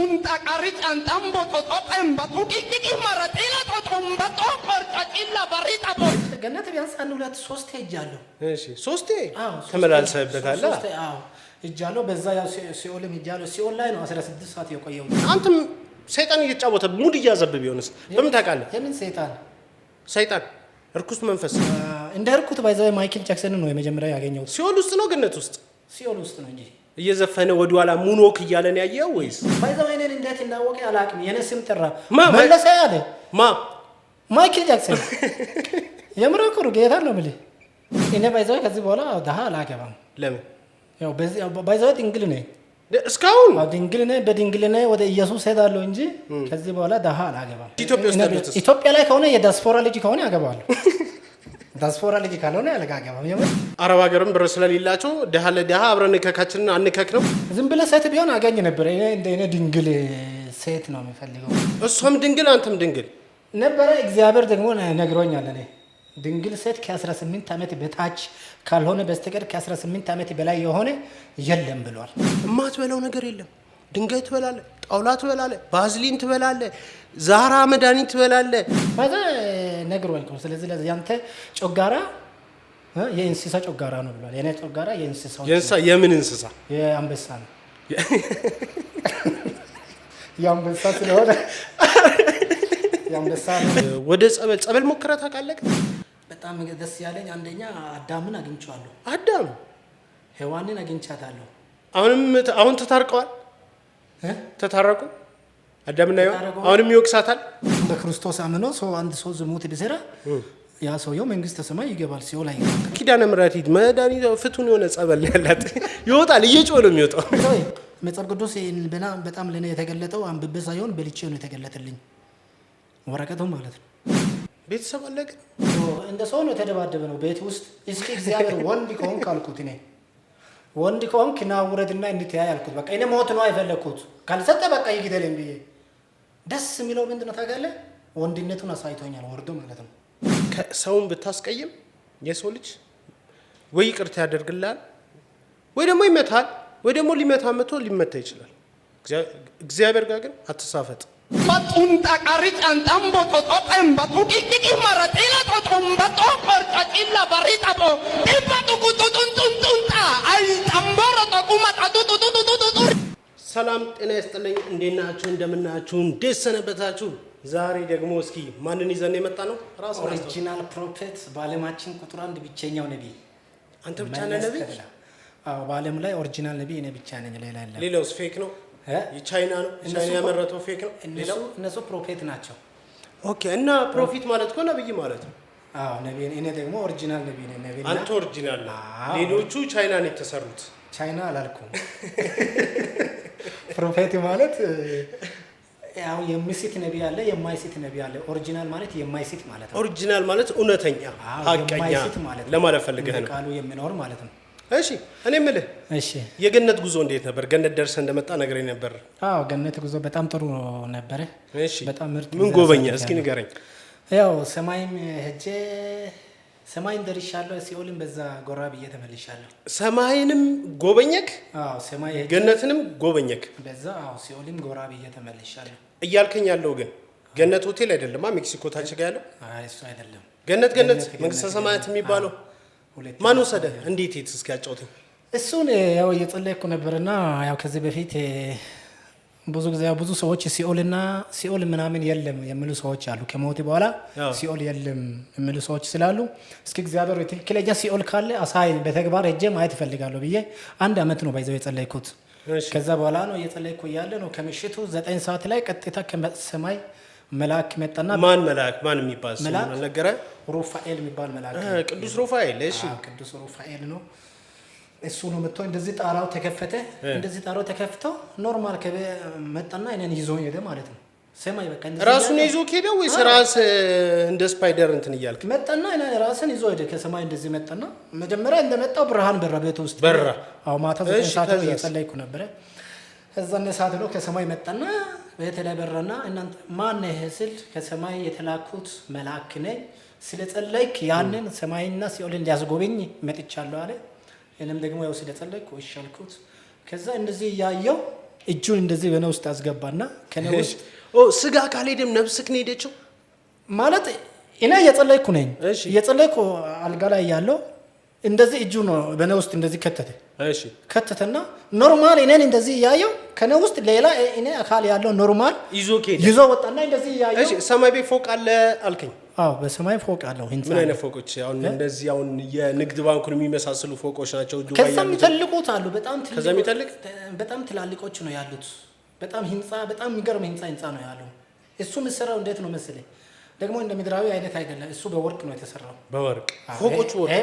Batunta caritan tambo totopen batuki kiki maratila totomba tokorta illa barita bo ገነት ቢያንስ አንድ ሁለት ሶስት ሄጃለሁ እሺ ሶስቴ ተመላልሰህበታል አዎ ሄጃለሁ በዛ ያው ሲኦልም ሄጃለሁ ሲኦል ላይ ነው 16 ሰዓት የቆየው አንተም ሰይጣን እየተጫወተ ሙድ እያዘብ ቢሆንስ በምን ታውቃለህ የምን ሰይጣን እርኩስ መንፈስ እንደ እርኩት ባይዘው ማይክል ጃክሰን ነው የመጀመሪያ ያገኘው ሲኦል ውስጥ ነው ገነት ውስጥ ሲኦል ውስጥ ነው እንጂ እየዘፈነ ወደ ኋላ ሙኖክ እያለን ያየው ወይስ ባይዘው እኔን እንዴት እንዳወቀ አላቅም የኔ ስም ጠራ መለሰ ያለ ማይክል ጃክሰን የምራኩሩ ጌታ ነው ማለት እኔ ባይዘው ከዚህ በኋላ ዳሃ አላገባም ለምን ያው በዚህ ባይዘው ድንግል ነኝ እስካሁን ድንግል ነኝ በድንግል ነኝ ወደ ኢየሱስ ሄዳለሁ እንጂ ከዚህ በኋላ ዳሃ አላገባም ኢትዮጵያ ላይ ከሆነ የዳስፖራ ልጅ ከሆነ ያገባዋለሁ ዳስፖራ ልጅ ካልሆነ አላገባም አረብ ሀገርም ብር ስለሌላቸው ደሃ ለደሃ አብረን ከካችን አንከክ ነው ዝም ብለህ ሴት ቢሆን አገኝ ነበር እኔ ድንግል ሴት ነው የሚፈልገው እሷም ድንግል አንተም ድንግል ነበረ እግዚአብሔር ደግሞ ነግሮኛል እኔ ድንግል ሴት ከ18 ዓመት በታች ካልሆነ በስተቀር ከ18 ዓመት በላይ የሆነ የለም ብሏል ማትበለው ነገር የለም ድንጋይ ትበላለህ ጣውላ ትበላለህ ባዝሊን ትበላለህ ዛራ መድኃኒት ትበላለህ ማዘ ነግሮኝ ነው ስለዚህ ያንተ ጮጋራ የእንስሳ ጮጋራ ነው ብሏል የኔ ጮጋራ የእንስሳ የምን እንስሳ የአንበሳ ነው የአንበሳ ስለሆነ የአንበሳ ወደ ጸበል ሞክረህ ታውቃለህ በጣም ደስ ያለኝ አንደኛ አዳምን አግኝቻለሁ አዳም ሔዋንን አግኝቻታለሁ አሁን ተታርቀዋል ተታረቁ አዳምና ሔዋን አሁንም ይወቅሳታል በክርስቶስ አምኖ ሰው አንድ ሰው ዝሙት ቢሰራ ያ ሰውየው መንግስተ ሰማይ ይገባል ሲኦል አይገባም ኪዳነ ምሕረት መድኃኒት ፍቱን የሆነ ጸበል ያላት ይወጣል እየጮኸ ነው የሚወጣው መጽሐፍ ቅዱስ በጣም ለኔ የተገለጠው አንብቤ ሳይሆን በልቼ ነው የተገለጠልኝ ወረቀቱ ማለት ነው ቤተሰብ አለቀ እንደ ሰው ነው የተደባደበ ነው ቤት ውስጥ እስኪ እግዚአብሔር ወንድ ከሆንክ አልኩት እኔ ወንድ ከሆንክ ና ውረድና እንድትያይ አልኩት በቃ እኔ ሞት ነው አይፈለኩት ካልሰጠ በቃ ይግደልኝ ብዬ ደስ የሚለው ምንድነው ታውቃለህ ወንድነቱን አሳይቶኛል ወርዶ ማለት ነው ሰውን ብታስቀይም የሰው ልጅ ወይ ይቅርታ ያደርግልሃል ወይ ደግሞ ይመታል ወይ ደግሞ ሊመታ መቶ ሊመታ ይችላል እግዚአብሔር ጋር ግን አትሳፈጥ Batunta caritan tambo totopen batuki kiki maratila totomba tokorta illa barita bo ibatu kututuntuntunta ay tamboro tokuma tatututututu ሰላም ጤና ይስጥልኝ እንደናችሁ እንደምናችሁ እንደሰነበታችሁ ዛሬ ደግሞ እስኪ ማንን ይዘን የመጣ ነው ራስ ኦሪጂናል ፕሮፌት ባለማችን ቁጥር 1 ብቸኛው ነብይ አንተ ብቻ ነህ ነብይ አዎ ባለም ላይ ኦሪጂናል ነብይ እኔ ብቻ ነኝ ሌላውስ ፌክ ነው የቻይና ነው ቻይና ያመረተው ፌክ ነው እነሱ ፕሮፌት ናቸው ኦኬ እና ፕሮፌት ማለት እኮ ነብይ ማለት ነው አዎ ነብይ እኔ ደግሞ ኦሪጂናል ነብይ ነኝ ነብይና አንተ ኦሪጂናል ሌሎቹ ቻይና ነው የተሰሩት ቻይና አላልኩም ፕሮፌት ማለት ያው የሚስት ነብይ አለ የማይስት ነብይ አለ ኦሪጂናል ማለት የማይስት ማለት ነው ኦሪጂናል ማለት እውነተኛ ሐቀኛ ለማለት ፈልገህ ነው ቃሉ የሚኖር ማለት ነው እሺ እኔ የምልህ እሺ የገነት ጉዞ እንዴት ነበር ገነት ደርሰህ እንደመጣ ነገረኝ ነበር አዎ ገነት ጉዞ በጣም ጥሩ ነበር እሺ በጣም ምርጥ ምን ጎበኛ እስኪ ንገረኝ ያው ሰማይም ሄጄ ሰማይን ደርሻለሁ ሲኦልን በዛ ጎራ ብዬ ተመልሻለሁ ሰማይንም ጎበኘክ አዎ ሰማይ ሄጄ ገነትንም ጎበኘክ በዛ አዎ ሲኦልን ጎራ ብዬ ተመልሻለሁ እያልከኝ ያለው ግን ገነት ሆቴል አይደለም ሜክሲኮ ታች ጋር ያለው አይ እሱ አይደለም ገነት መንግስተ ሰማያት የሚባለው ማን ወሰደ እንዴት እስኪ ያጫውተኝ እሱን ያው እየጸለይኩ ነበርና ያው ከዚህ በፊት ብዙ ሰዎች ሲኦል ምናምን የለም የሚሉ ሰዎች አሉ ከሞት በኋላ ሲኦል የለም የሚሉ ሰዎች ስላሉ እስኪ እግዚአብሔር ትክክለኛ ሲኦል ካለ አሳይ በተግባር ሄጄ ማየት እፈልጋለሁ ብዬ አንድ አመት ነው ባይዘው የጸለይኩት ከዛ በኋላ ነው እየጸለይኩ ያለ ነው ከምሽቱ 9 ሰዓት ላይ ቀጥታ ከሰማይ መልአክ መጣና ማን የሚባል ሰው ነገረ ሩፋኤል የሚባል መልአክ ቅዱስ ሩፋኤል እሺ ቅዱስ ሩፋኤል ነው እሱ ነው መጥቶ እንደዚህ ጣራው ተከፍቶ ኖርማል ከመጣና እኔን ይዞ ሄደ ማለት ነው ሰማይ በቃ እንደዚህ ራሱን ይዞ ሄደ ወይስ ራስ እንደ ስፓይደር እንትን ይያልክ መጣና እኔ ራስን ይዞ ሄደ ከሰማይ እንደዚህ መጣና መጀመሪያ እንደመጣው ብርሃን በራ ቤት ውስጥ በራ አው ማታ 9 ሰዓት ላይ እየጸለይኩ ነበር እዛን ሰዓት ነው ከሰማይ መጣና በተለበረና እናንተ ማን ነህ ስል ከሰማይ የተላኩት መልአክ ነኝ ስለጸለይክ ያንን ሰማይና ሲኦልን ሊያስጎበኝ መጥቻለሁ አለ እኔም ደግሞ ያው ስለጸለይኩ እሻልኩት ከዛ እንደዚህ ያያው እጁን እንደዚህ በነ ውስጥ አስገባና ከነ ውስጥ ስጋ ካልሄደም ነፍስክ ነው ሄደችው ማለት እኔ እየጸለይኩ ነኝ። እየጸለይኩ አልጋ ላይ ያለው እንደዚህ እጁ ነው በነ ውስጥ እንደዚህ ከተተ። እሺ ከተተና ኖርማል እኔን እንደዚህ ያየው ከነ ውስጥ ሌላ እኔ አካል ያለው ኖርማል ይዞ ወጣና እንደዚህ ያየው። እሺ ሰማይ ቤት ፎቅ አለ አልከኝ? አዎ በሰማይ ፎቅ አለው። ህንጻ ምን አይነት ፎቆች? አሁን እንደዚህ አሁን የንግድ ባንኩን የሚመሳሰሉ ፎቆች ናቸው ዱባይ ያሉት? ከዛም ይተልቁት አሉ። በጣም ትላልቆች ነው ያሉት። በጣም ህንጻ በጣም የሚገርም ህንጻ ነው ያለው። እሱ ምሰራው እንዴት ነው መሰለኝ ደግሞ እንደ ምድራዊ አይነት አይደለም። እሱ በወርቅ ነው የተሰራው። በወርቅ ፎቆቹ ይሄ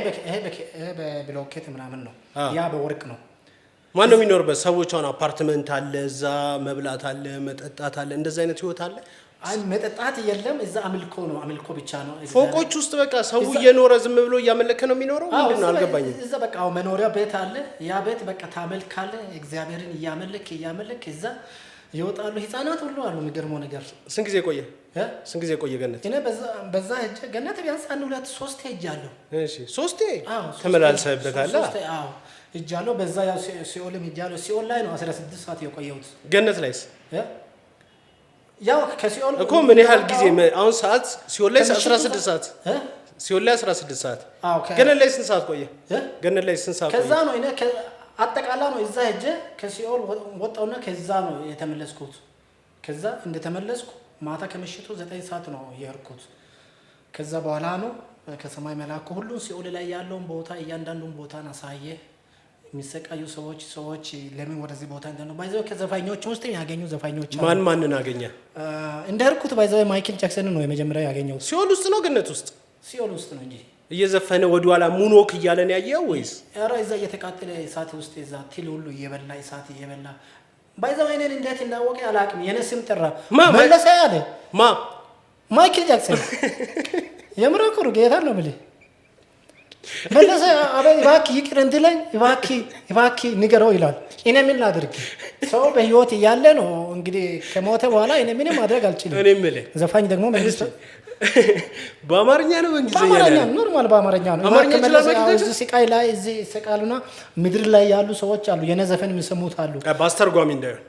በብሎኬት ምናምን ነው። ያ በወርቅ ነው። ማን ነው የሚኖርበት? ሰዎች አሁን አፓርትመንት አለ፣ እዛ መብላት አለ፣ መጠጣት አለ፣ እንደዛ አይነት ህይወት አለ። አይ መጠጣት የለም። እዛ አምልኮ ነው፣ አምልኮ ብቻ ነው። ፎቆች ውስጥ በቃ ሰው እየኖረ ዝም ብሎ እያመለከ ነው የሚኖረው። ምንድን ነው አልገባኝም። እዛ በቃ መኖሪያ ቤት አለ። ያ ቤት በቃ ታመልካለ፣ እግዚአብሔርን እያመለክ እዛ ይወጣሉ። ህፃናት ሁሉ አሉ። የሚገርመው ነገር ስንት ጊዜ ቆየ? ስንት ጊዜ ቆየ ገነት? እኔ በዛ ሄጄ ገነት ቢያንስ 1 2 3 ሄጃለሁ። እሺ 3 ተመላልሰህበታል? አዎ ሄጃለሁ። በዛ ያው ሲኦልም ሄጃለሁ። ሲኦል ላይ ነው 16 ሰዓት የቆየሁት። ገነት ላይስ? ያው ከሲኦል እኮ ምን ያህል ጊዜ? አሁን ሰዓት ሲኦል ላይ 16 ሰዓት ሲኦል ላይ 16 ሰዓት። ገነት ላይ ስንት ሰዓት ቆየ? ገነት ላይ ስንት ሰዓት ቆየ? ከዛ ነው እኔ አጠቃላ ነው እዛ ሄጄ ከሲኦል ወጣውና ከዛ ነው የተመለስኩት። ከዛ እንደተመለስኩ ማታ ከምሽቱ 9 ሰዓት ነው የሄድኩት። ከዛ በኋላ ነው ከሰማይ መልአኩ ሁሉን ሲኦል ላይ ያለውን ቦታ እያንዳንዱን ቦታ አሳየ። የሚሰቃዩ ሰዎች ለምን ወደዚህ ቦታ እንደሆነ ባይዘው ከዘፋኞች ውስጥ ያገኙ ዘፋኞች ማንን አገኘ? እንደርኩት ባይዘው ማይክል ጃክሰን ነው የመጀመሪያ ያገኘው። ሲኦል ውስጥ ነው ገነት ውስጥ? ሲኦል ውስጥ ነው እንጂ እየዘፈነ ወደኋላ ሙኖክ እያለን ያየው ወይስ? ኧረ እዛ እየተቃጠለ እሳት ውስጥ እዛ ትል ሁሉ እየበላ እሳት እየበላ ባይዘው እኔን እንዴት እንዳወቀ አላውቅም። የኔ ስም ጠራ መለሰ ያለ ማይክል ጃክሰን የምራኩሩ ጌታ ነው ብለ መለሰ እባክህ ይቅር እንድለኝ እባክህ ንገረው ይላል። እኔ ምን ላድርግ? ሰው በህይወት እያለ ነው እንግዲህ ከሞተ በኋላ እኔ ምንም ማድረግ አልችልም። እኔ የምልህ ዘፋኝ ደግሞ መንግስት በአማርኛ ነው በእንግሊዝኛ ነው? በአማርኛ ኖርማል በአማርኛ ነው። እዚህ ስቃይ ላይ እዚህ ሰቃሉና ምድር ላይ ያሉ ሰዎች አሉ። የኔ ዘፈን የሚሰሙት አሉ። በአስተርጓሚ እንዳይሆን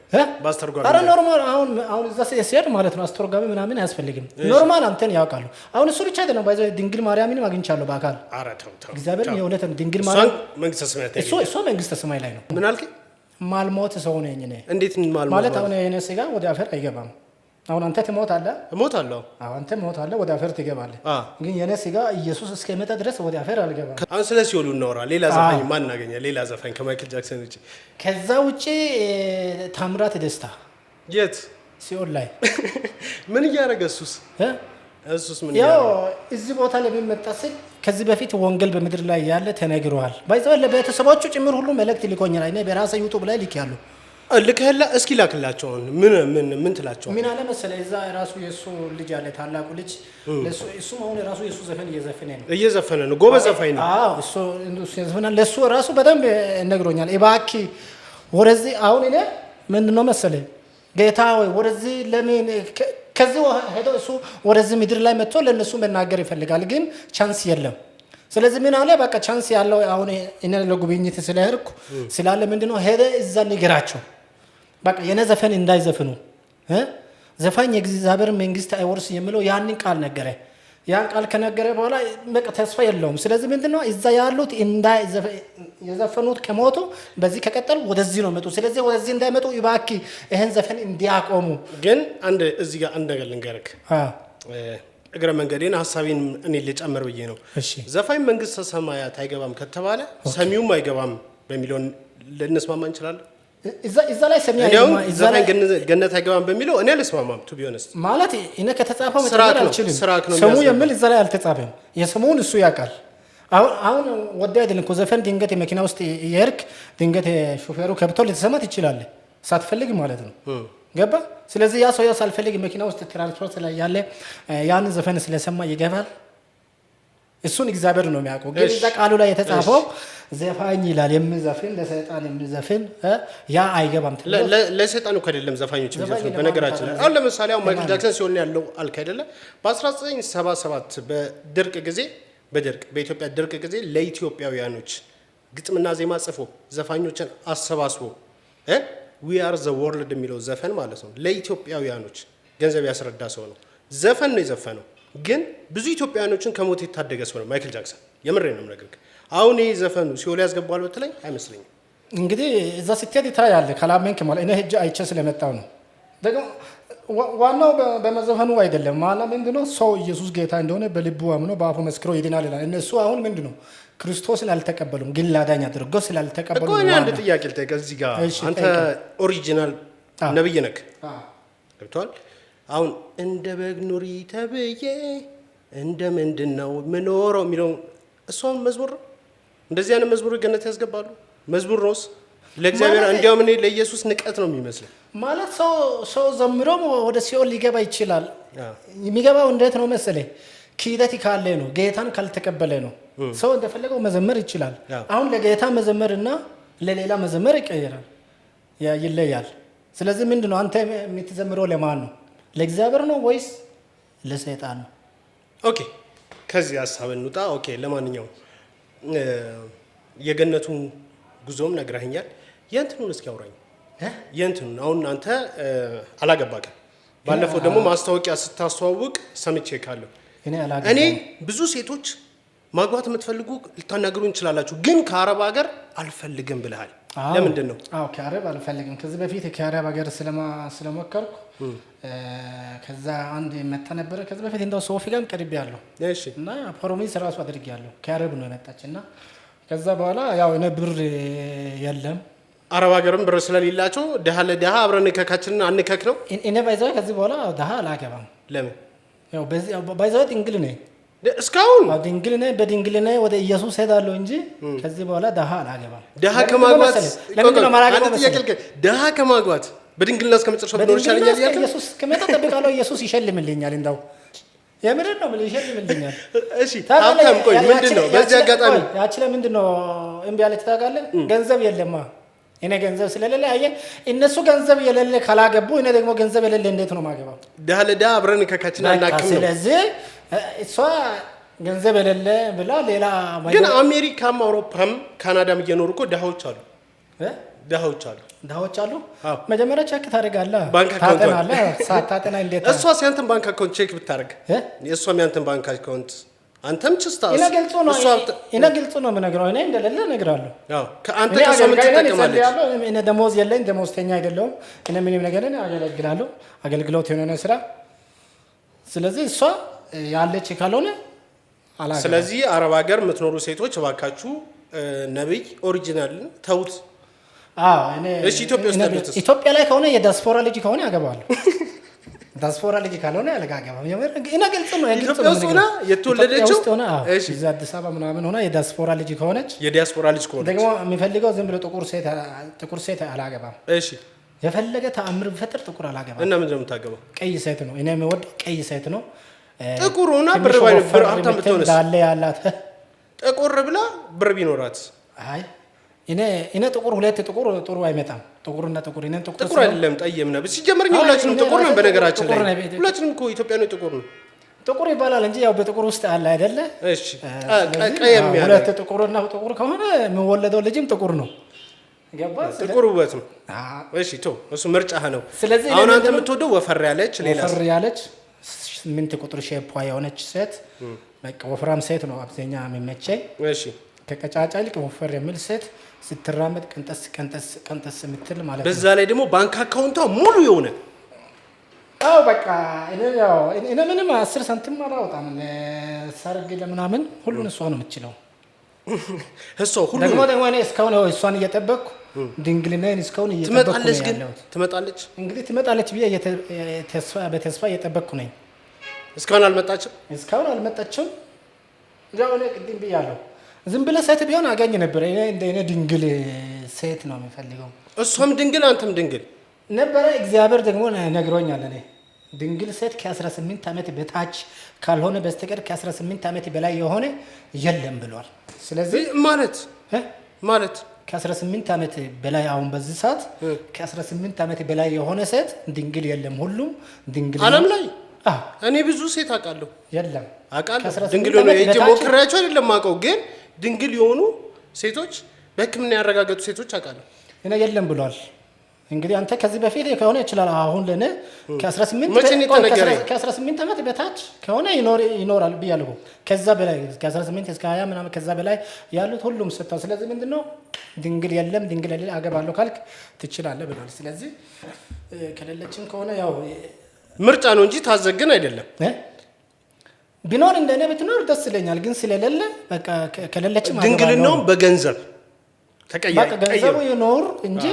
በአስተርጓሚ ኧረ ኖርማል አሁን እዛ ሲሄድ ማለት ነው አስተርጓሚ ምናምን አያስፈልግም። ኖርማል አንተን ያውቃሉ። አሁን እሱ ብቻ አይደለም ባይዘው ድንግል ማርያምን አግኝቻለሁ በአካል። ኧረ ተው እግዚአብሔር የሁለት ድንግል ማርያም መንግስተ ሰማያት እሱ መንግስተ ሰማይ ላይ ነው። ምን አልከኝ? ማልሞት ሰው ነኝ እኔ። እንዴት ማልሞት ማለት አሁን የኔ ስጋ ወደ አፈር አይገባም። አሁን አንተ ትሞታለህ። እሞታለሁ። አዎ አንተ ትሞታለህ፣ ወደ አፈር ትገባለህ። ግን የኔ ስጋ ኢየሱስ እስከመጣ ድረስ ወደ አፈር አልገባም። አሁን ስለ ሲኦል እናወራ። ሌላ ዘፋኝ ማን እናገኛ? ሌላ ዘፋኝ ከማይክል ጃክሰን ውጪ? ከዛ ውጪ ታምራት ደስታ የት? ሲኦል ላይ ምን እያደረገ እሱስ ምን ያው እዚህ ቦታ ለሚመጣ ስል ከዚህ በፊት ወንጌል በምድር ላይ ያለ ተነግሯል። ባይዘው ለቤተሰቦቹ ጭምር ሁሉ መልእክት ልኮኛል። እኔ በራሴ ዩቲዩብ ላይ ልኬያለሁ። ልከህላ እስኪ ላክላቸው። ምን ትላቸው? ምን አለ መሰለህ እዛ ራሱ የሱ ልጅ አለ ታላቁ ልጅ እሱ አሁን ራሱ የሱ ዘፈን እየዘፈነ ነው። ጎበዝ ዘፋኝ ነው። አዎ እሱ ዘፈና ለሱ ራሱ በደንብ ነግሮኛል። እባክህ ወደዚህ አሁን እኔ ምንድነው መሰለህ ጌታ ወይ ወደዚህ ለምን ከዚህ ሄዶ እሱ ወደዚህ ምድር ላይ መጥቶ ለነሱ መናገር ይፈልጋል፣ ግን ቻንስ የለም። ስለዚህ ምን አለ በቃ ቻንስ ያለው አሁን እኔ ለጉብኝት ስለሄድኩ ስላለ ምንድነው ሄደ እዛ ንገራቸው በቃ የኔ ዘፈን እንዳይዘፍኑ ዘፋኝ የእግዚአብሔር መንግስት አይወርስ የሚለው ያንን ቃል ነገረ። ያን ቃል ከነገረ በኋላ በቃ ተስፋ የለውም። ስለዚህ ምንድነው እዛ ያሉት የዘፈኑት ከሞቱ በዚህ ከቀጠሉ ወደዚህ ነው መጡ። ስለዚህ ወደዚህ እንዳይመጡ እባክህ ይሄን ዘፈን እንዲያቆሙ። ግን አንድ እዚህ ጋር አንድ ነገር ልንገርክ እግረ መንገዴን ሐሳቤን እኔ ልጨምር ብዬ ነው። ዘፋኝ መንግስተ ሰማያት አይገባም ከተባለ ሰሚውም አይገባም በሚለው ልንስማማ እንችላለን። እዛ ላይ ሰሚያው ዘፋኝ ገነት አይገባም በሚለው እኔ አልስማማም። ቱ ቢሆንስ ማለት እኔ ከተጻፈው መጨመር አልችልም። ሰሙ የሚል እዛ ላይ አልተጻፈም። የሰሙን እሱ ያውቃል። አሁን ወደ አይደለም እኮ ዘፈን ድንገት የመኪና ውስጥ የርክ ድንገት ሾፌሩ ከብቶ ልትሰማት ይችላል ሳትፈልግ ማለት ነው። ገባ? ስለዚህ ያ ሰው ሳልፈልግ መኪና ውስጥ ትራንስፖርት ላይ ያለ ያን ዘፈን ስለሰማ ይገባል። እሱን እግዚአብሔር ነው የሚያውቀው። ግን እዛ ቃሉ ላይ የተጻፈው ዘፋኝ ይላል የሚዘፍን ለሰይጣን የሚዘፍን ያ አይገባም። ለሰይጣን እኮ አይደለም ዘፋኞች የሚዘፍኑ። በነገራችን ላይ አሁን ለምሳሌ አሁን ማይክል ጃክሰን ሲሆን ያለው አልክ አይደለ? በ1977 በድርቅ ጊዜ በኢትዮጵያ ድርቅ ጊዜ ለኢትዮጵያውያኖች ግጥምና ዜማ ጽፎ ዘፋኞችን አሰባስቦ ዊ አር ዘ ወርልድ የሚለው ዘፈን ማለት ነው ለኢትዮጵያውያኖች ገንዘብ ያስረዳ ሰው ነው። ዘፈን ነው የዘፈነው፣ ግን ብዙ ኢትዮጵያውያኖችን ከሞት የታደገ ሰው ነው ማይክል ጃክሰን። የምሬን ነው የምነግርህ። አሁን ይህ ዘፈኑ ሲኦል ያስገባዋል በተለይ አይመስለኝም። እንግዲህ እዛ ስትሄድ ይታያለህ። ካላመንክ ማለት እኔ ሄጄ አይቼ ስለመጣው ነው። ደግሞ ዋናው በመዘፈኑ አይደለም። ማላ ምንድነው ሰው ኢየሱስ ጌታ እንደሆነ በልቡ አምኖ በአፉ መስክሮ ይድናል ይላል። እነሱ አሁን ምንድነው ክርስቶስን አልተቀበሉም፣ ግን ላዳኝ አድርገው ስላልተቀበሉ እኮ እኔ አንድ ጥያቄ ልጠይቅህ እዚህ ጋር። አንተ ኦሪጂናል ነብይ ነህ ገብቶሃል? አሁን እንደ በግ ኑሪ ተብዬ እንደ ምንድን ነው ምኖረው የሚለው እሷን መዝሙር ነው። እንደዚህ አይነት መዝሙር ገነት ያስገባሉ? መዝሙር ነውስ ለእግዚአብሔር? እንዲያውም እኔ ለኢየሱስ ንቀት ነው የሚመስለው። ማለት ሰው ዘምሮም ወደ ሲኦል ሊገባ ይችላል። የሚገባው እንዴት ነው መሰለህ? ኪደት ካለ ነው፣ ጌታን ካልተቀበለ ነው። ሰው እንደፈለገው መዘመር ይችላል። አሁን ለጌታ መዘመር እና ለሌላ መዘመር ይቀየራል፣ ይለያል። ስለዚህ ምንድነው አንተ የምትዘምረው ለማን ነው? ለእግዚአብሔር ነው ወይስ ለሰይጣን ነው? ኦኬ ከዚህ ሀሳብ እንውጣ። ኦኬ ለማንኛውም የገነቱን ጉዞም ነግረኸኛል። የእንትኑን እስኪ አውራኝ። የእንትኑን አሁን አንተ አላገባክም። ባለፈው ደግሞ ማስታወቂያ ስታስተዋውቅ ሰምቼ ካለሁ እኔ ብዙ ሴቶች ማግባት የምትፈልጉ ልታናግሩ እንችላላችሁ፣ ግን ከአረብ ሀገር አልፈልግም ብለሃል። ለምንድን ነው? ከአረብ አልፈልግም። ከዚህ በፊት ከአረብ ሀገር ስለሞከርኩ ከዛ አንድ መታ ነበረ። ከዚህ በፊት እንደው ሶፊ ጋርም ቀርቤ ያለሁ እና ፕሮሚስ ራሱ አድርጌ ያለሁ። ከአረብ ነው የመጣች እና ከዛ በኋላ ያው እኔ ብር የለም አረብ ሀገርም ብር ስለሌላቸው ድሃ ለድሃ አብረን ንከካችንን አንከክ ነው። እኔ ባይዛው ከዚህ በኋላ ድሃ አላገባም። ለምን? ያው በዚህ ባይዛው ድንግል ነኝ እስካሁን ድንግል ነኝ። በድንግል ነኝ ወደ ኢየሱስ ሄዳለሁ እንጂ ከዚህ በኋላ ድሃ አላገባም። ድሃ ከማግባት ድሃ ከማግባት በድንግልና እስከመጨረሻው ብኖር ይሻለኛል ያልከው ኢየሱስ ከመጣ ጠብቃለሁ። ኢየሱስ ይሸልምልኛል። እንደው የምር ነው ምን ይሸልምልኛል? እሺ ታውቃለህ። ቆይ ምንድነው በዚህ አጋጣሚ ያቺ ለምንድነው እምቢ አለች ታውቃለህ? ገንዘብ የለማ። እኔ ገንዘብ ስለሌለ አየህ፣ እነሱ ገንዘብ የሌለ ካላገቡ እኔ ደግሞ ገንዘብ የሌለ እንዴት ነው ማገባው? ድሃ ለድሃ አብረን ከካችን አናክም ነው። ስለዚህ እሷ ገንዘብ የሌለ ብላ ሌላ ግን አሜሪካም አውሮፓም ካናዳም እየኖሩ እኮ ድሃዎች አሉ። ድሃዎች አሉ። መጀመሪያ ቼክ ታደርጋለህ፣ ባንክ አካውንት ታጠናለህ። ሳታጠና እንዴት እሷ ሲያንተን ባንክ አካውንት ቼክ ብታደርግ የእሷም ያንተን ባንክ አካውንት አንተም ችስታስ እኔ ግልጽ ነው የምነግረው። እኔ እንደሌለ እነግራለሁ። ከአንተ ከሰው ትጠቀማለች። እኔ ደሞዝ የለኝ፣ ደሞዝተኛ አይደለሁም። እኔ ምንም ነገር አገለግላለሁ፣ አገልግሎት የሆነ ስራ። ስለዚህ እሷ ያለች ካልሆነ አላገባም። ስለዚህ አረብ ሀገር የምትኖሩ ሴቶች እባካችሁ ነብይ ኦሪጂናልን ተውት። እሺ ኢትዮጵያ ላይ ከሆነ የዲያስፖራ ልጅ ከሆነ ያገባዋል። ዲያስፖራ ልጅ ካልሆነ አላገባም። እኔ ግልጽ ነው ኢትዮጵያ ውስጥ ሆና የተወለደችው እሺ እዛ አዲስ አበባ ምናምን ሆና የዲያስፖራ ልጅ ከሆነች ደግሞ የሚፈልገው ዝም ብሎ ጥቁር ሴት አላገባም። እሺ የፈለገ ተአምር ቢፈጥር ጥቁር አላገባም። እና ምንድን ነው የምታገባው? ቀይ ሴት ነው እኔ የምወደው። ቀይ ሴት ነው ጥቁር ሆና ብር ሀብታም ብትሆንስ? ዳለ ያላት ጥቁር ብላ ብር ቢኖራት አይ እኔ ጥቁር ሁለት ጥቁር ጥሩ አይመጣም። ጥቁርና ጥቁር እኔ ጥቁር አይደለም ጠየም ነው ሲጀመር። ሁላችንም ጥቁር ነን። በነገራችን ላይ ሁላችንም እኮ ኢትዮጵያኖች ጥቁር ነው። ጥቁር ይባላል እንጂ ያው በጥቁር ውስጥ አለ አይደለ? እሺ ቀየም ያለ ሁለት ጥቁርና ጥቁር ከሆነ የሚወለደው ልጅም ጥቁር ነው። ገባ? ጥቁር ውበት ነው። እሺ እሱ ምርጫህ ነው። አሁን አንተ የምትወደው ወፈር ያለች ወፈር ያለች 8 ቁጥር ሼፕ የሆነች ሴት፣ በቃ ወፍራም ሴት ነው አብዛኛ የሚመቸኝ። እሺ ከቀጫጫ ይልቅ ወፈር የሚል ሴት ስትራመድ ቀንጠስ የምትል ማለት ነው። በዛ ላይ ደግሞ ባንክ አካውንቷ ሙሉ የሆነ በቃ እኔ ምንም 10 ሳንቲም አላወጣም። ሰርግ ለምናምን ሁሉን እሷ ነው የምትችለው። ደግሞ እኔ እስካሁን እሷን እየጠበቅኩ ድንግልናዬን እስካሁን እየጠበቅኩ ነው። ትመጣለች እንግዲህ ትመጣለች ብዬ በተስፋ እየጠበቅኩ ነኝ። እስካሁን አልመጣችም። ያው እኔ ቅድም ብያለሁ፣ ዝም ብለህ ሴት ቢሆን አገኝ ነበር። እኔ ድንግል ሴት ነው የሚፈልገው። እሷም ድንግል አንተም ድንግል ነበረ። እግዚአብሔር ደግሞ ነግሮኛል። እኔ ድንግል ሴት ከ18 ዓመት በታች ካልሆነ በስተቀር ከ18 ዓመት በላይ የሆነ የለም ብሏል። ስለዚህ ማለት ከ18 ዓመት በላይ አሁን በዚህ ሰዓት ከ18 ዓመት በላይ የሆነ ሴት ድንግል የለም። ሁሉም ድንግል ዓለም ላይ እኔ ብዙ ሴት አውቃለሁ። የለም አውቃለሁ ድንግል ሆነ እጄ ሞክሬያቸው አይደለም አውቀው፣ ግን ድንግል የሆኑ ሴቶች በሕክምና ያረጋገጡ ሴቶች አውቃለሁ። እኔ የለም ብሏል እንግዲህ አንተ ከዚህ በፊት ከሆነ ይችላል አሁን ለኔ ከ18 ዓመት በታች ከሆነ ይኖራል ብያለሁ ከዛ በላይ ከ18 እስከ 20 ምናምን ከዛ በላይ ያሉት ሁሉም ሰጥተው ስለዚህ ምንድነው ድንግል የለም ድንግል የለም አገባለሁ ካልክ ትችላለህ ብሏል ስለዚህ ከሌለችን ከሆነ ያው ምርጫ ነው እንጂ ታዘግን አይደለም ቢኖር እንደኔ ብትኖር ደስ ይለኛል ግን ስለሌለ በቃ ከሌለችን ድንግልናው በገንዘብ ተቀያይ ገንዘቡ ይኖር እንጂ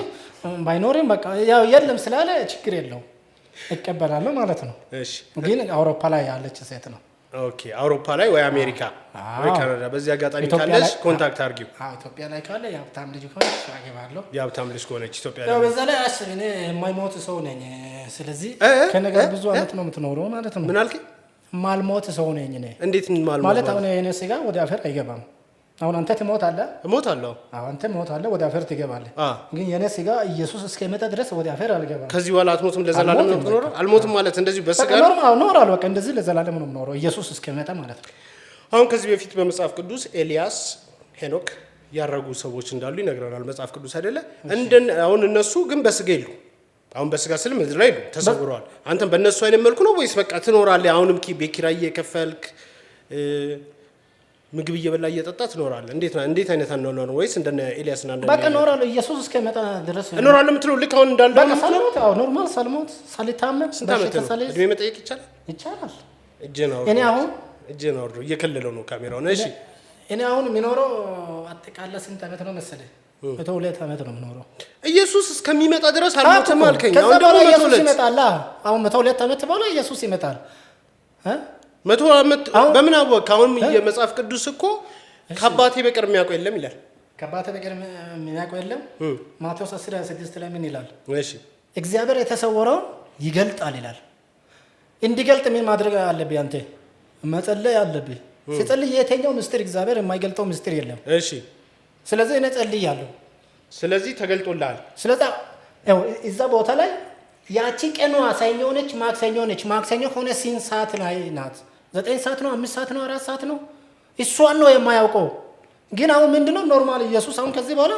ባይኖርም በቃ ያው የለም ስላለ ችግር የለው እቀበላለሁ ማለት ነው እሺ ግን አውሮፓ ላይ ያለች ሴት ነው ኦኬ አውሮፓ ላይ ወይ አሜሪካ ወይ ካናዳ በዚህ አጋጣሚ ካለሽ ኮንታክት አርጊው ኢትዮጵያ ላይ ካለ ያብታም ልጅ ከሆነች ያገባለሁ ያብታም ልጅ ከሆነች ኢትዮጵያ ላይ ያው በዛ ላይ አስብ እኔ የማይሞት ሰው ነኝ ስለዚህ ከነገ ብዙ አመት ነው የምትኖረው ማለት ነው ምን አልከኝ ማልሞት ሰው ነኝ እኔ እንዴት ማለት አሁን የኔ ስጋ ወደ አፈር አይገባም አሁን አንተ ትሞታለህ እሞታለሁ አንተ ትሞታለህ ወደ አፈር ትገባለህ ግን የኔ ስጋ ኢየሱስ እስከመጣ ድረስ ወደ አፈር አልገባም ከዚህ በኋላ አትሞትም ለዘላለም ነው የምትኖረው አልሞትም ማለት እንደዚህ በስጋ ኖራል በቃ እንደዚህ ለዘላለም ነው የምኖረው ኢየሱስ እስከመጣ ማለት ነው አሁን ከዚህ በፊት በመጽሐፍ ቅዱስ ኤልያስ ሄኖክ ያረጉ ሰዎች እንዳሉ ይነግረናል መጽሐፍ ቅዱስ አይደለ አሁን እነሱ ግን በስጋ ይሉ አሁን በስጋ ስለ ምድር ላይ ተሰውረዋል አንተም በእነሱ አይነት መልኩ ነው ወይስ በቃ ትኖራለህ አሁንም ቤት ኪራይ እየከፈልክ ምግብ እየበላ እየጠጣ ትኖራለህ እንዴት አይነት ነው ወይስ እንደነ ኤልያስና እንደነ በቃ ኖራለሁ ኢየሱስ እስከመጣ ድረስ እኖራለሁ የምትለው ልክ አሁን እንዳልደው በቃ ሳልሞት ኖርማል ሳልሞት ሳልታመም እድሜ መጠየቅ ይቻላል እጄን አውርዶ እየከለለው ነው ካሜራውን እሺ እኔ አሁን የሚኖረው አጠቃላይ ስንት ዓመት ነው መሰለህ 102 ዓመት ነው የምኖረው ኢየሱስ እስከሚመጣ ድረስ አልሞትም አልከኝ አሁን ደግሞ ኢየሱስ ይመጣል አሁን 102 ዓመት በኋላ ኢየሱስ ይመጣል 100 ዓመት በምን አወቅ አሁን የመጽሐፍ ቅዱስ እኮ ከአባቴ በቀር የሚያውቀው የለም ይላል ከአባቴ በቀር የሚያውቀው የለም ማቴዎስ 10:26 ላይ ምን ይላል እሺ እግዚአብሔር የተሰወረውን ይገልጣል ይላል እንዲገልጥ ምን ማድረግ አለብህ አንተ መጸለይ አለብህ ሲጸልይ የትኛው ምስጢር እግዚአብሔር የማይገልጠው ምስጢር የለም እሺ ስለዚህ እኔ ጸልያለሁ ስለዚህ ተገልጦልሃል ስለዚህ ያው እዛ ቦታ ላይ ያቺ ቀኗ ሰኞ ነች ማክሰኞ ሆነ ስንት ሰዓት ላይ ናት 9 ሰዓት ነው 5 ሰዓት ነው 4 ሰዓት ነው እሷን ነው የማያውቀው ግን አሁን ምንድነው ኖርማል ኢየሱስ አሁን ከዚህ በኋላ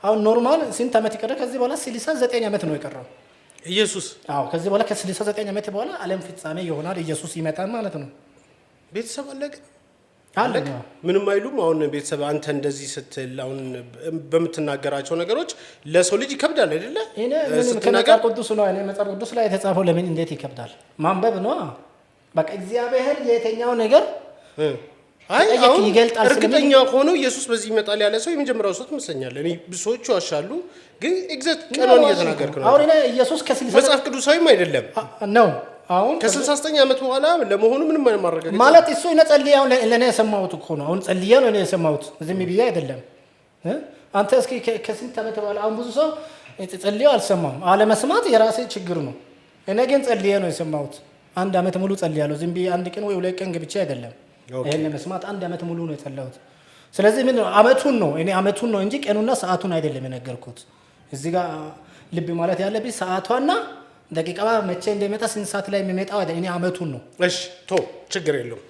አሁን ኖርማል ስንት ዓመት ይቀር ከዚህ በኋላ 69 ዓመት ነው የቀረው ኢየሱስ ከዚህ በኋላ ከ69 ዓመት በኋላ ዓለም ፍጻሜ ይሆናል ኢየሱስ ይመጣል ማለት ነው ቤተሰብ አለቀ አለቀ ምንም አይሉም አሁን ቤተሰብ አንተ እንደዚህ ስትል አሁን በመተናገራቸው ነገሮች ለሰው ልጅ ይከብዳል አይደለ እኔ ምንም ከመጽሐፍ ቅዱስ ነው እኔ መጽሐፍ ቅዱስ ላይ የተጻፈው ለምን እንዴት ይከብዳል ማንበብ ነው በቃ እግዚአብሔር የትኛው ነገር አሁን ይገልጣል እርግጠኛ ሆኖ ኢየሱስ በዚህ ይመጣል ያለ ሰው የመጀመሪያው ሰው ትመስለኛለህ እኔ ብዙዎች ያሻሉ ግን ኤግዛክት ቀኑን እየተናገርኩ ነው አሁን እኔ ኢየሱስ ከ60 መጽሐፍ ቅዱሳዊም አይደለም ነው አሁን ከ69 ዓመት በኋላ ለመሆኑ ምንም ማረጋገጥ ማለት እሱ ይነጸልያው ለኔ የሰማሁት እኮ ነው አሁን ጸልያው ነው የሰማሁት ዝም ብዬ አይደለም አንተ እስኪ ከስንት ዓመት በኋላ አሁን ብዙ ሰው ጸልያው አልሰማም አለመስማት የራሴ ችግር ነው እኔ ግን ጸልያው ነው የሰማሁት አንድ ዓመት ሙሉ ጸልያለሁ ዝም ብዬ አንድ ቀን ወይ ሁለት ቀን ገብቼ አይደለም ይሄን መስማት አንድ ዓመት ሙሉ ነው የጸለዩት ስለዚህ ምን አመቱን ነው እኔ አመቱን ነው እንጂ ቀኑና ሰዓቱን አይደለም የነገርኩት እዚህ ጋር ልብ ማለት ያለብኝ ሰዓቷና ደቂቃዋ መቼ እንደሚመጣ ስንት ሰዓት ላይ የሚመጣው አይደለም እኔ አመቱን ነው እሺ ችግር የለውም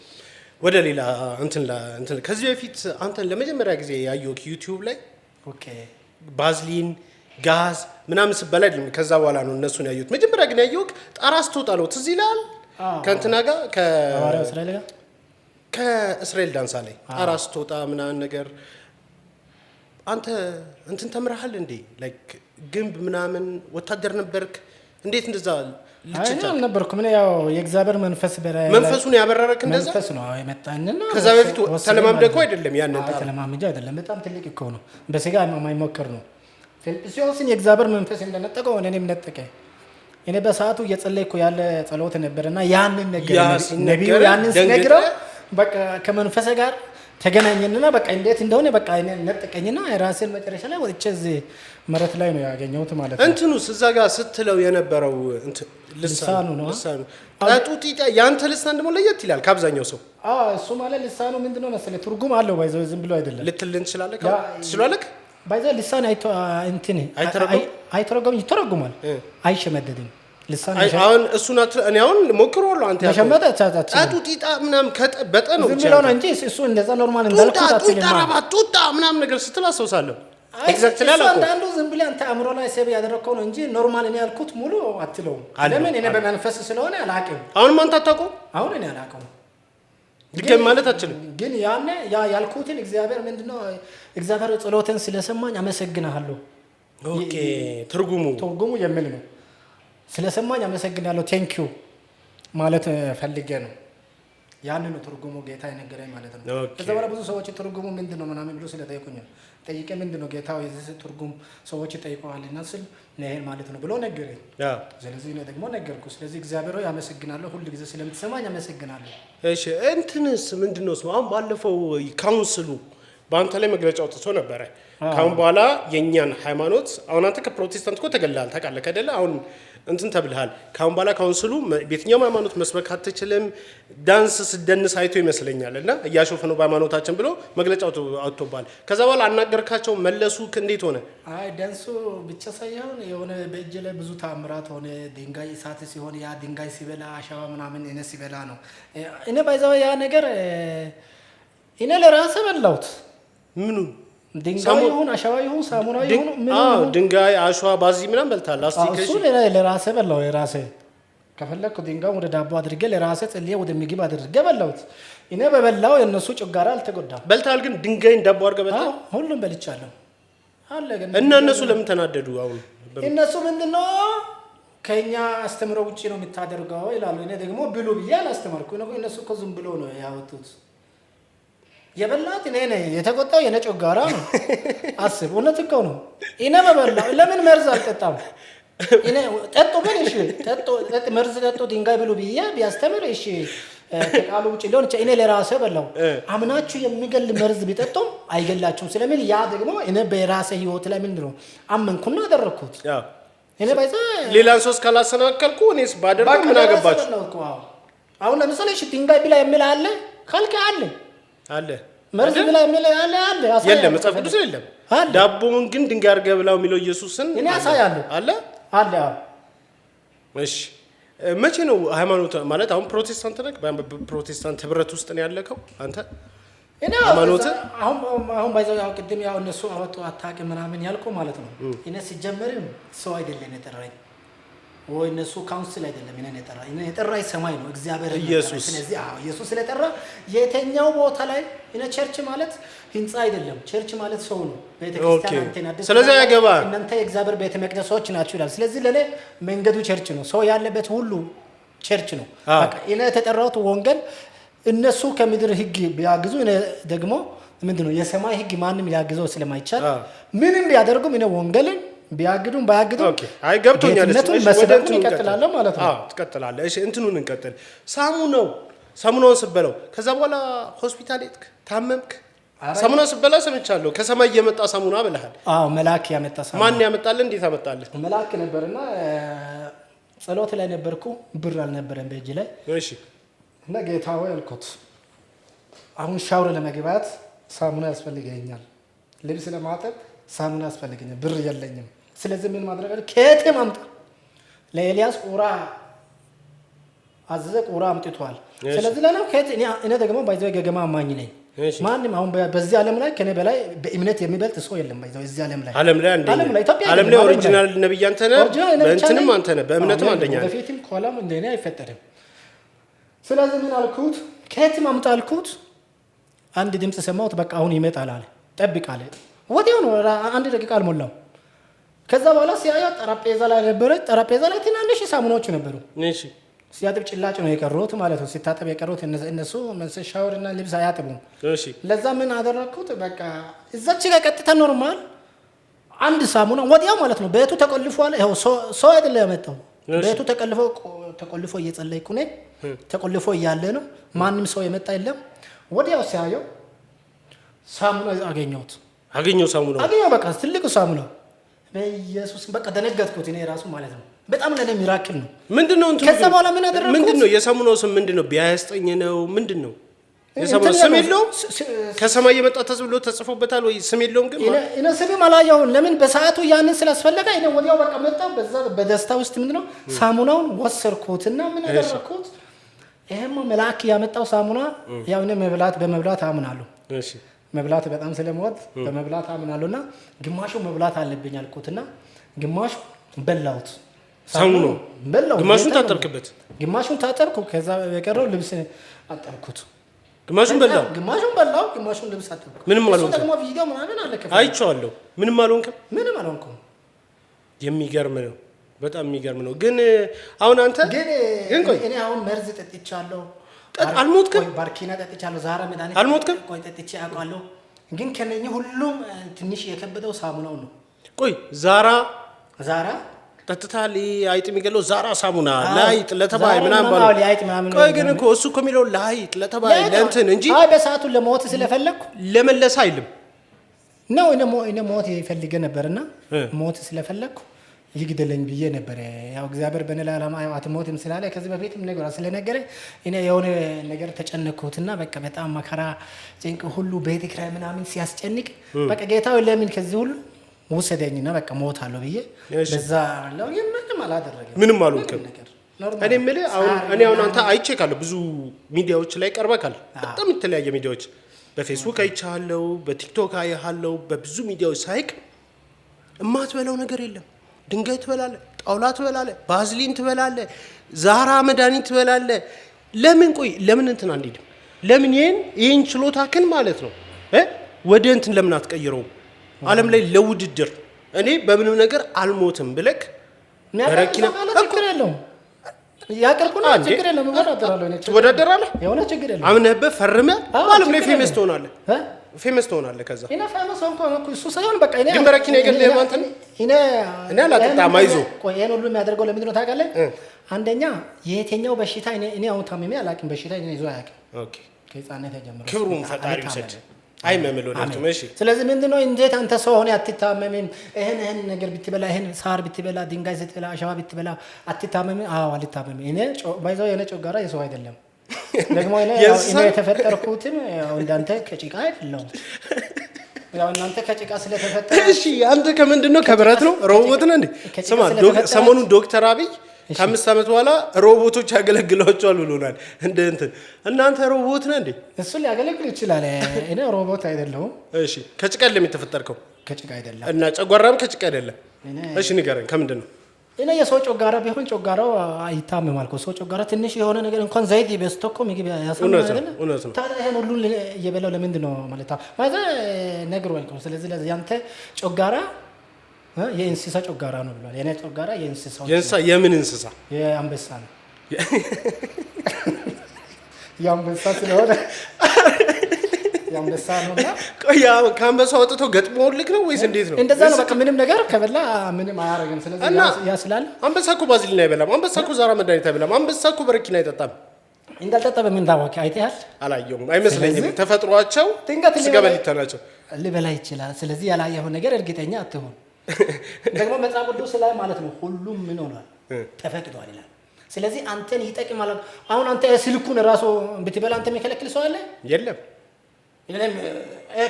ወደ ሌላ እንትን ከዚህ በፊት አንተን ለመጀመሪያ ጊዜ ያየሁት ዩቲዩብ ላይ ባዝሊን ጋዝ ምናምን ስበላ አይደለም ከዛ በኋላ ነው እነሱን ያየሁት መጀመሪያ ግን ያየሁት ጣራ ስትወጣ ነው ትዝ ይላል ከእንትና ጋር ከእስራኤል ዳንሳ ላይ ጣራ ስትወጣ ምናምን ነገር አንተ እንትን ተምረሃል እንዴ ላይክ ግንብ ምናምን ወታደር ነበርክ እንዴት እንደዛ ልጅታ ነበርኩ ምን ያው የእግዚአብሔር መንፈስ በላይ መንፈሱን ያበረረክ እንደዛ መንፈስ ነው የመጣንና ከዛ በፊት ተለማምደከው አይደለም ያንን ተለማምጃ አይደለም በጣም ትልቅ እኮ ነው በስጋ የማይሞከር ነው ፊልጵስዩስን የእግዚአብሔር መንፈስ እንደነጠቀው እኔም ነጠቀ እኔ በሰዓቱ እየጸለይኩ ያለ ጸሎት ነበርና ያንን ነገር ነብዩ ያንን ሲነግረው በቃ ከመንፈስ ጋር ተገናኘንና በቃ እንዴት እንደሆነ በቃ እኔ ነጠቀኝና ራሴን መጨረሻ ላይ ወጥቼ እዚህ መሬት ላይ ነው ያገኘሁት ማለት ነው እንትኑስ እዛ ጋር ስትለው የነበረው ልሳኑ ነው ጣጡጢጣ ያንተ ልሳን ደግሞ ለየት ይላል ከአብዛኛው ሰው እሱ ማለት ልሳኑ ምንድነው መሰለህ ትርጉም አለው ባይዘው ዝም ብሎ አይደለም ልትልን ትችላለህ ትችላለህ ባይዘው ልሳን አይተረጎም ይተረጉማል አይሸመደድም ልሳን አሁን እሱና እኔ አሁን ሞክሮአለሁ አንተ ያሸመደ ጣጡጢጣ ምናምን ከጠበጠ ነው ዝም ብሎ ነው እንጂ እሱ እንደዛ ኖርማል እንዳልኩት ጡጣ ምናምን ነገር ስትላሰውሳለሁ ኤግዛክትሊ አላውቅም። አንዳንዱ ዝም ብለህ አንተ አእምሮ ላይ ሴብ ያደረከው ነው እንጂ ኖርማል እኔ ያልኩት ሙሉ አትለውም። ለምን እኔ በመንፈስ ስለሆነ አላውቅም። አሁንም አንተ አታውቀውም? አሁን እኔ አላውቀውም ድገም ማለት አትችልም። ግን ያኔ ያልኩትን እግዚአብሔር ምንድነው እግዚአብሔር ጸሎትን ስለሰማኝ አመሰግናለሁ። ኦኬ ትርጉሙ የምን ነው? ስለሰማኝ አመሰግናለሁ ቴንክ ዩ ማለት ፈልጌ ነው። ያንን ነው ትርጉሙ ጌታ የነገረኝ ማለት ነው። ከዛ በኋላ ብዙ ሰዎች ትርጉሙ ምንድነው ምናምን ብሎ ስለጠየቁኝ ጠይቄ ምንድነው ጌታው የዚህ ትርጉም ሰዎች ጠይቀዋልና ስል ነህን ማለት ነው ብሎ ነገረኝ። ስለዚህ እኔ ደግሞ ነገርኩ። ስለዚህ እግዚአብሔር ሆይ አመሰግናለሁ፣ ሁሉ ጊዜ ስለምትሰማኝ አመሰግናለሁ። እሺ እንትንስ ምንድነው ስሙ? አሁን ባለፈው ካውንስሉ በአንተ ላይ መግለጫ አውጥቶ ነበረ። ካሁን በኋላ የኛን ሃይማኖት አሁን አንተ ከፕሮቴስታንት እኮ ተገላል ታውቃለህ አይደለ? አሁን እንትን ተብልሃል። ካሁን በኋላ ካውንስሉ በየትኛውም ሃይማኖት መስበክ አትችልም፣ ዳንስ ስደንስ አይቶ ይመስለኛል እና እያሾፈ ነው በሃይማኖታችን ብሎ መግለጫ አውጥቶባል። ከዛ በኋላ አናገርካቸው መለሱ? እንዴት ሆነ? አይ ዳንሱ ብቻ ሳይሆን የሆነ በእጅ ላይ ብዙ ታምራት ሆነ። ድንጋይ እሳት ሲሆን ያ ድንጋይ ሲበላ አሸዋ ምናምን እኔ ሲበላ ነው እኔ ባይዛው ያ ነገር እኔ ለራሴ በላሁት። ምኑ ድንጋይ ይሁን አሸዋ ይሁን ሳሙና ይሁን ምን ድንጋይ አሸዋ ባዚ ምናምን በልታል። እሱ ለራሴ በላው። የራሴ ከፈለኩ ድንጋይ ወደ ዳቦ አድርጌ ለራሴ ጽልዬ ወደ ምግብ አድርጌ በላሁት። እኔ በበላው የነሱ ጭጓራ አልተጎዳም። በልታል ግን ድንጋይን ዳቦ አድርገህ በልታል? ሁሉም በልቻለሁ አለ። ግን እና እነሱ ለምን ተናደዱ? አሁን እነሱ ምንድነው ከኛ አስተምሮ ውጪ ነው የምታደርገው ይላሉ። እኔ ደግሞ ብሉ ብዬ አላስተማርኩ። እነሱ እኮ ዝም ብሎ ነው ያወጡት። የበላት እኔ ነኝ፣ የተቆጣው የኔ ጮጋራ ነው። አስብ፣ እውነት እኮ ነው። እኔ በበላው ለምን መርዝ አልጠጣም? እኔ ጠጡ ብል እሺ፣ መርዝ ጠጡ ድንጋይ ብሉ ብዬ ቢያስተምር እሺ፣ ከቃሉ ውጭ ሊሆን ይችላል። እኔ ለራሴ በላው። አምናችሁ የሚገል መርዝ ቢጠጡም አይገላችሁም ስለሚል ያ ደግሞ እኔ በራሴ ህይወት ላይ ምንድነው አመንኩና አደረኩት። እኔ ባይዛ ሌላን ሶስት ካላሰናከልኩ እኔስ ባደረኩ ምን አገባችሁ? አሁን ለምሳሌ እሺ ድንጋይ ብላ የሚል አለ ካልከ አለ መርዝ ብላ የሚል አለ የለም፣ መጽሐፍ ቅዱስ የለም። ዳቦውን ግን ድንጋይ አድርገህ ብላው የሚለው ኢየሱስን እኔ አሳያለሁ። አለ እሺ መቼ ነው ሃይማኖት ማለት አሁን ፕሮቴስታንት ነህ? በፕሮቴስታንት ህብረት ውስጥ ነው ያለከው አንተ? እኔ ሃይማኖት አሁን ባይዘው ያው ቅድም ያው እነሱ አወጡ አታውቅ ምናምን ያልከው ማለት ነው። እኔ ሲጀመርም ሰው አይደለም የጠራኝ ወይ እነሱ ካውንስል አይደለም እኔ የጠራኝ። እኔ የጠራኝ ሰማይ ነው እግዚአብሔር ኢየሱስ። ስለዚህ ኢየሱስ ስለጠራ የተኛው ቦታ ላይ እኔ ቸርች ማለት ህንጻ አይደለም፣ ቸርች ማለት ሰው ነው። ቤተክርስቲያን አንተና ደስ ስለዚህ ያገባ እናንተ የእግዚአብሔር ቤተ መቅደሶች ናችሁ ይላል። ስለዚህ ለኔ መንገዱ ቸርች ነው፣ ሰው ያለበት ሁሉ ቸርች ነው። በቃ እኔ የተጠራሁት ወንጌል እነሱ ከምድር ህግ ቢያግዙ እኔ ደግሞ ምንድነው የሰማይ ህግ ማንም ሊያግዘው ስለማይቻል ምንም ቢያደርጉም እኔ ወንጌልን ቢያግዱም ባያግዱም አይ ገብቶኛል። መስደቁን ይቀጥላል ማለት ነው። ትቀጥላለህ። እሺ እንትኑን እንቀጥል። ሳሙናውን ስበለው ከዛ በኋላ ሆስፒታል ሄድክ፣ ታመምክ። ሳሙናውን ስበላ ሰምቻለሁ ከሰማይ የመጣ ሳሙና ብለሃል። መልአክ ያመጣ ሳሙና። ማን ያመጣልህ? እንዴት አመጣልህ? መልአክ ነበርና ጸሎት ላይ ነበርኩ፣ ብር አልነበረም በእጅ ላይ። እሺ እና ጌታ ሆይ አልኩት፣ አሁን ሻወር ለመግባት ሳሙና ያስፈልገኛል፣ ልብስ ለማጠብ ሳሙና ያስፈልገኛል፣ ብር የለኝም። ስለዚህ ምን ማድረግ አለ? ከየትም አምጣ። ለኤልያስ ቁራ አዘዘ፣ ቁራ አምጥቷል። ስለዚህ ለና ከየት እኔ ደግሞ ባይዘው ገገማ አማኝ ነኝ። ማንም አሁን በዚህ ዓለም ላይ ከኔ በላይ በእምነት የሚበልጥ ሰው የለም። ባይዘው እዚህ ዓለም ላይ ዓለም ላይ ኦሪጂናል ነብይ አንተ ነህ፣ በእንትንም አንተ ነህ፣ በእምነትም አንደኛ ነህ። በፊትም ኮላም እንደኔ አይፈጠርም። ስለዚህ ምን አልኩት? ከየትም አምጣ አልኩት። አንድ ድምጽ ሰማሁት። በቃ አሁን ይመጣል አለ። ጠብቅ አለ። ወዲያው ነው፣ አንድ ደቂቃ አልሞላው። ከዛ በኋላ ሲያየው ጠረጴዛ ላይ ነበረ። ጠረጴዛ ላይ ትናንሽ ሳሙናዎች ነበሩ። እሺ ሲያጥብ ጭላጭ ነው የቀሩት ማለት ነው። ሲታጠብ የቀሩት እነሱ ሻወርና ልብስ አያጥቡም። እሺ ለዛ ምን አደረኩት? በቃ እዛች ጋር ቀጥታ ኖርማል አንድ ሳሙና ወዲያው ማለት ነው። ቤቱ ተቆልፏል። ይኸው ሰው አይደለም ያመጣው። ቤቱ ተቆልፎ እየጸለይኩ ነኝ። ተቆልፎ እያለ ነው፣ ማንም ሰው የመጣ የለም። ወዲያው ሲያየው ሳሙና አገኘው ሳሙና በቃ ትልቁ ሳሙና። በኢየሱስ በቃ ደነገጥኩት እኔ ራሱ ማለት ነው። በጣም ለኔ ሚራክል ነው። ምንድነው እንት ከዛ በኋላ ምን አደረኩት? ምንድነው የሳሙናው ስም ምንድነው? ቢያስጠኝ ነው ምንድነው? የሳሙናው ስም የለውም? ከሰማይ የመጣ ተብሎ ተጽፎበታል ወይ? ስም የለውም ግን እኔ ስም አላየሁም። ለምን በሰዓቱ ያንን ስላስፈለገ እኔ ወዲያው በቃ መጣ። በዛ በደስታ ውስጥ ምንድነው ሳሙናውን ወሰርኩትና ምን አደረኩት? ይሄማ መልአክ ያመጣው ሳሙና ያው እኔ በመብላት አምናለሁ። እሺ መብላት በጣም ስለምወድ በመብላት አምናለሁና ግማሹ መብላት አለብኝ አልኩትና ግማሹ በላሁት። ሳሙኑ በላው ግማሹን ታጠብክበት? ግማሹን ታጠብኩ። ከዛ በቀረው ልብስ አጠብኩት። ግማሹን በላው? ግማሹን በላው፣ ግማሹን ልብስ አጠብኩ። ምንም አልሆንኩም። ደግሞ ቪዲዮ ምናምን አለ ከፈለ አይቼዋለሁ። ምንም አልሆንኩም። ምንም አልሆንኩም። የሚገርም ነው፣ በጣም የሚገርም ነው። ግን አሁን አንተ ግን ቆይ እኔ አሁን መርዝ ጠጥቻለሁ። አልሞትክም? ባርኪና ጠጥቻለሁ። ዛራ መድኃኒት አልሞትክም? ቆይ ጠጥቼ አውቃለሁ። ግን ከነኚህ ሁሉም ትንሽ የከበደው ሳሙናው ነው። ቆይ ዛራ ጠጥታል። አይጥ የሚገለው ዛራ ሳሙና ለአይጥ ለተባይ ምናምን ባለው። ቆይ ግን እኮ እሱ እኮ የሚለው ለአይጥ ለተባይ ለእንትን እንጂ አይ በሰዓቱ ለሞት ስለፈለኩ ለመለስ አይልም ነው። እኔ ሞት ይፈልገ ነበርና ሞት ስለፈለኩ ይግደለኝ ብዬ ነበር። ያው እግዚአብሔር በነላ ዓላማ አትሞትም ስላለ ከዚህ በፊትም ነገር ስለነገረ እኔ የሆነ ነገር ተጨነኩትና በቃ በጣም መከራ ጭንቅ ሁሉ ቤት ኪራይ ምናምን ሲያስጨንቅ በቃ ጌታው ለምን ከዚህ ሁሉ ወሰደኝና በቃ ሞታለሁ ብዬ በዛ ነው። ምንም አላደረገም። ምንም አልሆንክም። እኔ የምልህ አሁን አንተ አይቼካለሁ ብዙ ሚዲያዎች ላይ ቀርበካል። በጣም የተለያየ ሚዲያዎች በፌስቡክ አይቻለሁ፣ በቲክቶክ አይሃለሁ፣ በብዙ ሚዲያዎች ሳይቅ እማትበላው ነገር የለም። ድንጋይ ትበላለህ፣ ጣውላ ትበላለህ፣ ባዝሊን ትበላለህ፣ ዛራ መድኃኒት ትበላለህ። ለምን ቆይ ለምን እንትን አንዴድም? ለምን ይሄን ችሎታክን ማለት ነው ወደ እንትን ለምን አትቀይረውም? ዓለም ላይ ለውድድር እኔ በምንም ነገር አልሞትም ብለክ ረኪና ችግር የለውም ያቀርኩና ችግር የለውም ትወዳደራለህ። የሆነ ችግር የለውም። አምነህበት ፈርመህ ዓለም ላይ ፌመስ ትሆናለህ። ፌመስ ትሆናለህ። ከዛ እኔ ፌመስ ሆንኩ እሱ ሳይሆን በቃ ግን በረኪና የገለህ ማንተ እኔ አላጠጣም። አይዞህ ቆይ ይሄን ሁሉ የሚያደርገው ለምንድን ነው ታውቃለህ? አንደኛ የትኛው በሽታ እኔ አሁን ታምሜ አላውቅም። በሽታ እኔ ይዞ አያውቅም። ኦኬ ከህፃንነት ጀምሮ ክብሩን ፈጣሪ ይሰጥ። አይ መምሎ ነው። እሺ ስለዚህ ምንድነው እንዴት አንተ ሰው ሆነ አትታመምም? ይሄን ነገር ብትበላ ይሄን ሳር ብትበላ ድንጋይ ስትበላ አሸዋ ብትበላ አትታመምም? አዎ አልታመምም። እኔ ባይዛው የኔ ጮጋራ የሰው አይደለም። ደግሞ እኔ የተፈጠርኩትም እንዳንተ ከጭቃ አይደለም። ያው እናንተ ከጭቃ ስለተፈጠረ እሺ አንተ ከምንድነው ከብረት ነው ሮቦት ነው እንዴ? ስማ ሰሞኑን ዶክተር አብይ ከ5 ዓመት በኋላ ሮቦቶች ያገለግሏቸዋል ብሎናል። እንትን እናንተ ሮቦት ነህ እንዴ? እሱ ሊያገለግል ይችላል። እኔ ሮቦት አይደለሁም። እሺ ከጭቃ አይደለም የተፈጠርከው? ከጭቃ አይደለም። እና ጨጓራም ከጭቃ አይደለም? እሺ ንገረኝ ከምንድን ነው? እኔ የሰው ጮጋራ ቢሆን ጮጋራው አይታመማል እኮ። ሰው ጮጋራ ትንሽ የሆነ ነገር እንኳን ዘይት በስቶ እኮ ምግብ ያሳምናል አይደል? ታዲያ ይሄን ሁሉ እየበላው ለምንድን ነው ማለት ማለት ነግሮኝ እኮ። ስለዚህ ያንተ ጮጋራ የእንስሳ ጮጋራ ነው ብሏል። የኔ ጮጋራ የእንስሳ የምን እንስሳ? የአንበሳ ነው። የአንበሳ ስለሆነ የአንበሳ ነውና ቆይ ከአንበሳ ወጥቶ ገጥሞልክ ነው ወይስ እንዴት ነው? እንደዛ ነው በቃ። ምንም ነገር ከበላ ምንም አያረግም። ስለዚህ ያ ስላል አንበሳ እኮ ባዝሊን አይበላም። አንበሳ እኮ ዛራ መድኃኒት አይበላም። አንበሳ እኮ በረኪና አይጠጣም። እንዳልጠጣ በምን ታወቂ? አይተሃል? አላየሁም። አይመስለኝም። ተፈጥሯቸው ስጋ በሊታ ናቸው። ሊበላ ይችላል። ስለዚህ ያላየኸው ነገር እርግጠኛ አትሆን። ደግሞ መጽሐፍ ቅዱስ ላይ ማለት ነው ሁሉም ምን ሆኗል ተፈቅዷል ይላል። ስለዚህ አንተን ይጠቅማል። አሁን አንተ ስልኩን ራሱ ብትበላ አንተ የሚከለክል ሰው አለ? የለም።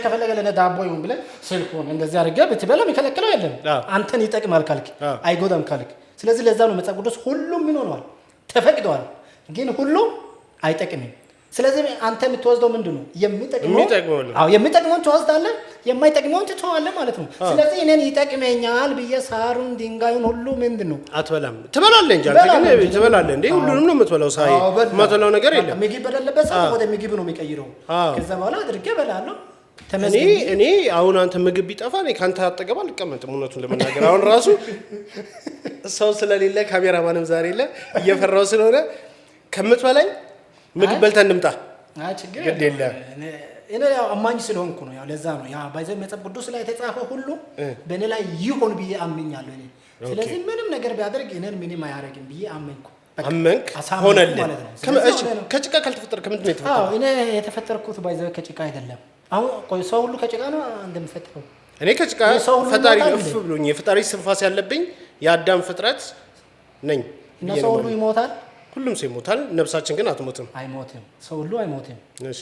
ከፈለገ ለነ ዳቦ ይሁን ብለህ ስልኩን እንደዚህ አድርገህ ብትበላ የሚከለክለው የለም። አንተን ይጠቅማል ካልክ አይጎዳም ካልክ። ስለዚህ ለዛ ነው መጽሐፍ ቅዱስ ሁሉም ምን ሆኗል ተፈቅዷል፣ ግን ሁሉም አይጠቅምም። ስለዚህ አንተ የምትወስደው ምንድነው? የሚጠቅመውን ትወስዳለህ፣ የማይጠቅመውን ትተዋለህ ማለት ነው። ስለዚህ እኔን ይጠቅመኛል ብዬ ሳሩን ድንጋዩን ሁሉ ምንድነው አትበላም? ትበላለህ እንጂ አንተ ግን ትበላለህ እንዴ? ሁሉንም ነው የምትበላው። ሳይ የማትበላው ነገር የለም። ምግብ በሌለበት ሰዓት ወደ ምግብ ነው የሚቀይረው። ከዛ በኋላ አድርጌ እበላለሁ። እኔ አሁን አንተ ምግብ ቢጠፋ እኔ ካንተ አጠገብ አልቀመጥም። እውነቱን ለመናገር አሁን ራሱ ሰው ስለሌለ ካሜራማንም ዛሬ የለ እየፈራው ስለሆነ ከምትበላኝ ምግብ በልተን እንምጣ። ችግር ግድ የለም። እኔ ያው አማኝ ስለሆንኩ ነው። ያው ለዛ ነው ያ ባይዘው መጽሐፍ ቅዱስ ላይ የተጻፈው ሁሉ በእኔ ላይ ይሆን ብዬ አምኛለሁ እኔ። ስለዚህ ምንም ነገር ቢያደርግ እኔን ምንም አያደርግም ብዬ አመንኩ። አመንክ ሆነልህ። ከጭቃ ካልተፈጠርክ ከምንድን ነው የተፈጠረው? እኔ የተፈጠርኩት ባይዘው ከጭቃ አይደለም። አሁን ቆይ ሰው ሁሉ ከጭቃ ነው እንደምፈጠረው? እኔ ከጭቃ ፈጣሪ እፍ ብሎኝ የፈጣሪ ስንፋስ ያለብኝ የአዳም ፍጥረት ነኝ። እና ሰው ሁሉ ይሞታል። ሁሉም ሰው ይሞታል። ነፍሳችን ግን አትሞትም። አይሞትም። ሰው ሁሉ አይሞትም። እሺ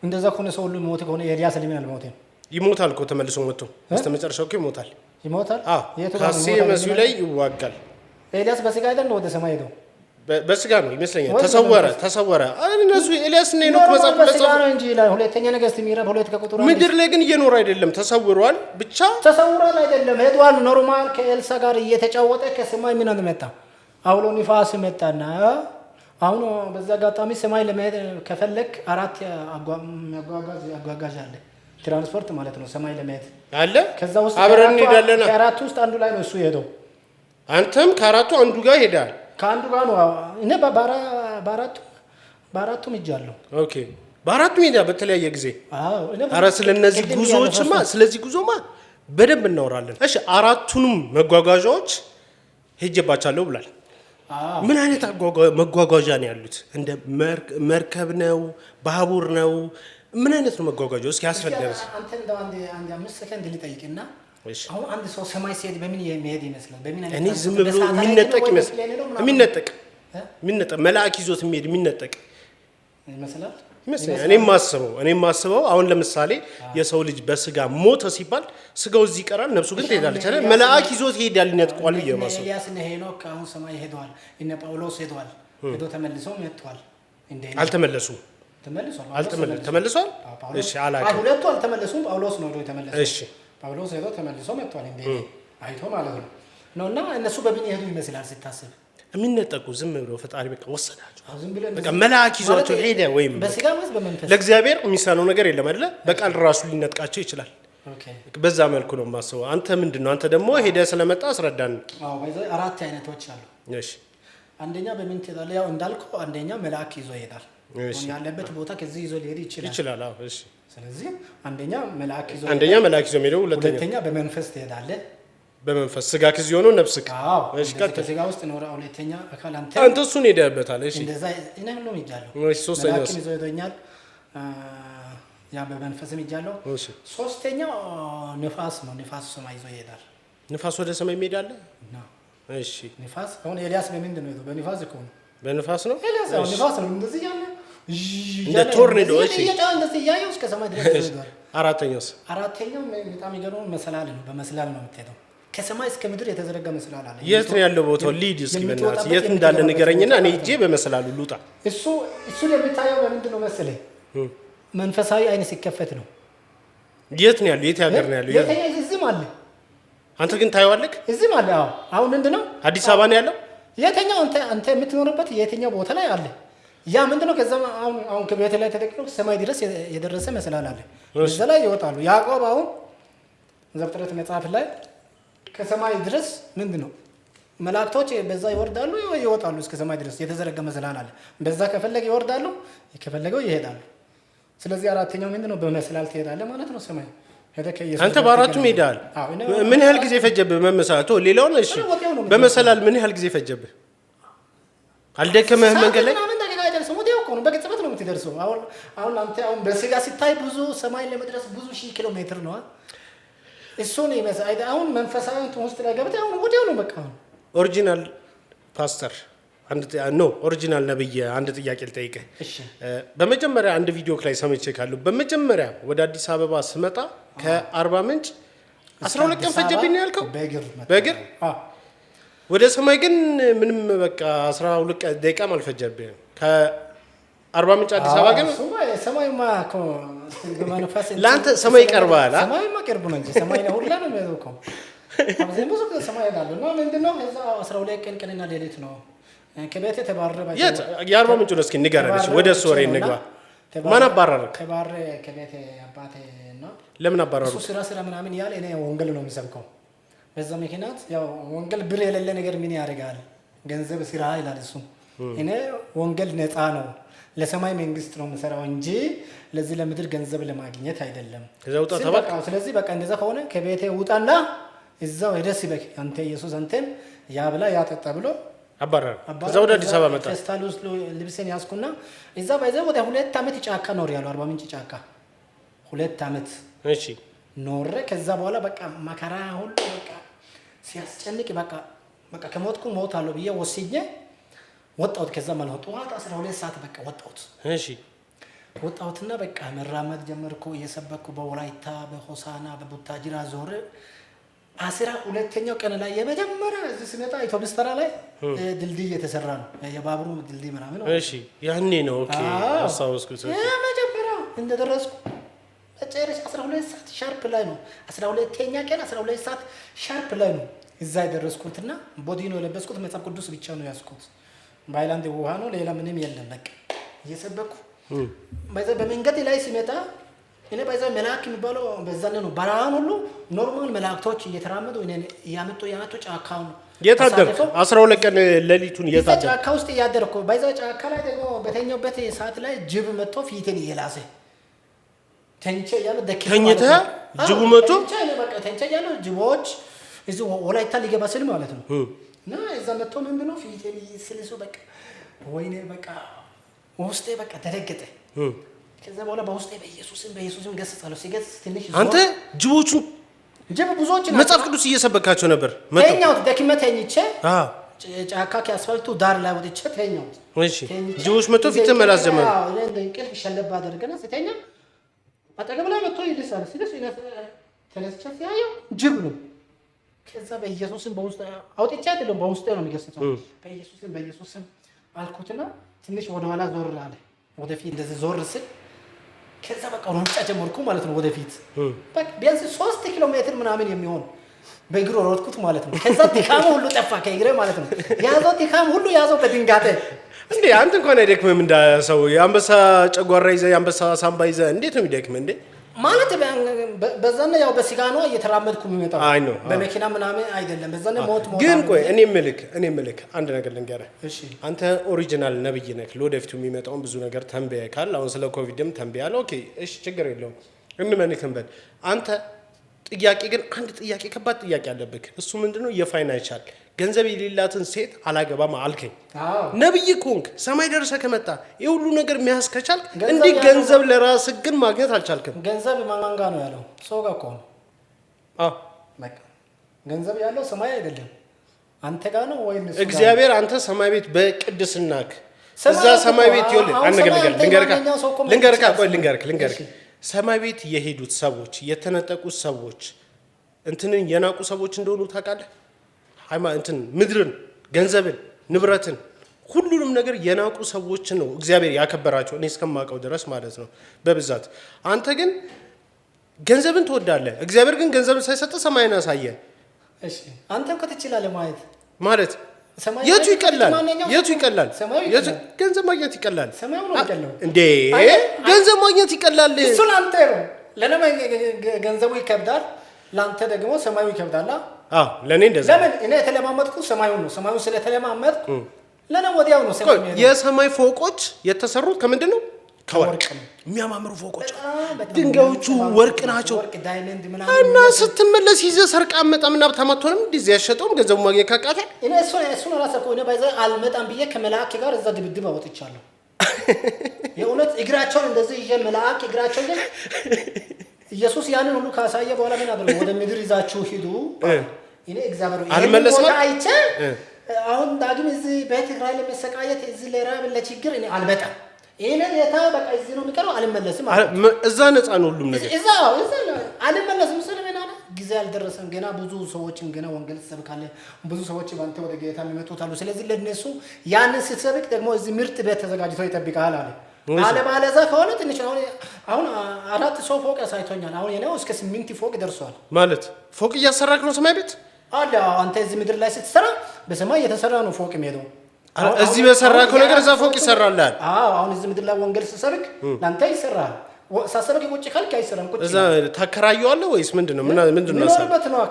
እንደዛ ከሆነ ሰው ሁሉ ይሞት ከሆነ ኤልያስ ለምን አልሞተም? ይሞታል እኮ ተመልሶ መጥቶ በስተመጨረሻው እኮ ይሞታል። ይሞታል። ካሴ መሲሁ ላይ ይዋጋል። ኤልያስ በስጋ አይደል ወደ ሰማይ ሄደው? በስጋ ነው ይመስለኛል ተሰወረ እነሱ ኤልያስ እና ሄኖክ መጽሐፍ በስጋ ነው እንጂ ይላል ሁለተኛ ነገሥት ምዕራፍ 2 ከቁጥር 1 ምድር ላይ ግን እየኖረ አይደለም ተሰውሯል ብቻ ተሰውሯል አይደለም ሄዷል ኖርማል ከኤልሳ ጋር እየተጫወተ ከሰማይ ምን መጣ አውሎ ንፋስ መጣና አሁን በዛ አጋጣሚ ሰማይ ለመሄድ ከፈለክ አራት አጓጓዥ አለ ትራንስፖርት ማለት ነው ሰማይ ለመሄድ አለ ከዛ ውስጥ አብረን እንሄዳለን ከአራቱ ውስጥ አንዱ ላይ ነው እሱ ሄደው አንተም ከአራቱ አንዱ ጋር ሄዳል ከአንዱ ጋር ነው እኔ በአራቱም ሄጃለሁ ኦኬ በአራቱም ሄዳ በተለያየ ጊዜ አዎ ኧረ ስለነዚህ ጉዞዎችማ ስለዚህ ጉዞማ በደንብ እናወራለን እሺ አራቱንም መጓጓዣዎች ሄጄባቸዋለሁ ብሏል ምን አይነት መጓጓዣ ነው ያሉት እንደ መርከብ ነው ባቡር ነው ምን አይነት ነው መጓጓዣው እስኪ ያስፈልገው አንተ እንደው አንድ 5 ሰከንድ ልጠይቅና አሁን አንድ ሰው ሰማይ ሲሄድ በምን የሚሄድ ይመስላል በምን አይነት እኔ ዝም ብሎ የሚነጠቅ ይመስላል የሚነጠቅ መልአክ ይዞት የሚሄድ የሚነጠቅ ይመስላል እኔ ማስበው አሁን ለምሳሌ የሰው ልጅ በስጋ ሞተ ሲባል ስጋው እዚህ ይቀራል ነፍሱ ግን ትሄዳለች አይደል መልአክ ይዞት ይሄዳል ይነጥቋል ይየማሰው ኤልያስ እና ሄኖክ አሁን ሰማይ ሄደዋል እነ ጳውሎስ ሄደዋል ሄዶ ተመልሰው መጥተዋል አልተመለሱም ተመልሷል እሺ አላቀ ሁለቱ አልተመለሱም ጳውሎስ ነው ሄዶ የተመለሰው እሺ ጳውሎስ ሄዶ ተመልሶ መጥቷል እንዴ አይቶ ማለት ነው ነውና እነሱ በምን ይሄዱ ይመስላል ሲታሰብ የሚነጠቁ ዝም ብሎ ፈጣሪ በቃ ወሰዳቸው በቃ መልአክ ይዟቸው ሄደ ወይም በስጋ ማለት በመንፈስ ለእግዚአብሔር የሚሳነው ነገር የለም አይደለ በቃል ራሱ ሊነጥቃቸው ይችላል ኦኬ በዛ መልኩ ነው ማሰው አንተ ምንድነው አንተ ደግሞ ሄደ ስለመጣ አስረዳን አዎ በዚህ አራት አይነቶች አሉ እሺ አንደኛ በምን ትሄዳለህ ያው እንዳልከው አንደኛ መልአክ ይዞ ይሄዳል ያለበት ቦታ ከዚህ ይዞ ሊሄድ ይችላል አዎ እሺ ስለዚህ አንደኛ መልአክ ይዞ ሄደው ሁለተኛ በመንፈስ ትሄዳለህ በመንፈስ ስጋ ከዚህ ሆኖ ነፍስ አዎ እሺ ከስጋ ውስጥ ነው ሁለተኛ አካል አንተ እሱን ሄደህበታል እሺ እንደዛ እኔ ሁሉም ይጃለሁ እሺ ሶስተኛው ይዞ ሄዶኛል ያ በመንፈስም ይጃለሁ እሺ ሶስተኛው ንፋስ ነው ንፋስ ሰማይ ይዞ ይሄዳል ንፋስ ወደ ሰማይ ይሄዳል ነው እሺ ንፋስ አሁን ኤልያስ በምንድን ነው በንፋስ እኮ ነው በንፋስ ነው ኤልያስ ንፋስ ነው እንደዚህ ያለ እንደ ቶርኔዶ እሺ እንደዚህ ያየው እስከ ሰማይ ድረስ ይሄዳል አራተኛው በጣም ይገርም መሰላል ነው በመሰላል ነው የምትሄደው ከሰማይ እስከ ምድር የተዘረጋ መሰላል አለ የት ነው ያለው ቦታው ሊድ እስኪ በእናትህ የት እንዳለ ንገረኝና እኔ እጄ በመሰላሉ ልውጣ እሱ የሚታየው በምንድን ነው መሰለህ መንፈሳዊ አይን ሲከፈት ነው የት ነው ያለው የት ሀገር ነው ያለው የት እዚህም አለ አንተ ግን ታየዋለህ እዚህም አለ አዎ አሁን ምንድነው አዲስ አበባ ነው ያለው የትኛው አንተ የምትኖርበት የትኛው ቦታ ላይ አለ ያ ምንድነው ከዛ አሁን ከቤት ላይ ተደቅኖ ሰማይ ድረስ የደረሰ መሰላል አለ እዛ ላይ ይወጣሉ ያዕቆብ አሁን ዘፍጥረት መጽሐፍ ላይ ከሰማይ ድረስ ምንድነው መላእክቶች በዛ ይወርዳሉ ይወጣሉ እስከ ሰማይ ድረስ የተዘረጋ መሰላል አለ በዛ ከፈለገ ይወርዳሉ ከፈለገው ይሄዳሉ ስለዚህ አራተኛው ምንድነው በመሰላል ትሄዳለህ ማለት ነው ሰማይ አንተ በአራቱም ሄዳል ምን ያህል ጊዜ ፈጀብህ መመሰላል ሌላውን እሺ በመሰላል ምን ያህል ጊዜ ፈጀብህ አልደከመህም መንገድ ላይ ምን ደቂቃ አይደርስም ወዲያው እኮ ነው በቅጽበት ነው የምትደርሰው አሁን አንተ በስጋ ሲታይ ብዙ ሰማይ ለመድረስ ብዙ ሺህ ኪሎ ሜትር ነው እሱ ነው ይመስል አሁን መንፈሳዊ ውስጥ ላይ ገብተህ አሁን ወዲያው ነው በቃ ኦሪጂናል ፓስተር ኦሪጂናል ነብይ አንድ ጥያቄ ልጠይቅህ እሺ በመጀመሪያ አንድ ቪዲዮ ላይ ሰምቼ ካለው በመጀመሪያ ወደ አዲስ አበባ ስመጣ ከአርባ ምንጭ 12 ቀን ፈጀብኝ ያልከው በእግር ወደ ሰማይ ግን ምንም በቃ 12 ደቂቃ አልፈጀብኝም ከአርባ ምንጭ አዲስ አበባ ግን ሰማይማ እኮ በመንፈስ ለአንተ ሰማይ ቀርባል ሰማይማ ቅርብ ነው እንጂ ሰማይ ነው ሁላ ነው የሚያውቀው አብዛኛው ብዙ ሰማይ ያለው ነው ምንድነው እዛ 12 ቀንና ሌሊት ነው ከቤት ተባረረ የት የአርባ ምንጭ ነው እስኪ ንገረኝ ወደ ሶሬ እንግባ ማን አባረረ ከቤት አባቴ ነው ለምን አባረሩ እሱ ስራ ምናምን ያለ እኔ ወንጌል ነው የሚሰብከው በዛ ምክንያት ያው ወንጌል ብር የሌለ ነገር ምን ያደርጋል ገንዘብ ስራ ይላል እሱ እኔ ወንጌል ነፃ ነው ለሰማይ መንግስት ነው የምሰራው እንጂ ለዚህ ለምድር ገንዘብ ለማግኘት አይደለም ከዛውጣ ተባክ ስለዚህ በቃ እንደዛ ከሆነ ከቤቴ ውጣና እዛው ሄደስ ይበክ አንተ ኢየሱስ አንተም ያብላ ያጠጣ ብሎ አባረረ ከዛ ወደ አዲስ አበባ መጣ ፌስታል ውስጥ ልብስን ያስኩና እዛ ባይዘው ወደ 2 አመት ጫካ ኖር ያለው 40 ምንጭ ጫካ 2 አመት እሺ ኖረ ከዛ በኋላ በቃ መከራ ሁሉ በቃ ሲያስጨንቅ በቃ ከሞትኩ ሞታለሁ ብዬ ወስኜ ወጣሁት ከዛ ማለት ጠዋት 12 ሰዓት በቃ ወጣሁት እሺ ወጣሁትና በቃ መራመድ ጀመርኩ እየሰበኩ በወላይታ በሆሳና በቡታጅራ ዞር 12ኛው ቀን ላይ የመጀመሪያ እዚህ ስመጣ አውቶቡስ ተራ ላይ ድልድይ የተሰራ ነው የባቡሩ ድልድይ ምናምን ነው እሺ ያኔ ነው ኦኬ አሳውስኩት የመጀመሪያ እንደደረስኩ ጨርሼ 12 ሰዓት ሻርፕ ላይ ነው 12ኛ ቀን 12 ሰዓት ሻርፕ ላይ ነው እዛ የደረስኩትና ቦዲ ነው የለበስኩት መጽሐፍ ቅዱስ ብቻ ነው ያዝኩት ባይላንድ ውሃ ነው ሌላ ምንም የለም በቃ እየሰበኩ በመንገድ ላይ ሲመጣ እኔ ባይዛ መልአክ የሚባለው በዛነ ነው ባራን ሁሉ ኖርማል መላእክቶች እየተራመዱ እኔን ያመጡ ጫካው ነው የታደርኩ 12 ቀን ሌሊቱን የታደርኩ ጫካ ውስጥ ያደርኩ ባይዛ ጫካ ላይ ደግሞ በተኛበት ሰዓት ላይ ጅብ መጥቶ ፊቴን እየላሰ ተንቸ ያለ ተኝተ ጅቡ መጥቶ ተንቸ ያለ ጅቦች እዚህ ወላይታ ሊገባ ስል ማለት ነው እና እዛ መጥቶ ምንድነው ፊቴን ይስልሱ በቃ ወይኔ በቃ ውስጤ በቃ ተደገጠ ከዛ በኋላ በውስጤ በኢየሱስም ገሰጻለሁ ሲገጽ ትንሽ አንተ ጅቦቹ ብዙዎች መጽሐፍ ቅዱስ እየሰበካቸው ነበር ተኛው ደክመተኝቼ ጫካ ከአስፋልቱ ዳር ላይ ወጥቼ ተኛው እሺ ጅቦች መጥቶ ፊት መላስ ጀመሩ እኔ እንቅልፍ ሸለባ አደረገና ስተኛ አጠገብ ላይ መጥቶ ይልሳል ሲልስ ተነስቼ ሲያየው ጅብ ነው ከዛ በኢየሱስም በውስጥ አውጥቼ አይደለም በውስጤ ነው የሚገሰጸው በኢየሱስም አልኩትና ትንሽ ወደ ኋላ ዞር አለ ወደፊት እንደዚህ ዞር ስል ከዛ በቃ ሩጫ ጀመርኩ ማለት ነው ወደፊት በቃ ቢያንስ 3 ኪሎ ሜትር ምናምን የሚሆን በእግሩ ሮጥኩት ማለት ነው ከዛ ድካሙ ሁሉ ጠፋ ከእግሬ ማለት ነው ያዘው ድካም ሁሉ ያዘው በድንጋጤ እንዴ አንተ እንኳን አይደክምም እንዳሰው የአንበሳ ጨጓራ ይዘህ የአንበሳ ሳምባ ይዘህ እንዴት ነው የሚደክም እንዴ ማለት በዛና ያው በስጋ ነው እየተራመድኩ የሚመጣው በመኪና ምናምን አይደለም በዛና ሞት ግን ቆይ እኔ ምልክ አንድ ነገር ልንገርህ እሺ አንተ ኦሪጂናል ነብይ ነህ ለወደፊቱ የሚመጣውን ብዙ ነገር ተንበየካል አሁን ስለ ኮቪድም ተንበያል ኦኬ እሺ ችግር የለውም እንመንከም በል አንተ ጥያቄ ግን አንድ ጥያቄ ከባድ ጥያቄ አለብህ እሱ ምንድነው የፋይናንሻል ገንዘብ የሌላትን ሴት አላገባም አልከኝ ነብይ ኮንክ ሰማይ ደረሰ ከመጣ የሁሉ ነገር የሚያስከቻል እንዴ ገንዘብ ለራስ ግን ማግኘት አልቻልክም ገንዘብ ማን ጋር ነው ያለው ሰው ጋር እኮ ነው በቃ ገንዘብ ያለው ሰማይ አይደለም አንተ ጋር ነው ወይ ነው እግዚአብሔር አንተ ሰማይ ቤት በቅድስናክ እዛ ሰማይ ቤት ይወል ልንገርካ ሰማይ ቤት የሄዱት ሰዎች የተነጠቁት ሰዎች እንትንን የናቁ ሰዎች እንደሆኑ ታውቃለህ እንትን ምድርን ገንዘብን ንብረትን ሁሉንም ነገር የናቁ ሰዎች ነው እግዚአብሔር ያከበራቸው እኔ እስከማውቀው ድረስ ማለት ነው በብዛት አንተ ግን ገንዘብን ትወዳለህ እግዚአብሔር ግን ገንዘብን ሳይሰጥ ሰማይን አሳየ እሺ አንተም ከተችላለህ ማለት የቱ ይቀላል ገንዘብ ማግኘት ይቀላል ሰማዩ ነው ይቀላል እንዴ ገንዘብ ማግኘት ይቀላል እሱ ላንተ ነው ለኔ ገንዘቡ ይከብዳል ላንተ ደግሞ ሰማዩ ይከብዳል ለኔ እንደዛ ለምን እኔ የተለማመጥኩ ሰማዩ ስለተለማመጥኩ ለኔ ወዲያው ነው ሰማዩ የሰማይ ፎቆች የተሰሩት ከምንድነው ከወርቅ የሚያማምሩ ፎቆች ድንጋዮቹ ወርቅ ናቸው ወርቅ ዳይመንድ እና ስትመለስ ይዘህ ሰርቃ አመጣምና ተማቶንም እንደዚህ ያሸጠውም ገንዘቡ ማግኘት ካቃተ እኔ እሱን አላሰብኩ እኔ ባይዘ አልመጣም ብዬ ከመላእክ ጋር እዛ ድብድብ አወጥቻለሁ የእውነት እግራቸውን እንደዚህ ይዤ መላእክ እግራቸውን ግን ኢየሱስ ያንን ሁሉ ካሳየ በኋላ ምን አደረገ ወደ ምድር ይዛችሁ ሂዱ እኔ እግዚአብሔር አልመለስም አይቼ አሁን ዳግም እዚህ በትግራይ ለመሰቃየት እዚህ ለራብ ለችግር እኔ አልመጣም እኔ የታ በቃ እዚህ ነው የሚቀረው አልመለስም እዛ ነፃ ነው ሁሉም ነገር እዛ አልመለስም ስለምን አለ ጊዜ አልደረሰም ገና ብዙ ሰዎችን ገና ወንጌል ተሰብካለ ብዙ ሰዎች ባንተ ወደ ጌታ የሚመጡት አሉ ስለዚህ ለነሱ ያንን ስትሰብክ ደግሞ እዚህ ምርጥ ቤት ተዘጋጅቶ ይጠብቃል አለ ባለዛ ከሆነ ትንሽ አሁን 4 ሰው ፎቅ ያሳይቶኛል አሁን የኔው እስከ 8 ፎቅ ደርሷል ማለት ፎቅ እያሰራክ ነው ሰማይ ቤት አለ አንተ እዚህ ምድር ላይ ስትሰራ በሰማይ የተሰራ ነው ፎቅ የሚሄደው እዚህ በሰራከው ነገር እዛ ፎቅ ይሰራልሃል አሁን እዚህ ምድር ላይ ወንጌል ስትሰብክ ላንተ ይሰራል ሳሰበክ ቁጭ ካልክ አይሰራም ቁጭ እዛ ታከራየዋለህ ወይስ ምንድነው ምንድነው ነው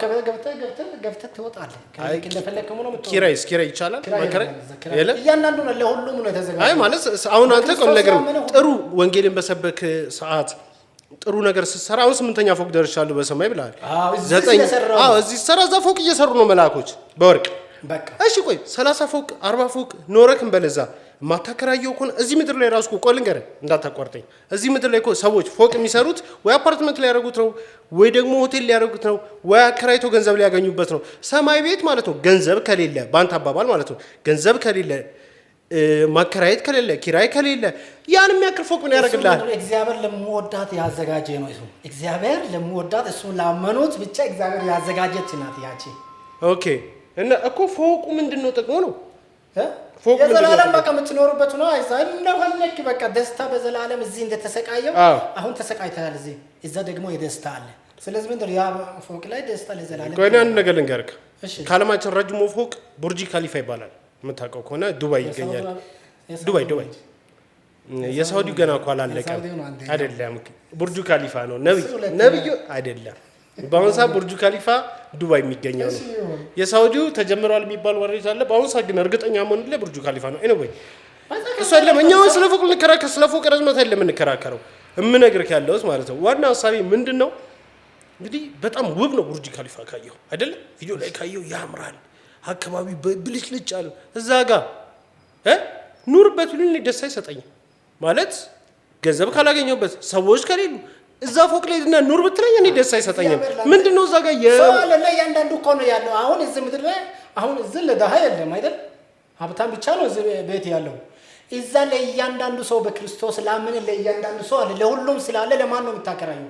ገብተህ ትወጣለህ ከልክ እንደፈለክ ሆኖ ኪራይ ይቻላል ማከራይ የለ እያንዳንዱ ነው ለሁሉም ነው ተዘጋጅ አይ ማለት አሁን አንተ ቆም ነገር ጥሩ ወንጌልን በሰበክ ሰዓት ጥሩ ነገር ስትሰራ አሁን 8ኛ ፎቅ ደርሻለሁ በሰማይ ብለሃል 9 እዚህ ሰራ እዛ ፎቅ እየሰሩ ነው መላእክቶች በወርቅ በቃ እሺ ቆይ 30 ፎቅ 40 ፎቅ ኖረክም በለዛ ማታከራየው ኮን እዚህ ምድር ላይ ራስኩ ቆልንገር እንዳታቋርጠኝ እዚህ ምድር ላይ ሰዎች ፎቅ የሚሰሩት ወይ አፓርትመንት ላይ ያደርጉት ነው ወይ ደግሞ ሆቴል ላይ ያደርጉት ነው ወይ አከራይቶ ገንዘብ ላይ ያገኙበት ነው ሰማይ ቤት ማለት ነው ገንዘብ ከሌለ ባንተ አባባል ማለት ነው ገንዘብ ከሌለ ማከራየት ከሌለ ኪራይ ከሌለ ያን የሚያክል ፎቅ ምን ያደርግልሃል? እግዚአብሔር ለሚወዳት ያዘጋጀ ነው እሱ። እግዚአብሔር ለሚወዳት እሱ ላመኑት ብቻ እግዚአብሔር ያዘጋጀች ናት ያቺ። ኦኬ እና እኮ ፎቁ ምንድነው ጥቅሙ ነው? የዘላለም በቃ የምትኖርበት ነው። አይዛ እንደፈለክ በቃ ደስታ በዘላለም እዚህ እንደተሰቃየው አሁን ተሰቃይተሃል እዚህ፣ እዛ ደግሞ የደስታ አለ። ስለዚህ ምንድነው ያ ፎቅ ላይ ደስታ ለዘላለም። ቆይ አንድ ነገር ልንገርህ። ከዓለማችን ረጅሙ ፎቅ ቡርጅ ካሊፋ ይባላል። የምታውቀው ከሆነ ዱባይ ይገኛል። ዱባይ የሳውዲው ገና እኮ አላለቀም አይደለም። ቡርጁ ካሊፋ ነው። ነብዩ አይደለም። በአሁን ሰዓት ቡርጁ ካሊፋ ዱባይ የሚገኘው ነው። የሳውዲው ተጀምሯል የሚባል ወሬ አለ። በአሁን ሰዓት ግን እርግጠኛ መሆን ላይ ቡርጁ ካሊፋ ነው። ኤኒዌይ እሱ አይደለም። እኛው ስለ ፎቅ ልንከራከር፣ ስለ ፎቅ ርዝመት አይደለም የምንከራከረው። እምነግርህ ያለውስ ማለት ነው ዋና ሀሳቤ ምንድነው? እንግዲህ በጣም ውብ ነው ቡርጁ ካሊፋ ካየው አይደለም፣ ቪዲዮ ላይ ካየው ያምራል። አካባቢ ብልጭልጭ አለ። እዛ ጋር ኑርበት ቢሉኝ ደስ አይሰጠኝም። ማለት ገንዘብ ካላገኘሁበት ሰዎች ከሌሉ እዛ ፎቅ ላይ እና ኑር ብትለኝ እኔ ደስ አይሰጠኝም። ምንድነው እዛ ጋር ሰው አለ ለእያንዳንዱ እኮ ነው ያለው። አሁን እዚህ ምድር ላይ አሁን እዚህ ለድሃ የለም አይደል? ሀብታም ብቻ ነው እዚህ ቤት ያለው። እዛ ለእያንዳንዱ ሰው በክርስቶስ ላመነ ለእያንዳንዱ ሰው አለ። ለሁሉም ስላለ ለማን ነው የምታከራየው?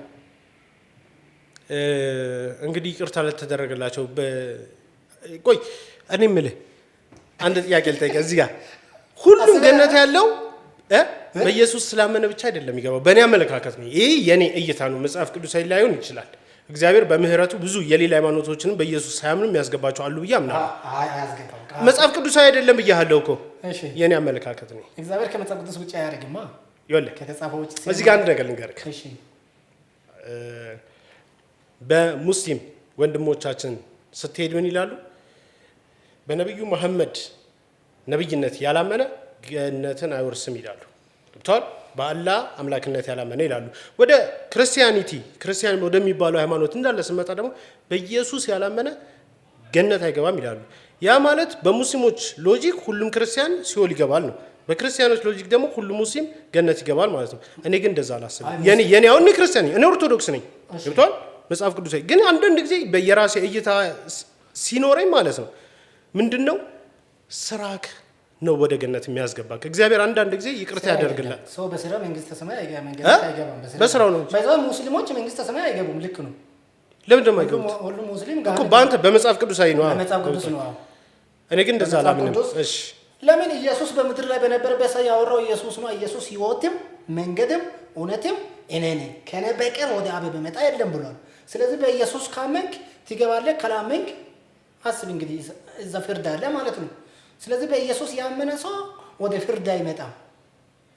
እንግዲህ ይቅርታ ለተደረገላቸው ቆይ እኔ የምልህ አንድ ጥያቄ ልጠይቅህ። እዚህ ጋር ሁሉም ገነት ያለው በኢየሱስ ስላመነ ብቻ አይደለም የሚገባው። በእኔ አመለካከት ነው። ይህ የኔ እይታ ነው። መጽሐፍ ቅዱሳዊ ላይሆን ይችላል። እግዚአብሔር በምህረቱ ብዙ የሌላ ሃይማኖቶችንም በኢየሱስ ሳያምኑ የሚያስገባቸው አሉ ብዬ አምናለሁ። መጽሐፍ ቅዱሳዊ አይደለም ብያለሁ እኮ የኔ አመለካከት ነው። እግዚአብሔር ከመጽሐፍ ቅዱስ ውጭ አያደርግማ። ይኸውልህ እዚህ ጋር አንድ ነገር ልንገርህ። በሙስሊም ወንድሞቻችን ስትሄድ ምን ይላሉ? በነብዩ መሐመድ ነብይነት ያላመነ ገነትን አይወርስም ይላሉ። ገብቷል? በአላህ አምላክነት ያላመነ ይላሉ። ወደ ክርስቲያን ወደሚባለው ሃይማኖት እንዳለ ስመጣ ደግሞ በኢየሱስ ያላመነ ገነት አይገባም ይላሉ። ያ ማለት በሙስሊሞች ሎጂክ ሁሉም ክርስቲያን ሲኦል ይገባል ነው። በክርስቲያኖች ሎጂክ ደግሞ ሁሉም ሙስሊም ገነት ይገባል ማለት ነው። እኔ ግን እንደዛ አላስብም። የኔ አሁን ክርስቲያን ነኝ፣ እኔ ኦርቶዶክስ ነኝ። ገብቷል? መጽሐፍ ቅዱስ ግን አንዳንድ ጊዜ በየራሴ እይታ ሲኖረኝ ማለት ነው ምንድነው ስራክ ነው ወደ ገነት የሚያስገባ። እግዚአብሔር አንዳንድ ጊዜ ይቅርታ ያደርግላል። ሰው በስራ መንግስተ ሰማይ አይገባም። በስራው ነው ሙስሊሞች መንግስተ ሰማይ አይገቡም። ልክ ነው። ለምን ደግሞ አይገቡም? ሁሉም ሙስሊም ጋር እኮ በአንተ በመጽሐፍ ቅዱሳዊ ነው። በመጽሐፍ ቅዱስ ነው። እኔ ግን እንደዛ አላምንም። እሺ ለምን ኢየሱስ በምድር ላይ በነበረበት ሰዓት ያወራው ኢየሱስ ነው። ኢየሱስ ህይወትም መንገድም እውነትም እኔ ነኝ፣ ከኔ በቀር ወደ አብ በመጣ የለም ብሏል። ስለዚህ በኢየሱስ ካመንክ ትገባለህ፣ ካላመንክ አስብ እንግዲህ እዛ ፍርድ አለ ማለት ነው። ስለዚህ በኢየሱስ ያመነ ሰው ወደ ፍርድ አይመጣም።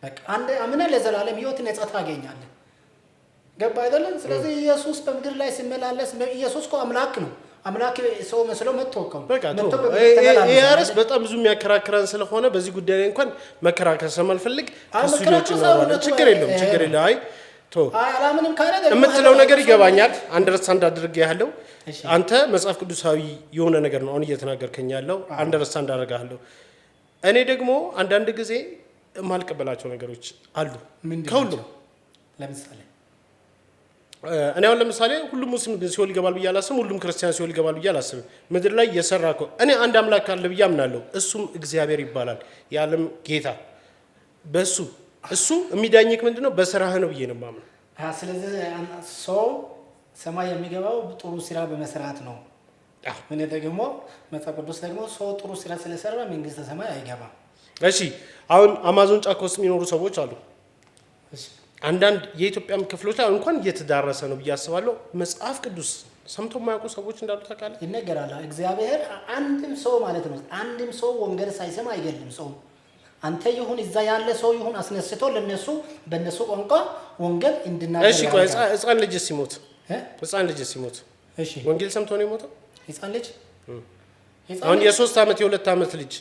በቃ አንድ አምነ ለዘላለም ህይወት ነጻ ታገኛለህ። ገባ አይደለም? ስለዚህ ኢየሱስ በምድር ላይ ሲመላለስ ኢየሱስ እኮ አምላክ ነው። አምላክ ሰው መስሎ መጥቶ ያረስ በጣም ብዙ የሚያከራክረን ስለሆነ በዚህ ጉዳይ ላይ እንኳን መከራከር ስለማልፈልግ ከሱ ልጅ ነው። ችግር የለም። አይ አላምንም ካለ የምትለው ነገር ይገባኛል። አንደርስታንድ አድርጌ ያለው አንተ መጽሐፍ ቅዱሳዊ የሆነ ነገር ነው አሁን እየተናገርከኝ ያለው። አንደርስታንድ አደርጋለሁ። እኔ ደግሞ አንዳንድ ጊዜ የማልቀበላቸው ነገሮች አሉ ከሁሉም። ለምሳሌ እኔ አሁን ለምሳሌ ሁሉም ሙስሊም ሲኦል ይገባል ብዬ አላስብም። ሁሉም ክርስቲያን ሲኦል ይገባል ብዬ አላስብም። ምድር ላይ የሰራ እኮ እኔ አንድ አምላክ አለ ብዬ አምናለሁ። እሱም እግዚአብሔር ይባላል፣ የዓለም ጌታ። እሱ የሚዳኝክ ምንድነው? በስራህ ነው ብዬ ነው የማምነው። ስለዚህ ሰው ሰማይ የሚገባው ጥሩ ስራ በመስራት ነው። እኔ ደግሞ መጽሐፍ ቅዱስ ደግሞ ሰው ጥሩ ስራ ስለሰራ መንግስተ ሰማይ አይገባም። እሺ አሁን አማዞን ጫካ ውስጥ የሚኖሩ ሰዎች አሉ። አንዳንድ የኢትዮጵያ ክፍሎች ላይ እንኳን እየተዳረሰ ነው ብዬ አስባለሁ። መጽሐፍ ቅዱስ ሰምቶ የማያውቁ ሰዎች እንዳሉ ታውቃለህ? ይነገራል። እግዚአብሔር አንድም ሰው ማለት ነው አንድም ሰው ወንጌል ሳይሰማ አይገልም። ሰው አንተ ይሁን እዛ ያለ ሰው ይሁን አስነስቶ ለነሱ በነሱ ቋንቋ ወንጌል እንድናገር። እሺ ቆይ ህፃን ልጅ ሲሞት እሺ ወንጌል ሰምቶ ነው የሞተው? ህፃን ልጅ አሁን የ3 ዓመት የ2 ዓመት ልጅ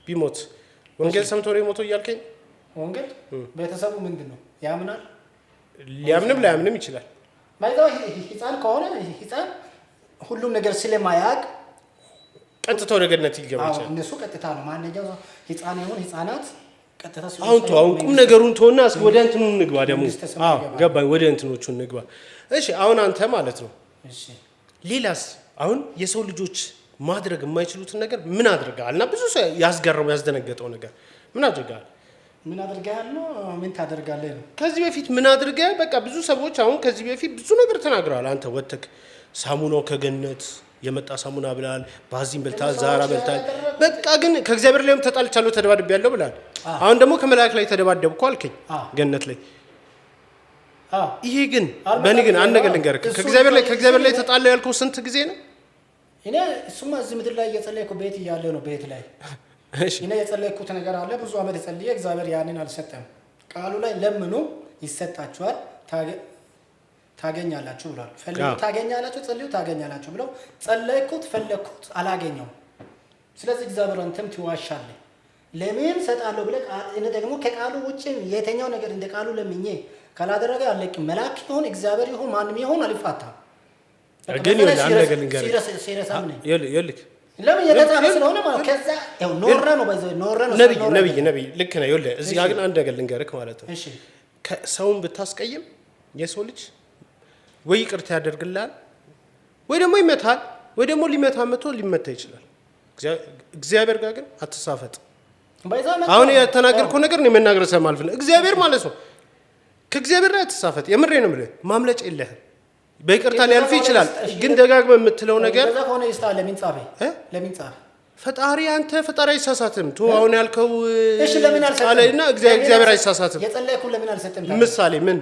ቢሞት ወንጌል ሰምቶ ነው የሞተው እያልከኝ? ወንጌል ቤተሰቡ ምንድነው ያምናል? ሊያምንም ላያምንም ይችላል። ማይዛው ህፃን ከሆነ ህፃን ሁሉም ነገር ስለማያውቅ ቀጥታ ወደ ገነት ይገባ ይችላል። እነሱ ቀጥታ ነው ማንኛው ህፃን ይሁን ህፃናት ቀጥታ አሁን ቁም ነገሩን ተወና እስኪ ወደ እንትኑ እንግባ። ደግሞ ገባኝ፣ ወደ እንትኖቹ እንግባ። እሺ አሁን አንተ ማለት ነው እሺ ሌላስ አሁን የሰው ልጆች ማድረግ የማይችሉትን ነገር ምን አድርገሃል? እና ብዙ ሰው ያስገረመው ያስደነገጠው ነገር ምን አድርጋል? ምን አድርጋል ነው? ምን ታደርጋለህ ነው? ከዚህ በፊት ምን አድርጋል? በቃ ብዙ ሰዎች አሁን ከዚህ በፊት ብዙ ነገር ተናግረዋል። አንተ ወጥተህ ሳሙናው ከገነት የመጣ ሳሙና ብላል፣ ባዚን በልታል፣ ዛራ በልታል። በቃ ግን ከእግዚአብሔር ላይም ተጣልቻለሁ ተደባድቤያለሁ ብላል። አሁን ደግሞ ከመላእክት ላይ ተደባደብኩ አልከኝ ገነት ላይ። ይሄ ግን በእኔ ግን አንድ ነገር ልንገርህ፣ ከእግዚአብሔር ላይ ተጣልኩ ያልከው ስንት ጊዜ ነው? እኔ እሱማ እዚህ ምድር ላይ እየጸለይኩ ቤት እያለ ነው። ቤት ላይ እኔ የጸለይኩት ነገር አለ። ብዙ ዓመት ጸልዬ እግዚአብሔር ያንን አልሰጠም። ቃሉ ላይ ለምኑ ይሰጣችኋል፣ ታገኛላችሁ ብሏል። ፈልጉ ታገኛላችሁ፣ ጸልዩ ታገኛላችሁ ብለው ጸለይኩት፣ ፈለግኩት፣ አላገኘውም። ስለዚህ እግዚአብሔር አንተም ትዋሻለህ። ለምን ሰጣለሁ ብለህ እኔ ደግሞ ከቃሉ ውጭ የተኛው ነገር እንደ ቃሉ ለምኜ ካላደረገ አለቅም። መልአክ ይሁን እግዚአብሔር ይሁን ማንም ይሁን አልፋታም። ግን አንድ ነገር ልንገርህ ይልክ ለምን የተጻፈ ስለሆነ ማለት ከዛ ያው ኖረ ነው ነብይ ልክ ነው። ይኸውልህ እዚህ ጋር ግን አንድ ነገር ልንገርህ ማለት ነው። እሺ ሰውን ብታስቀይም የሰው ልጅ ወይ ይቅርታ ያደርግልሃል ወይ ደግሞ ይመታል፣ ወይ ደግሞ ሊመታ ይችላል። እግዚአብሔር ጋር ግን አትሳፈጥ። አሁን የተናገርከው ነገር ነው የመናገር ሰማልፍ ነው እግዚአብሔር ማለት ነው። ከእግዚአብሔር ላይ አትሳፈጥ። የምሬ ነው የምልህ። ማምለጫ የለህም። በይቅርታ ሊያልፍ ይችላል፣ ግን ደጋግመህ የምትለው ነገር ከዛ ሆነ ይስታል። ለምን ጻፈ ፈጣሪ? አንተ ፈጣሪ አይሳሳትም። አሁን ያልከው እሺ ለምን አልሰጠም? እና እግዚአብሔር አይሳሳትም። የጸለይኩ ለምን አልሰጠም? ምሳሌ ምን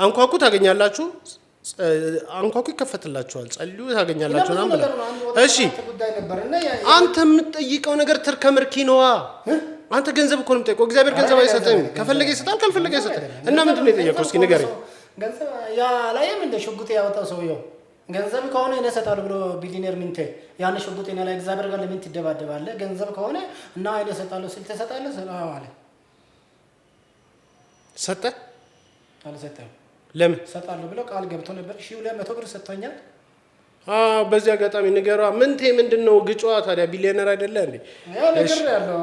አንኳኩ ታገኛላችሁ፣ አንኳኩ ይከፈትላችኋል፣ ጸልዩ ታገኛላችሁ ነው ማለት። እሺ አንተ የምትጠይቀው ነገር ትርከምርኪ ነዋ። አንተ ገንዘብ እኮ ነው የምትጠይቀው። እግዚአብሔር ገንዘብ አይሰጥም። ከፈለገ ይሰጣል፣ ካልፈለገ አይሰጥም። እና ምንድን ነው የጠየቀው? እስኪ ንገረኝ። ገንዘብ ያ ላይም እንደ ሽጉጥ ያወጣው ሰውየው ገንዘብ ከሆነ እኔ እሰጣለሁ ብሎ ቢሊነር ምንቴ ያን ሽጉጥ እኔ ላይ እግዚአብሔር ጋር ለምን ትደባደባለህ? ገንዘብ ከሆነ እና እኔ እሰጣለሁ ስል ትሰጣለህ አለ። ሰጠ አልሰጠም? ለምን እሰጣለሁ ብሎ ቃል ገብቶ ነበር። 1200 ብር ሰጥቶኛል። በዚህ አጋጣሚ ንገሯ። ምንቴ ምንድነው ግጫዋ ታዲያ? ቢሊየነር አይደለ እንዴ? ያው ነገር ያለው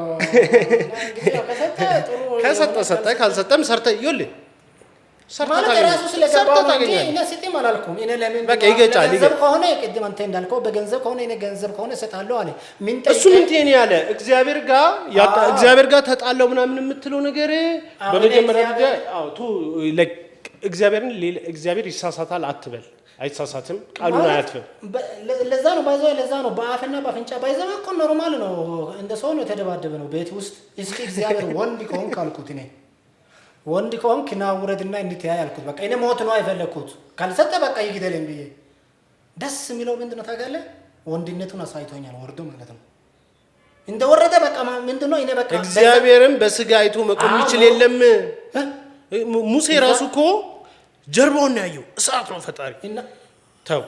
ከሰጠ ካልሰጠም ሰርተ ይኸውልህ ማለት ራሱ ስለገባው እኔ ስጥም አላልኩም። እኔ ለምን በቃ ይገጫል። ገንዘብ ከሆነ ቅድም አንተ እንዳልከው በገንዘብ ከሆነ እኔ ገንዘብ ከሆነ እሰጣለሁ አለ። እሱ ምንቴ ነው ያለ? እግዚአብሔር ጋር ተጣለው ምናምን የምትለው ነገር በመጀመሪያ እግዚአብሔር ይሳሳታል አትበል። አይሳሳትም፣ ቃሉን አያጥፍም። ለዛ ነው በአፍና በአፍንጫ ባይዘው እኮ ኖርማል ነው። እንደ ሰው ነው የተደባደበ ነው ቤት ውስጥ። እስኪ እግዚአብሔር ወንድ ከሆንክ አልኩት እኔ ወንድ ከሆንክ ና ውረድና እንድትያይ አልኩት። በቃ እኔ ሞት ነው አይፈለኩት ካልሰጠ በቃ ይግደለኝ ብዬ። ደስ የሚለው ምንድነው ታውቃለህ? ወንድነቱን አሳይቶኛል ወርዶ ማለት ነው። እንደወረደ በቃ ምንድነው እኔ በቃ እግዚአብሔርም በስጋ አይቶ መቆም ይችል የለም። ሙሴ ራሱ እኮ ጀርባውን ያየው እሳት ነው ፈጣሪ። ተው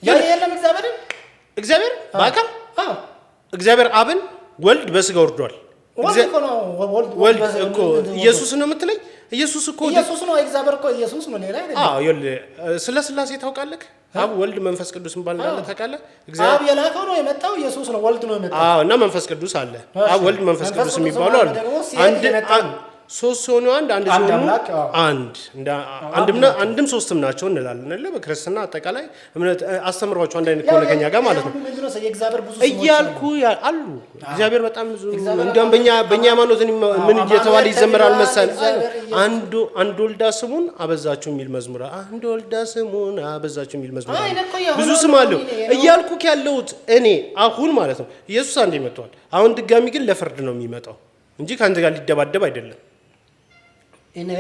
የለም እግዚአብሔር በአካል እግዚአብሔር አብን ወልድ በስጋ ወርዷል። ወልድ እኮ ኢየሱስ ነው የምትለኝ? ኢየሱስ ነው እግዚአብሔር እኮ ኢየሱስ ነው ሌላ አይደለም። ስለ ስላሴ ታውቃለህ? አብ ወልድ መንፈስ ቅዱስ እንዳለ ታውቃለህ? አብ የላከው ነው የመጣው፣ ኢየሱስ ነው ወልድ ነው የመጣው። እና መንፈስ ቅዱስ አለ። አብ ወልድ መንፈስ ቅዱስ የሚባሉ አሉ። ሶስት ሆኖ አንድ አንድም ሶስትም ናቸው እንላለን አይደል? በክርስትና አጠቃላይ እምነት አስተምሯቸው አንድ አይነት ከሆነ ከኛ ጋር ማለት ነው እያልኩ አሉ። እግዚአብሔር በጣም ብዙ እንደውም በእኛ ሃይማኖት ምን እየተባለ ይዘምራል መሰለህ? አንድ ወልዳ ስሙን አበዛችሁ የሚል መዝሙር፣ አንድ ወልዳ ስሙን አበዛችሁ የሚል መዝሙር ብዙ ስም አለው እያልኩ ያለሁት እኔ አሁን ማለት ነው። ኢየሱስ አንዴ መጥቷል። አሁን ድጋሚ ግን ለፍርድ ነው የሚመጣው እንጂ ከአንተ ጋር ሊደባደብ አይደለም። እኔ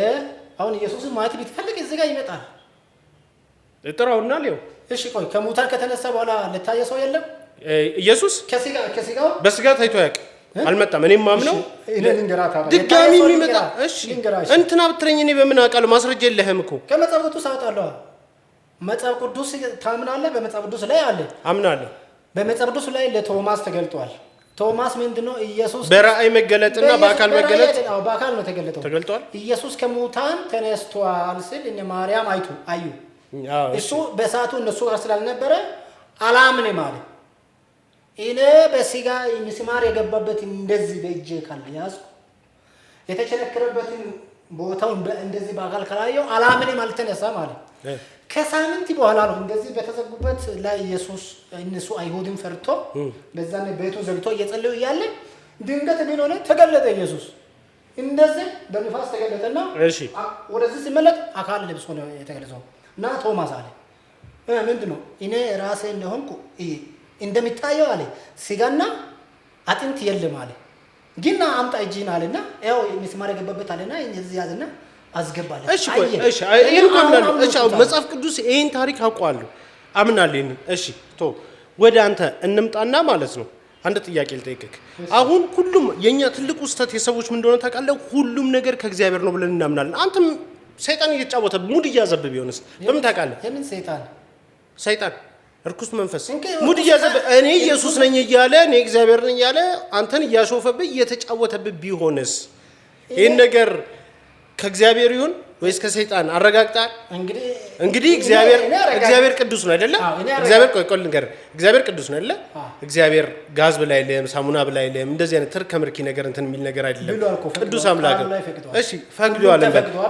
አሁን ኢየሱስን ማየት ቢትፈልግ እዚህ ጋር ይመጣል። እጥራውና ሊው እሺ ቆይ ከሙታን ከተነሳ በኋላ ለታየ ሰው የለም? ኢየሱስ ከስጋው በስጋ ታይቶ ያውቅ አልመጣም። እኔም ማምነው ድጋሚ የሚመጣ እሺ እንትና ብትረኝ እኔ በምን አውቃለሁ? ማስረጃ የለህም እኮ። ከመጽሐፍ ቅዱስ አውጣለሁ። መጽሐፍ ቅዱስ ታምናለህ? በመጽሐፍ ቅዱስ ላይ አለ። አምናለሁ። በመጽሐፍ ቅዱስ ላይ ለቶማስ ተገልጧል። ቶማስ ምንድነው? ኢየሱስ በራእይ መገለጥና በአካል መገለጥ በአካል ነው ተገልጧል። ኢየሱስ ከሙታን ተነስቷል ሲል እነ ማርያም አዩ። እሱ በሰዓቱ እነሱ ጋር ስላልነበረ አላምንም አለ። እኔ በስጋ ምስማር የገባበት እንደዚህ በእጄ ካልያዝኩ የተቸነከረበትን ቦታውን እንደዚህ በአካል ካላየው አላምንም አልተነሳም አለ። ከሳምንት በኋላ ነው እንደዚህ በተዘጉበት ላይ ኢየሱስ እነሱ አይሁድን ፈርቶ በዛኔ ቤቱ ዘግቶ እየጸለዩ እያለ ድንገት ምን ሆነ? ተገለጠ ኢየሱስ እንደዚህ በንፋስ ተገለጠና እሺ ወደዚህ ሲመለጥ አካል ለብሶ ነው የተገለጸው። እና ቶማስ አለ ምንድነው እኔ ራሴ እንደሆንኩ እንደሚታየው አለ ስጋና አጥንት የለም አለ። ግን አምጣ እጅህን አለና ያው ምስማር የገባበት አለና እዚህ ያዘና አስገባለ። እሺ ይሄን ቆምናል። እሺ መጽሐፍ ቅዱስ ይሄን ታሪክ አውቀዋለሁ አምናለሁ። እሺ ወደ አንተ እንምጣና ማለት ነው አንድ ጥያቄ ልጠይቅህ። አሁን ሁሉም የኛ ትልቁ ስህተት የሰዎች ምን እንደሆነ ታውቃለህ? ሁሉም ነገር ከእግዚአብሔር ነው ብለን እናምናለን። አንተም ሰይጣን እየተጫወተ ሙድ እያዘበ ቢሆንስ በምን ታውቃለህ? የምን ሰይጣን እርኩስ መንፈስ ሙድ እያዘበ እኔ ኢየሱስ ነኝ እያለ እኔ እግዚአብሔር ነኝ እያለ አንተን እያሾፈብህ እየተጫወተብህ ቢሆንስ ይሄን ነገር ከእግዚአብሔር ይሁን ወይስ ከሰይጣን አረጋግጣል? እንግዲህ እግዚአብሔር ቅዱስ ነው አይደለ? እግዚአብሔር ቅዱስ ነው አይደለ? እግዚአብሔር ጋዝ ብላ አይደለም፣ ሳሙና ብላ አይደለም፣ እንደዚህ አይነት ተርከምርኪ ነገር እንትን የሚል ነገር አይደለም። ቅዱስ አምላክ እሺ ፈቅዷል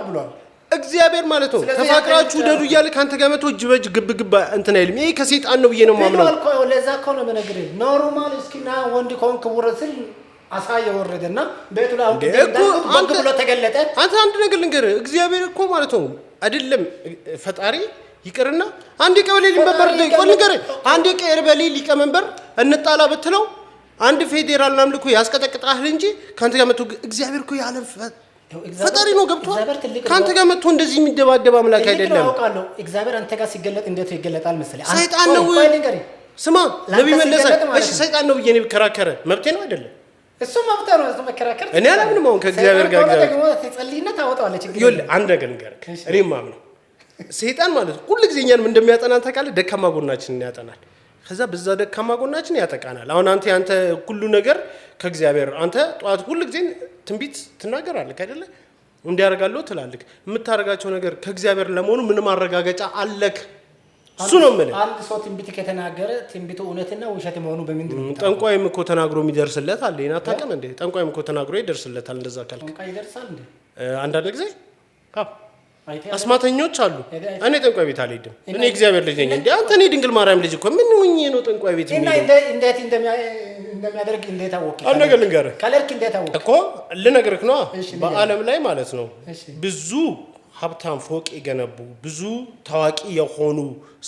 ብሏል። እግዚአብሔር ማለት ነው ተፋቅራችሁ ደዱ እያለ ካንተ ጋር መጥቶ እጅ በእጅ ግብ እንትን አይልም። ይሄ ከሰይጣን ነው ብዬ ነው የማምነው። ለዛ እኮ ነው የምነግርህ። ኖርማል እስኪና ወንድ ኮንክ ውረስል አሳየ ወረደና ቤቱ ላይ አውጥቶ ብሎ ተገለጠ። አንተ አንድ ነገር ልንገርህ፣ እግዚአብሔር እኮ ማለት ነው አይደለም ፈጣሪ ይቅርና አንድ ቀበሌ ሊመበር ልንገርህ፣ አንድ ቀበሌ ሊቀመንበር እንጣላ ብትለው አንድ ፌዴራል አምልኮ ያስቀጠቅጣል እንጂ ካንተ ጋር መጥቶ እግዚአብሔር እኮ ያለ ፈጣሪ ነው። ገብቷል? ካንተ ጋር መጥቶ እንደዚህ የሚደባደብ አምላክ አይደለም። አውቃለሁ። እግዚአብሔር አንተ ጋር ሲገለጥ እንዴት ይገለጣል መሰለህ? ሰይጣን ነው። ስማ ነብይ መለሰ እሺ ሰይጣን ነው ብዬ ነው ቢከራከረ መብቴ ነው አይደለም? እሱ መብቴ ነው። እሱ መከራከር እኔ አላምንም። አሁን ከእግዚአብሔር ጋር ደግሞ ትጸልይና ታወጣዋለህ። ይኸውልህ አንድ ነገር ልንገርህ፣ እኔም ማምነው ሰይጣን ማለት ሁሉ ጊዜ እኛንም እንደሚያጠናን ታውቃለህ። ደካማ ጎናችንን ያጠናል፣ ከዛ በዛ ደካማ ጎናችን ያጠቃናል። አሁን አንተ ሁሉ ነገር ከእግዚአብሔር አንተ ጧት ሁሉ ጊዜ ትንቢት ትናገራለህ አይደለ? እንዲያረጋለው ትላለህ። የምታረጋቸው ነገር ከእግዚአብሔር ለመሆኑ ምንም ማረጋገጫ አለክ? እሱ ነው ማለት አንድ ሰው ትንቢት ከተናገረ ትንቢቱ እውነትና ውሸት መሆኑ በምንድን ነው? ጠንቋይም እኮ ተናግሮ የሚደርስለት አለ። ይና ታውቅም እንዴ? ጠንቋይም እኮ ተናግሮ ይደርስለታል። እንደዛ ካልክ ጠንቋይ ይደርሳል እንዴ? አንዳንድ ጊዜ አስማተኞች አሉ። እኔ ጠንቋይ ቤት አልሄድም። እኔ እግዚአብሔር ልጅ ነኝ እንዴ? አንተ እኔ ድንግል ማርያም ልጅ እኮ ምን ሆኜ ነው ጠንቋይ ቤት የሚሄደው? እንዴት እንደሚያደርግ እንዴት አወቅህ? አንድ ነገር ልንገርህ ካለርክ እንዴት አወቅህ እኮ ልነግርህ ነው። በዓለም ላይ ማለት ነው ብዙ ሀብታም ፎቅ የገነቡ ብዙ ታዋቂ የሆኑ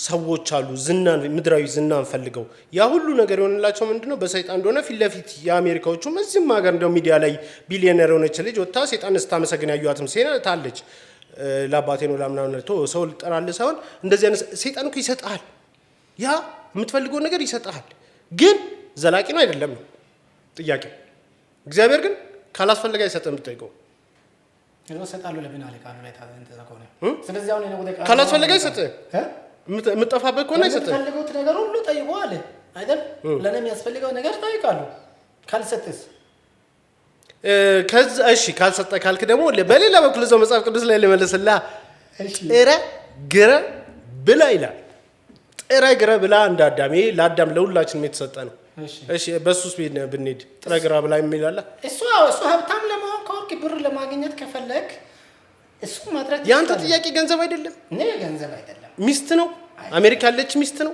ሰዎች አሉ። ዝናን ምድራዊ ዝናን ፈልገው ያ ሁሉ ነገር የሆነላቸው ምንድነው? በሰይጣን እንደሆነ ፊት ለፊት የአሜሪካዎቹም እዚህም ሀገር እንደው ሚዲያ ላይ ቢሊዮነር የሆነች ልጅ ወጣ ሰይጣን ስታመሰግን ያዩአትም ሴት አለች። ለአባቴ ነው ለምናምን ሰው ልጠራልህ ሳይሆን እንደዚህ አይነት ሰይጣን እኮ ይሰጣል። ያ የምትፈልገው ነገር ይሰጣል፣ ግን ዘላቂ ነው አይደለም ነው ጥያቄው። እግዚአብሔር ግን ካላስፈለገ አይሰጥም። ብትጠይቀው ሰጣለሁ ለምን አለ ቃሉ ላይ ታንተዛ ከሆነ ስለዚህ አሁን ነው ወደ ቃሉ ካላስፈለገ አይሰጥም። የምትጠፋበት ከሆነ አይሰጥም። የምትፈልገው ነገር ሁሉ ጠይቀው አለ አይደል? ለኔ የሚያስፈልገው ነገር ጠይቃለሁ። ካልሰጥስ ከዛ እሺ ካልሰጠ ካልክ ደግሞ በሌላ በኩል እዛው መጽሐፍ ቅዱስ ላይ ለመለስላ ጥረ ግረ ብላ ይላል። ጥረ ግረ ብላ እንደ አዳም ለአዳም ለሁላችንም የተሰጠ ነው። እሺ በሱስ ብንሄድ ጥረ ግረ ብላ የሚላል እሱ ሀብታም ለመሆን ከወርቅ ብር ለማግኘት ከፈለክ እሱ ማድረግ ያንተ ጥያቄ ገንዘብ አይደለም። ገንዘብ አይደለም፣ ሚስት ነው። አሜሪካ ያለች ሚስት ነው።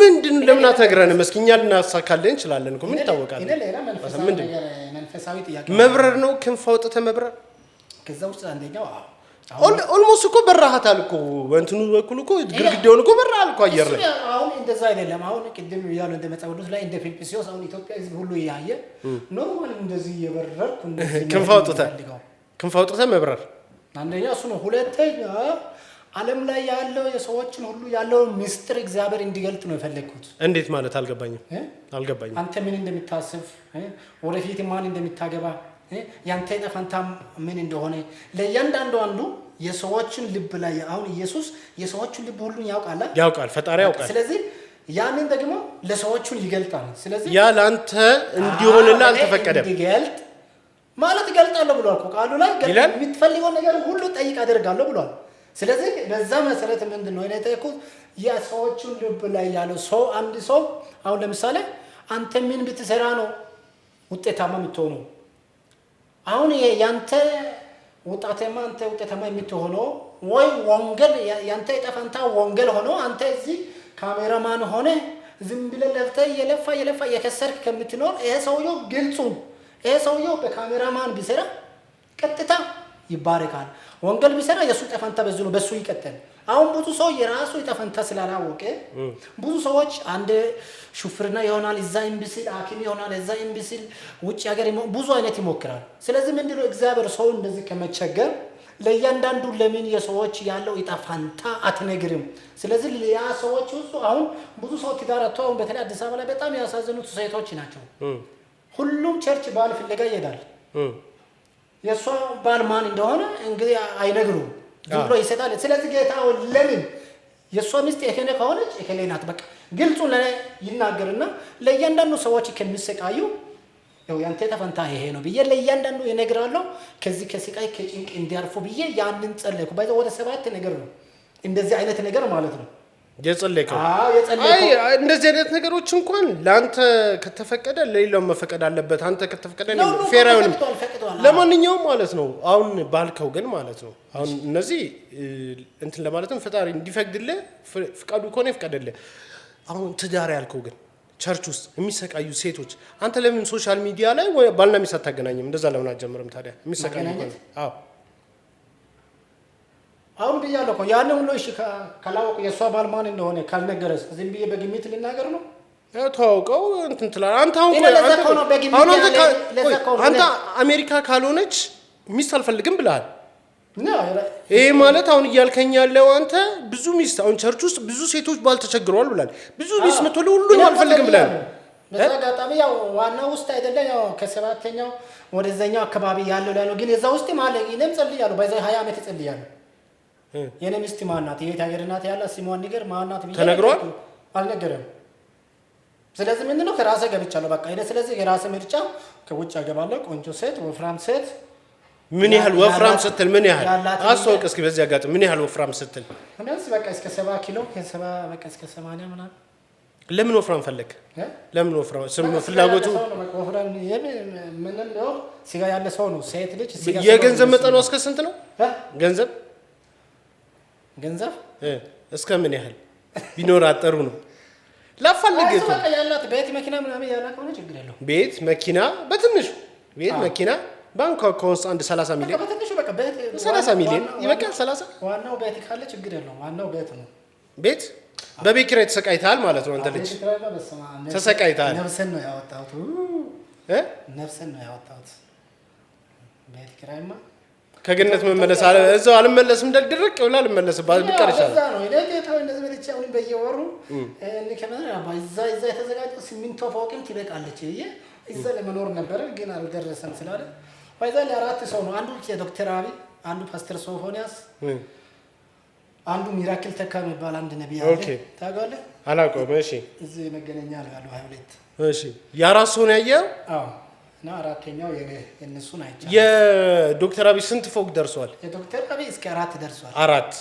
ምንድን ለምን አትነግረንም? መስኪኛ ልናሳካለን እንችላለን እኮ ምን ይታወቃል? ምንድን መንፈሳዊ ጥያቄ መብረር ነው። ክንፍ አውጥተህ መብረር ከዛ ውስጥ አንደኛው ኦልሞስት እኮ በራሃታል እኮ በእንትኑ በኩል እኮ ግድግዳውን እኮ በራሃል እኮ አየር ላይ። አሁን እንደዛ አይደለም። አሁን ቅድም ያለው እንደ መጽሐፍ ቅዱስ ላይ እንደ ፊልጵስዩስ አሁን ኢትዮጵያ ህዝብ ሁሉ ያየ ኖርማል እንደዚህ እየበረርኩ እንደዚህ ክንፍ አውጥተህ መብረር አንደኛ እሱ ነው። ሁለተኛ ዓለም ላይ ያለው የሰዎችን ሁሉ ያለው ሚስጥር እግዚአብሔር እንዲገልጥ ነው የፈለኩት። እንዴት ማለት አልገባኝም። አንተ ምን እንደምታስብ ወደፊት ማን እንደምታገባ ያንተ ፈንታ ምን እንደሆነ ለእያንዳንዱ አንዱ የሰዎችን ልብ ላይ አሁን ኢየሱስ የሰዎችን ልብ ሁሉ ያውቃል፣ ፈጣሪ ያውቃል። ስለዚህ ያንን ደግሞ ለሰዎቹን ይገልጣል። ስለዚህ ያ ላንተ እንዲሆንና አልተፈቀደም ይገልጥ ማለት ይገልጣለሁ ብሏል እኮ ቃሉ ላይ የምትፈልገው ነገር ሁሉ ጠይቅ አደርጋለሁ ብሏል። ስለዚህ በዛ መሰረት ምንድነው እኔ ተይኩት የሰዎችን ልብ ላይ ያለው ሰው አንድ ሰው አሁን ለምሳሌ አንተ ምን ብትሰራ ነው ውጤታማ የምትሆነው? አሁን ያንተ ውጤታማ የምትሆነው ወይ ወንጌል ያንተ የጠፋንታ ወንጌል ሆኖ አንተ እዚህ ካሜራማን ሆነ ዝም ብለህ ለፍተህ የለፋ የከሰርክ ከምትኖር ይሄ ሰውየው ግልጹን ይሄ ሰውየው በካሜራማን ቢሰራ ቀጥታ ይባረካል። ወንጌል ቢሰራ የሱ ጠፈንታ በዚህ ነው፣ በሱ ይቀጥል። አሁን ብዙ ሰው የራሱ ጠፈንታ ስላላወቀ ብዙ ሰዎች አንድ ሹፍርና ይሆናል፣ እዛ ኢምቢሲል ሐኪም ይሆናል፣ እዛ ኢምቢሲል ውጭ ሀገር ብዙ አይነት ይሞክራል። ስለዚህ ምንድነው እግዚአብሔር ሰው እንደዚህ ከመቸገር ለእያንዳንዱ ለምን የሰዎች ያለው ጠፈንታ አትነግርም? ስለዚህ ያ ሰዎች ሁሉ አሁን ብዙ ሰው ትዳር አጥተው አሁን በተለይ አዲስ አበባ ላይ በጣም ያሳዘኑት ሴቶች ናቸው። ሁሉም ቸርች ባል ፍለጋ ይሄዳል። የሷ ባል ማን እንደሆነ እንግዲህ አይነግሩም፣ ዝም ብሎ ይሰጣል። ስለዚህ ጌታ ለምን የሷ ሚስት እከሌ ከሆነች እከሌ ናት በቃ ግልጹ ላይ ይናገርና ለእያንዳንዱ ሰዎች ከሚሰቃዩ ያው ያንተ ተፈንታ ይሄ ነው ብዬ ለእያንዳንዱ ይነግራለሁ። ከዚህ ከስቃይ ከጭንቅ እንዲያርፉ ብዬ ያንን ጸለይኩ። ባይዘ ወደ 7 ነገር ነው እንደዚህ አይነት ነገር ማለት ነው የጸለይከው። አይ እንደዚህ አይነት ነገሮች እንኳን ላንተ ከተፈቀደ ለሌላው መፈቀድ አለበት። አንተ ከተፈቀደ ነው ፌር አይሆንም። ለማንኛውም ማለት ነው አሁን ባልከው ግን ማለት ነው አሁን እነዚህ እንትን ለማለትም ፈጣሪ እንዲፈቅድልህ ፍቃዱ ከሆነ ይፍቀድልህ። አሁን ትዳር ያልከው ግን ቸርች ውስጥ የሚሰቃዩ ሴቶች አንተ ለምን ሶሻል ሚዲያ ላይ ባልና ሚስት አታገናኝም? እንደዛ ለምን አትጀምርም ታዲያ? የሚሰቃዩ አዎ አሁን ብያለሁ እኮ ያንን ሁሉ እሺ ካላወቁ የሷ ባል ማን እንደሆነ ካልነገረስ ዝም ብዬ በግምት ልናገር ነው? ተዋውቀው እንትን ትላለህ አንተ። አንተ አሜሪካ ካልሆነች ሚስት አልፈልግም ብለሃል። ይሄ ማለት አሁን እያልከኝ ያለው አንተ ብዙ ሚስት አሁን ቸርች ውስጥ ብዙ ሴቶች ባል ተቸግረዋል ብለሃል። ብዙ ሚስት መጥቶ ሁሉንም አልፈልግም ብለሃል። በዛጋጣሚ ያው ዋናው ውስጥ አይደለም ያው ከ7ኛው ወደዛኛው አካባቢ ያለው ላይ ነው። ግን እዛ ውስጥ ማለት እኔም ጸልያለሁ በዛ 20 ዓመት ጸልያለሁ። የኔ ሚስት ማን ናት? የት ሀገር ናት? ያለ ስሟን ንገር ማን ናት ብዬ ተነግሯል? አልነገረም። ስለዚህ ምንድነው ከራሴ ገብቻለሁ በቃ እኔ። ስለዚህ የራሴ ምርጫ ከውጭ አገባለሁ። ቆንጆ ሴት፣ ወፍራም ሴት። ምን ያህል ወፍራም ስትል ምን ያህል አስተዋውቅ እስኪ በዚህ አጋጣሚ ምን ያህል ወፍራም ስትል? ምንስ በቃ እስከ 70 ኪሎ ከ70 በቃ እስከ 80 ምናምን። ለምን ወፍራም ፈለክ? ለምን ወፍራም ስም ፍላጎቱ ወፍራም ምን ነው? ሲጋ ያለ ሰው ነው ሴት ልጅ ሲጋ። የገንዘብ መጠኑ እስከ ስንት ነው? ገንዘብ እስከ ምን ያህል ቢኖር አጠሩ ነው? ላፈልግ እኮ ያላት ቤት መኪና ምናምን ያላት ሆነ ችግር የለው። ቤት መኪና በትንሹ ቤት መኪና ባንክ አካውንት አንድ 30 ሚሊዮን በትንሹ በቃ ቤት 30 ሚሊዮን ይበቃል። 30 ዋናው ቤት ካለ ችግር የለው። ዋናው ቤት ነው። ቤት በቤት ኪራይ ተሰቃይታል ማለት ነው። አንተ ልጅ ተሰቃይታል። ነፍስን ነው ያወጣሁት ነፍስን ነው ያወጣሁት። ቤት ኪራይማ ከገነት መመለስ አለ እዛው አልመለስም እንደድርቅ ይውላል መለስባት ቢቀርሻል። እዛ ነው ለጌታው እንደዚህ በልቻ አሁን በየወሩ ከመራ ባይዛ የተዘጋጀ ሲሚንቶ ፎቅም ትበቃለች ይሄ እዛ ለመኖር ነበር ግን አልደረሰም ስላለ ባይዛ ለአራት ሰው ነው። አንዱ ዶክተር አብይ፣ አንዱ ፓስተር ሶፎንያስ፣ አንዱ ሚራክል ተካ የሚባል አንድ ነብይ አለ። ታውቃለህ? አላውቀውም። እሺ እዚህ መገናኛ ያለው 22 እሺ ያራስ ሆነ ያየው? አዎ እና አራተኛው የነሱን አይቻል። የዶክተር አብይ ስንት ፎቅ ደርሷል? የዶክተር አብይ እስከ 4 ደርሷል። 4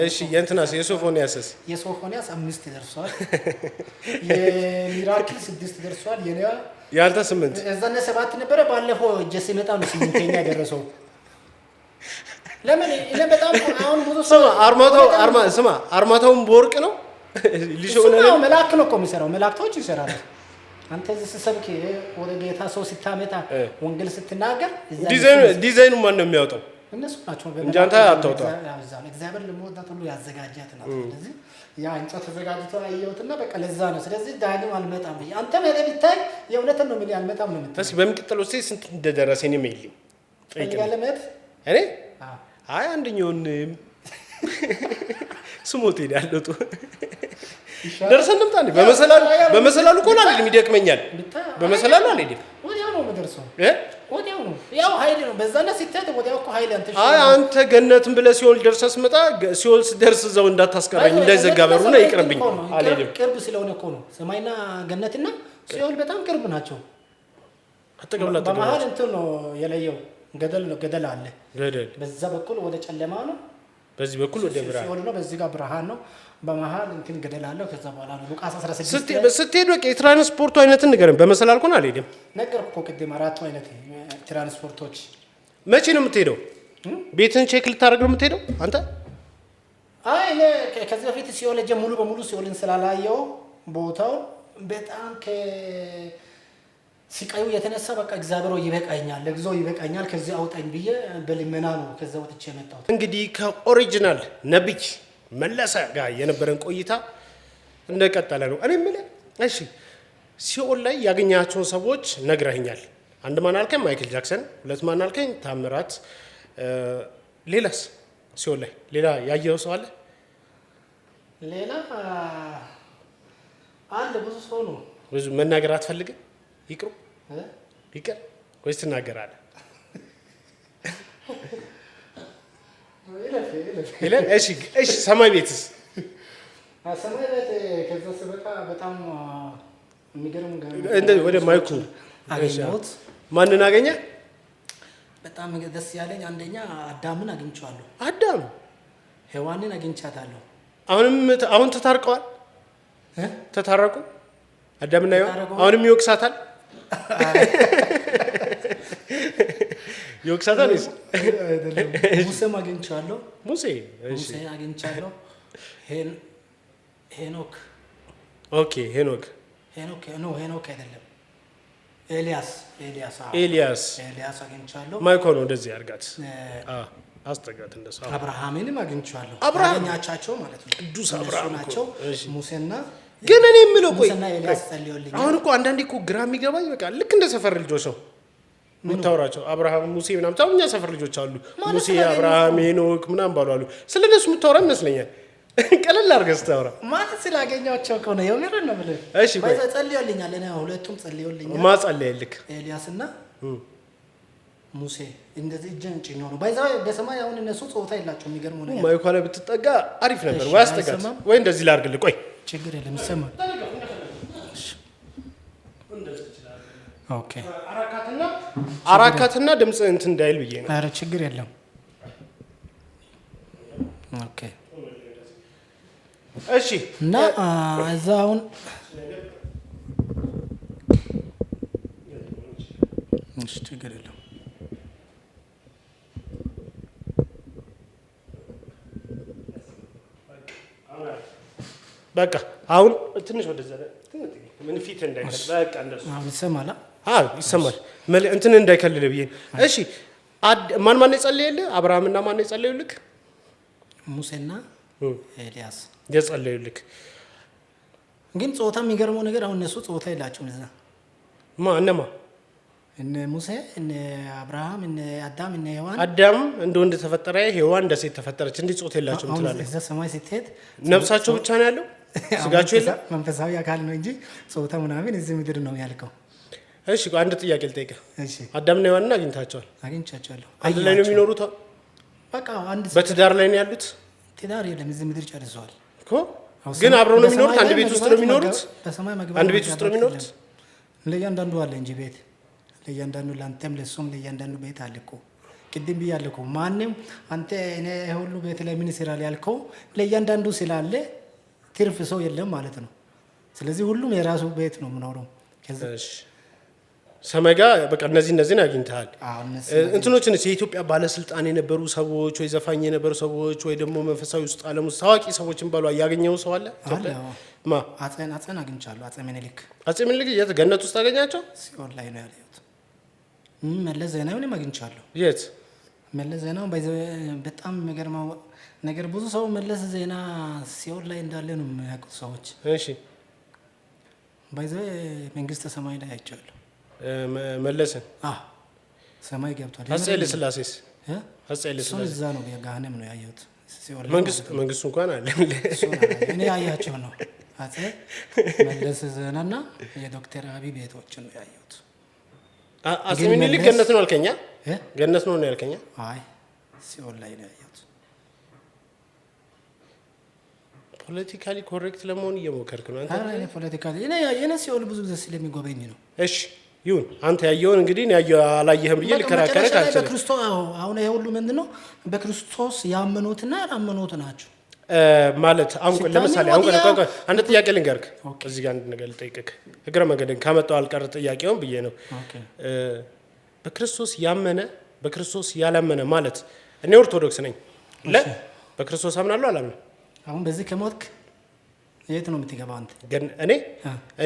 እሺ የእንትናስ የሶፎንያስስ? የሶፎንያስ 5 ደርሷል። የሚራክል 6 ደርሷል። የኔ ያንተ 8 እዛነ 7 ነበረ። ባለፈው ጀስ ሲመጣ ነው 8ኛ ደረሰው። ለምን እኔ በጣም አሁን ብዙ ሰው አርማታውን በወርቅ ነው ሊሾነ ነው። መላክ ነው እኮ የሚሰራው፣ መላእክቶች ይሰራሉ። አንተ እዚህ ስትሰብክ ወደ ጌታ ሰው ስታመጣ ወንጌል ስትናገር ዲዛይኑ ማን ነው የሚያወጣው? እነሱ ናቸው። እንጂ አንተ አታውጣው። እግዚአብሔር ለሞት ሁሉ ያዘጋጃት ነው። ስለዚህ ያ እንጨት ተዘጋጅቶ አየሁትና በቃ ለዛ ነው። ስለዚህ ዳግም አልመጣም። አንተ ማለት ቢታይ የእውነትን ነው ምን አልመጣም ነው የምትለው። እስኪ በሚቀጥለው ስንት እንደደረሰ እኔ ሜልኝ ጠይቀኝ። እኔ አይ አንደኛውን ስሞት ሄዳለሁ ደርሰን እንምጣ እንዴ? በመሰላሉ እኮ ነው አይደል? ይደክመኛል። በመሰላሉ አልሄድም። ወዲያው ነው የምደርሰው። ወዲያው ነው ያው ኃይል ነው። በዛና ሲተት ወዲያው እኮ ኃይል አንተ አይ አንተ ገነትን ብለህ ሲኦል ደርሰህ ስመጣ ሲኦል ስደርስ እዛው እንዳታስቀረኝ እንዳይዘጋ በሩ ነው ይቅርብኝ። አልሄድም። ቅርብ ስለሆነ እኮ ነው። ሰማይና ገነትና ሲኦል በጣም ቅርብ ናቸው። አጠገብላ በመሃል እንትን ነው የለየው ገደል ነው። ገደል አለ። ገደል በዛ በኩል ወደ ጨለማ ነው፣ በዚህ በኩል ወደ ብርሃን ሲኦል ነው። በዚህ ጋር ብርሃን ነው። በመሃል እንትን ገደል አለው። ከዛ በኋላ ነው ሉቃስ 16 ስትሄድ በቃ የትራንስፖርቱ አይነትን ንገረኝ። በመሰላል ኮን አልሄድም ነገርኩ እኮ ቅድም 4 አይነት ትራንስፖርቶች። መቼ ነው የምትሄደው? ቤትን ቼክ ልታደርግ ነው የምትሄደው አንተ? አይ እኔ ከዚህ በፊት ሲኦል ሙሉ በሙሉ ሲኦልን ስላላየው ቦታው በጣም ከስቃዩ የተነሳ በቃ እግዚአብሔር ይበቃኛል፣ ለጊዜው ይበቃኛል፣ ከዚህ አውጣኝ ብዬ በልመና ነው ከዛ ወጥቼ የመጣሁት። እንግዲህ ከኦሪጂናል ነብይ መለሰ ጋር የነበረን ቆይታ እንደቀጠለ ነው። እኔ የምልህ እሺ፣ ሲኦል ላይ ያገኛቸውን ሰዎች ነግረኸኛል። አንድ ማን አልከኝ? ማይክል ጃክሰን። ሁለት ማን አልከኝ? ታምራት። ሌላስ ሲኦል ላይ ሌላ ያየው ሰው አለ? ሌላ አንድ ብዙ ሰው ነው። ብዙ መናገር አትፈልግም? ይቅሩ ይቅር ወይስ ትናገራለህ? እሺ እሺ። ሰማይ ቤትስ? ሰማይ ቤት ከዛ ስበቃ በጣም የሚገርም ወደ ማይኩ አገኘሁት። ማንን አገኘ? በጣም ደስ ያለኝ አንደኛ አዳምን አግኝቼዋለሁ። አዳም ሔዋንን አግኝቻታለሁ። አሁን ተታርቀዋል? ተታረቁ? አዳምና ሔዋን አሁንም ይወቅሳታል? ይወቅሳታል? ሙሴም አግኝቻለሁ። ሙሴ አግኝቻለሁ። ሄኖክ ኦኬ። ሄኖክ አይደለም፣ ኤልያስ አግኝቻለሁ። ማይኮ ነው እንደዚህ አድርጋት አስጠጋት። እንደሱ አብርሃምንም አግኝቻለሁ። አገኛቻቸው ማለት ነው። ቅዱስ አብርሃም ናቸው። ሙሴና ግን እኔ የምለው ቆይ ኤልያስ ጸልዮልኛል። አሁን እኮ አንዳንዴ እኮ ግራ የሚገባኝ በቃ ልክ እንደ ሰፈር ልጆች ነው የምታወራቸው። አብርሃም፣ ሙሴ ምናምን ታው እኛ ሰፈር ልጆች አሉ። ሙሴ፣ አብርሃም፣ ሄኖክ ምናምን ባሉ አሉ። ስለነሱ የምታወራ ይመስለኛል። ቀለል አድርገህ ስታወራ ማለት ስላገኛቸው እኮ ነው። የምሬን ነው የምልህ። እሺ ቆይ ጸልዮልኛል። እኔ ሁለቱም ጸልዮልኛል። ማጸለየልክ ኤልያስና ሙሴ እንደዚህ እጅን ጭኞ ነው ባይዛ በሰማይ አሁን እነሱ ጾታ የላቸው። የሚገርመው ነገር ማይኳ ላይ ብትጠጋ አሪፍ ነበር። ወይ አስጠጋት ወይ እንደዚህ ላድርግልህ። ቆይ ችግር የለም ይሰማል። ኦኬ አራካትና ድምጽ እንትን እንዳይል ብዬ ነው። ኧረ ችግር የለም። ኦኬ እሺ። እና እዛ አሁን እሺ ችግር የለም። በቃ አሁን ትንሽ ወደዛ ምን ፊት እንዳይከል በቃ እንደሱ ይሰማል። ይሰማል። እንትን እንዳይከልል ብዬ። እሺ ማን የጸለየልህ? አብርሃምና ማን የጸለዩልህ? ሙሴና ኤልያስ የጸለዩልህ። ግን ጾታ የሚገርመው ነገር አሁን እነሱ ጾታ የላቸውም። እዛ እነማ እነ ሙሴ እነ አብርሃም እነ አዳም እነ ሔዋን። አዳም እንደ ወንድ ተፈጠረ፣ ሔዋን እንደ ሴት ተፈጠረች። እንዴ ጾታ የላቸውም ትላለህ? እዛ ሰማይ ስትሄድ ነፍሳቸው ብቻ ነው ያለው፣ ስጋቸው የለም። መንፈሳዊ አካል ነው እንጂ ጾታ ምናምን እዚህ ምድር ነው ያልከው። እሺ አንድ ጥያቄ ልጠይቅህ። እሺ አዳምና ሔዋንን አግኝታቸዋል? አግኝቻቸዋለሁ። አንድ ላይ ነው የሚኖሩት? በቃ አንድ በትዳር ላይ ነው ያሉት? ትዳር የለም እዚህ ምድር ጨርሰዋል እኮ። ግን አብረው ነው የሚኖሩት? አንድ ቤት ውስጥ ነው የሚኖሩት? አንድ ቤት ውስጥ ነው የሚኖሩት? ለእያንዳንዱ አለ እንጂ ቤት ለእያንዳንዱ ለአንተም ለሱም ለእያንዳንዱ ቤት አለ እኮ። ቅድም ብያለሁ እኮ ማንም አንተ እኔ ሁሉ ቤት ላይ ምን ይሰራል ያልከው ለእያንዳንዱ ስላለ ትርፍ ሰው የለም ማለት ነው። ስለዚህ ሁሉም የራሱ ቤት ነው የምኖረው። ሰማይ ጋር በቃ እነዚህን አግኝተሃል። እንትኖችን የኢትዮጵያ ባለስልጣን የነበሩ ሰዎች ወይ ዘፋኝ የነበሩ ሰዎች ወይ ደግሞ መንፈሳዊ ውስጥ ዓለም ውስጥ ታዋቂ ሰዎችን ባሉ ያገኘው ሰው አለ? አጼን አግኝቻለሁ። አጼ ምኒልክ የት ገነት ውስጥ አገኛቸው? ሲኦል ላይ ነው ያለሁት። መለስ ዜናዊንም አግኝቻለሁ። የት? መለስ ዜናዊ በጣም የሚገርመው ነገር ብዙ ሰው መለስ ዜና ሲኦል ላይ እንዳለ ነው የሚያውቁት ሰዎች። እሺ ባይዘ መንግስተ ሰማይ ላይ አይቻለሁ መለስን። ሰማይ ገብቷል። አፄ ኃይለሥላሴስ? እዛ ነው ገሃነም ነው ያየሁት። መንግስቱ እንኳን አለ እኔ ያያቸው ነው። አፄ መለስ ዜናና የዶክተር አብይ ቤቶችን ነው ያየሁት። አፄ ምኒልክ ገነት ነው አልከኛ? ገነት ነው ያልከኛ? አይ ሲኦል ላይ ነው ያየሁት። ፖለቲካሊ ኮሬክት ለመሆን እየሞከርክ ነው አንተ። እኔ ፖለቲካሊ እኔ ሲኦል ብዙ ጊዜ ስለሚጎበኝ ነው። እሺ ይሁን። አንተ ያየውን እንግዲህ እኔ አላየህም ብዬ ልከራከርህ አልችልም። በክርስቶስ አሁን ይሄ ሁሉ ምንድነው? በክርስቶስ ያመኑትና ያላመኑት ናቸው ማለት። አሁን ለምሳሌ አንድ ጥያቄ ልንገርክ፣ እዚህ ጋር አንድ ነገር ልጠይቅህ። እግረ መንገድን ካመጣው አልቀር ጥያቄውን ብዬ ነው። በክርስቶስ ያመነ በክርስቶስ ያላመነ ማለት እኔ ኦርቶዶክስ ነኝ። በክርስቶስ አምናለሁ አላምንም? አሁን በዚህ ከሞትክ የት ነው የምትገባው አንተ? ግን እኔ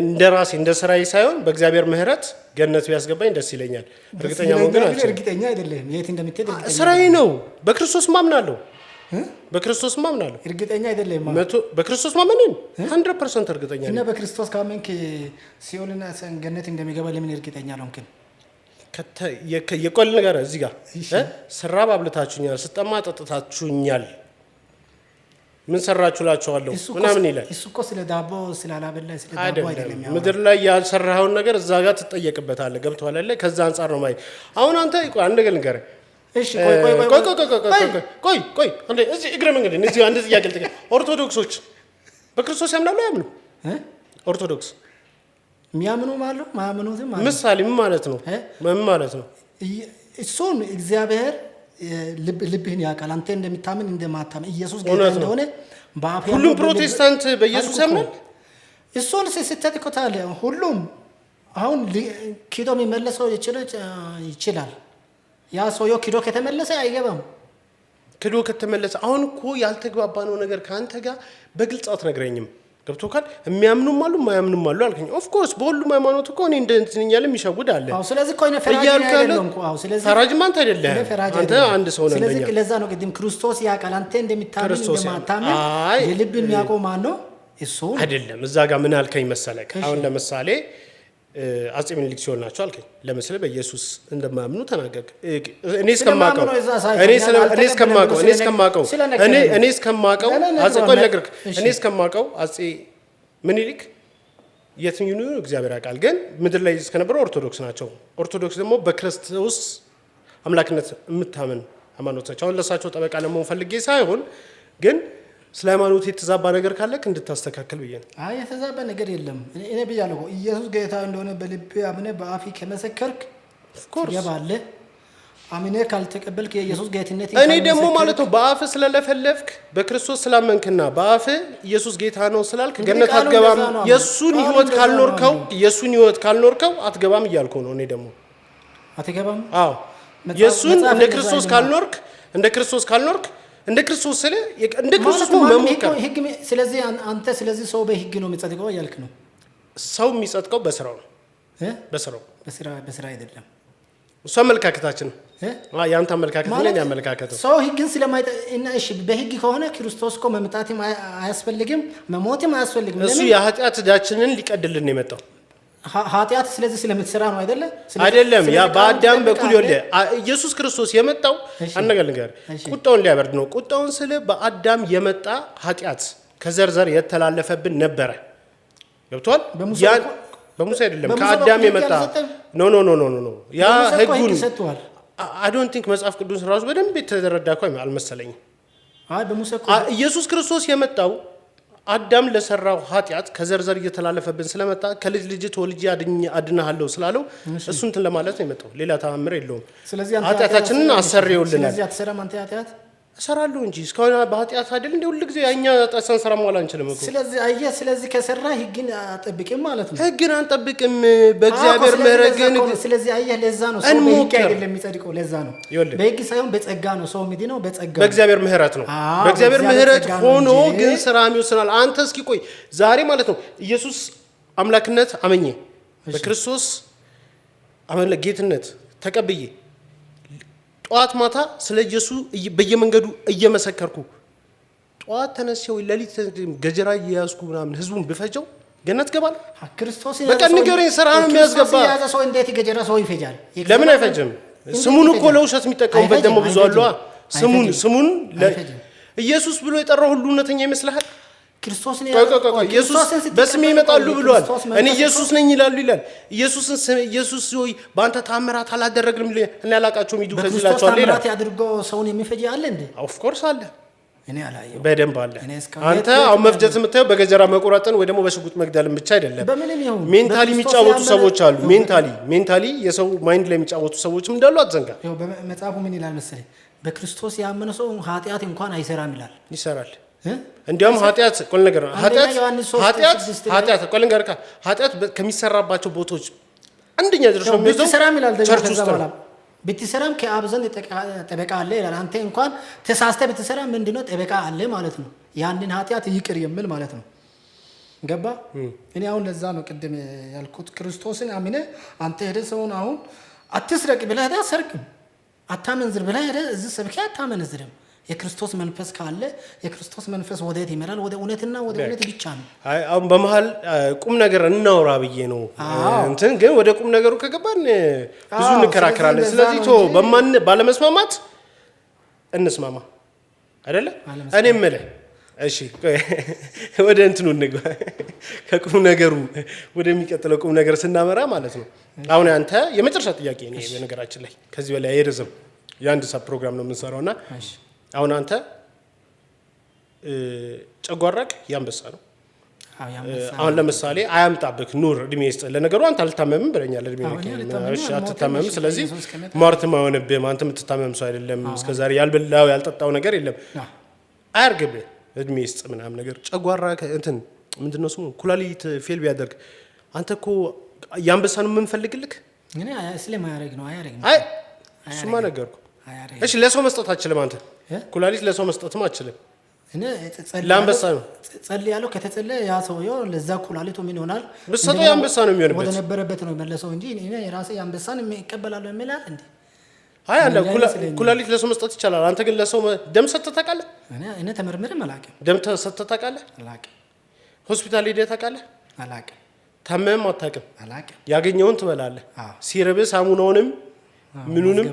እንደ ራሴ እንደ ስራዬ ሳይሆን በእግዚአብሔር ምህረት ገነት ቢያስገባኝ ደስ ይለኛል። እርግጠኛ ነው ግን እርግጠኛ አይደለም የት እንደምትሄድ እርግጠኛ ስራዬ ነው። በክርስቶስ ማምናለሁ። በክርስቶስ ማምናለሁ። እርግጠኛ አይደለም በክርስቶስ ማመንን 100% እርግጠኛ ነኝ። እና በክርስቶስ ካመንክ ሲኦልና ገነት እንደሚገባ ለምን እርግጠኛ አልሆንክም? የቆል ነገር እዚህ ጋር ስራብ አብልታችሁኛል፣ ስጠማ ጠጥታችሁኛል፣ ምን ሰራችሁላችኋለሁ ምናምን ይላል። እሱ እኮ ስለ ዳቦ ስላላበላ ስለ ዳቦ አይደለም። ምድር ላይ ያልሰራኸውን ነገር እዛ ጋር ትጠየቅበታለህ። ገብቶሃል አይደል? ከዛ አንፃር ነው ማለት። አሁን አንተ አንድ ነገር ልንገርህ። እሺ ቆይ አንዴ እዚህ እግረ መንገድ እዚህ አንድ ጥያቄ ልጠይቅ። ኦርቶዶክሶች በክርስቶስ ያምናሉ አያምኑ? ኦርቶዶክስ የሚያምኑ ማለት ማያምኑትም ማለት ምሳሌ ምን ማለት ነው? ምን ማለት ነው? እሱን እግዚአብሔር ልብህን ያውቃል። አንተ እንደምታምን እንደማታምን ኢየሱስ ጌታ እንደሆነ በአፍ ሁሉም ፕሮቴስታንት በኢየሱስ ያምናል። እሱን ስትተከታለ ሁሉም አሁን ኪዶ የሚመለሰው ይችላል። ያ ሰውየው ኪዶ ከተመለሰ አይገባም። ኪዶ ከተመለሰ አሁን እኮ ያልተግባባነው ነገር ካንተ ጋር በግልጽ አትነግረኝም። ገብቶካል? የሚያምኑም አሉ የማያምኑም አሉ አልከኝ። ኦፍ ኮርስ በሁሉም ሃይማኖት እኮ እኔ እንደንትኛለም ይሻጉድ አለ። አዎ ስለዚህ እኮ እኔ ፈራጅ አይደለም እኮ። አዎ ስለዚህ ፈራጅ ማንተ አይደለም አንተ አንድ ሰው ነህ። ስለዚህ ለዛ ነው ቅድም ክርስቶስ ያውቃል አንተ እንደምታምን እንደማታምን የልብ የሚያውቀው ማን ነው? እሱ አይደለም። እዛ ጋር ምን አልከኝ መሰለህ? አሁን ለምሳሌ አጼ ምኒልክ ሲሆን ናቸው አልከኝ። ለምሳሌ በኢየሱስ እንደማያምኑ ተናገርክ። እኔ እስከማውቀው አጼ ምኒልክ የትኛው ነው እግዚአብሔር ያውቃል። ግን ምድር ላይ እስከነበረው ኦርቶዶክስ ናቸው። ኦርቶዶክስ ደግሞ በክርስቶስ አምላክነት የምታምን ሃይማኖት ናቸው። አሁን ለሳቸው ጠበቃ ለመሆን ፈልጌ ሳይሆን ግን ስለ ሃይማኖት የተዛባ ነገር ካለክ እንድታስተካክል ብዬ ነው። አይ የተዛባ ነገር የለም። እኔ ብያለሁ ኢየሱስ ጌታ እንደሆነ በልብ አምነህ በአፍ ከመሰከርክ ትገባለህ። አምነህ ካልተቀበልክ የኢየሱስ ጌትነት እኔ ደግሞ ማለት ነው በአፍ ስለለፈለፍክ በክርስቶስ ስላመንክና በአፍ ኢየሱስ ጌታ ነው ስላልክ ገነት አትገባም። የሱን ህይወት ካልኖርከው አትገባም እያልኩ ነው። እኔ ደግሞ አትገባም። አዎ የሱን እንደ ክርስቶስ ካልኖርክ እንደ ክርስቶስ ስለ እንደ ክርስቶስ ነው መሞከር። ስለዚህ አንተ ስለዚህ ሰው በህግ ነው የሚጸድቀው እያልክ ነው። ሰው የሚጸድቀው በስራው ነው። በስራ አይደለም። እሱ አመለካከታችን ያንተ አመለካከት ነው ያመለካከተው። ሰው ህግን ስለማይጠና እሺ በህግ ከሆነ ክርስቶስ እኮ መምጣትም አያስፈልግም መሞትም አያስፈልግም። እሱ የኃጢአት ዕዳችንን ሊቀድልን ነው የመጣው። ኃጢአት ስለዚህ ስለምትሰራ ነው አይደለም ያ በአዳም በኩል ይወለ ኢየሱስ ክርስቶስ የመጣው አንነገር ነገር ቁጣውን ሊያበርድ ነው። ቁጣውን ስለ በአዳም የመጣ ኃጢአት ከዘርዘር የተላለፈብን ነበረ። ገብቷል? በሙሴ አይደለም ከአዳም የመጣ ኖ ያ ህጉን I don't think መጽሐፍ ቅዱስ ራሱ በደንብ የተደረዳ እኮ አልመሰለኝም። በሙሴ ኢየሱስ ክርስቶስ የመጣው አዳም ለሰራው ኃጢአት ከዘርዘር እየተላለፈብን ስለመጣ ከልጅ ልጅ ተወልጄ አድናለሁ ስላለው እሱን እንትን ለማለት ነው የመጣው። ሌላ ተአምር የለውም። ስለዚህ ኃጢአታችንን አሰሪውልናል። ስለዚህ አትሰራም አንተ ኃጢአት እሰራለሁ እንጂ እስካሁን በኃጢአት አይደል እንደ ሁሉ ጊዜ እኛ ጣሰን ሰራ ማለት አንችልም እኮ። ስለዚህ ከሰራ ህግን አጠብቅም ማለት ነው። ህግን አንጠብቅም በእግዚአብሔር ምህረት ግን ስለዚህ ለዛ ነው ሰው በህግ አይደለም የሚጸድቀው። ለዛ ነው በህግ ሳይሆን በጸጋ ነው ሰው የሚድነው በጸጋ በእግዚአብሔር ምህረት ነው። በእግዚአብሔር ምህረት ሆኖ ግን ስራም ይወስናል። አንተ እስኪ ቆይ ዛሬ ማለት ነው ኢየሱስ አምላክነት አመኘ በክርስቶስ አምላክ ጌትነት ተቀብዬ ጧት ማታ ስለ ኢየሱስ በየመንገዱ እየመሰከርኩ ጧት ተነስቼው ለሊት ገጀራ እያያዝኩ ምናምን ህዝቡን ብፈጀው ገነት ገባል። ክርስቶስ በቀን ንገረኝ ስራ ነው የሚያስገባ። ያዘ ሰው እንዴት ገጀራ ሰው ይፈጃል? ለምን አይፈጅም? ስሙን እኮ ለውሸት የሚጠቀሙበት ደግሞ ብዙ አሉ። ስሙን ኢየሱስ ብሎ የጠራው ሁሉ እውነተኛ ይመስልሃል? ክርስቶስ ነው ኢየሱስ በስሜ ይመጣሉ ብሏል። እኔ ኢየሱስ ነኝ ይላሉ ይላል። ኢየሱስ ሆይ በአንተ ታምራት አላደረግንም እና ያላቃቸው ሚዱ ከዚህ ላቸው አለ ይላል። ያድርጎ ሰውን የሚፈጅ አለ እንዴ? ኦፍ ኮርስ አለ። እኔ አላየው በደንብ አለ። አንተ አሁን መፍጀት የምታየው በገጀራ መቆራጠን ወይ ደግሞ በሽጉጥ መግደልም ብቻ አይደለም። ሜንታሊ የሚጫወቱ ሰዎች አሉ። ሜንታሊ የሰው ማይንድ ላይ የሚጫወቱ ሰዎችም እንዳሉ አትዘንጋ። ያው በመጽሐፉ ምን ይላል መሰለኝ? በክርስቶስ ያመነ ሰው ኃጢአት እንኳን አይሰራም ይላል። ይሰራል። እንዲያውም ኃጢአት ከሚሰራባቸው ቦታዎች አንደኛ ድርሻ የሚይዘው ቸርች ውስጥ ነው። ብትሰራም ከአብ ዘንድ ጠበቃ አለ ይላል። አንተ እንኳን ተሳስተህ ብትሰራ ምንድነው ጠበቃ አለ ማለት ነው። ያንን ኃጢአት ይቅር የሚል ማለት ነው። ገባ እኔ አሁን ለዛ ነው ቅድም ያልኩት ክርስቶስን አምነ አንተ ሄደህ ሰውን አሁን አትስረቅ ብለህ ሄደህ አሰርቅም አታመንዝር ብለህ ሄደህ እዚህ ሰብከህ አታመንዝርም የክርስቶስ መንፈስ ካለ የክርስቶስ መንፈስ ወዴት ይመራል ወደ እውነትና ወደ እውነት ብቻ ነው አሁን በመሃል ቁም ነገር እናውራ ብዬ ነው እንትን ግን ወደ ቁም ነገሩ ከገባን ብዙ እንከራከራለን ስለዚህ በማን ባለመስማማት እንስማማ አይደለ እኔ ምለ እሺ ወደ እንትኑ እንግባ ከቁም ነገሩ ወደሚቀጥለው ቁም ነገር ስናመራ ማለት ነው አሁን አንተ የመጨረሻ ጥያቄ ነው በነገራችን ላይ ከዚህ በላይ አይረዝም የአንድ ሰዓት ፕሮግራም ነው የምንሰራውና አሁን አንተ ጨጓራክ ያንበሳ ነው አሁን ለምሳሌ አያምጣብክ ኑር እድሜ ይስጥ ለነገሩ አንተ አልታመምም ብለኛል እድሜ እሺ አትታመምም ስለዚህ ማርት ማውነብህ አንተ የምትታመም ሰው አይደለም እስከዛሬ ያልበላው ያልጠጣው ነገር የለም አያርግብህ እድሜ ይስጥ ምናምን ነገር ጨጓራ እንትን ምንድነው ስሙ ኩላሊት ፌል ቢያደርግ አንተ እኮ ያንበሳ ነው የምንፈልግልክ እኔ ስለማያረግ ነው አያረግ አይ እሱማ ነገርኩ እሺ ለሰው መስጠት አትችልም አንተ ኩላሊት ለሰው መስጠትም አትችልም እኔ ለአንበሳ ነው ጸል ያለው ከተጸለ ያ ሰው ለዛ ኩላሊቱ ምን ይሆናል በሰጠው ያንበሳ ነው የሚሆንበት ወደ ነበረበት ነው መለሰው እንጂ እኔ የራሴ ያንበሳን ይቀበላል የሚላል እንዴ አይ አለ ኩላሊት ለሰው መስጠት ይችላል አንተ ግን ለሰው ደም ሰጥተህ ታውቃለህ እኔ ተመርምሬ አላውቅም ደም ሰጥተህ ታውቃለህ አላውቅም ሆስፒታል ሄደህ ታውቃለህ አላውቅም ታመም አታውቅም አላውቅም ያገኘውን ትበላለህ ሲርብህ ሳሙናውንም ምኑንም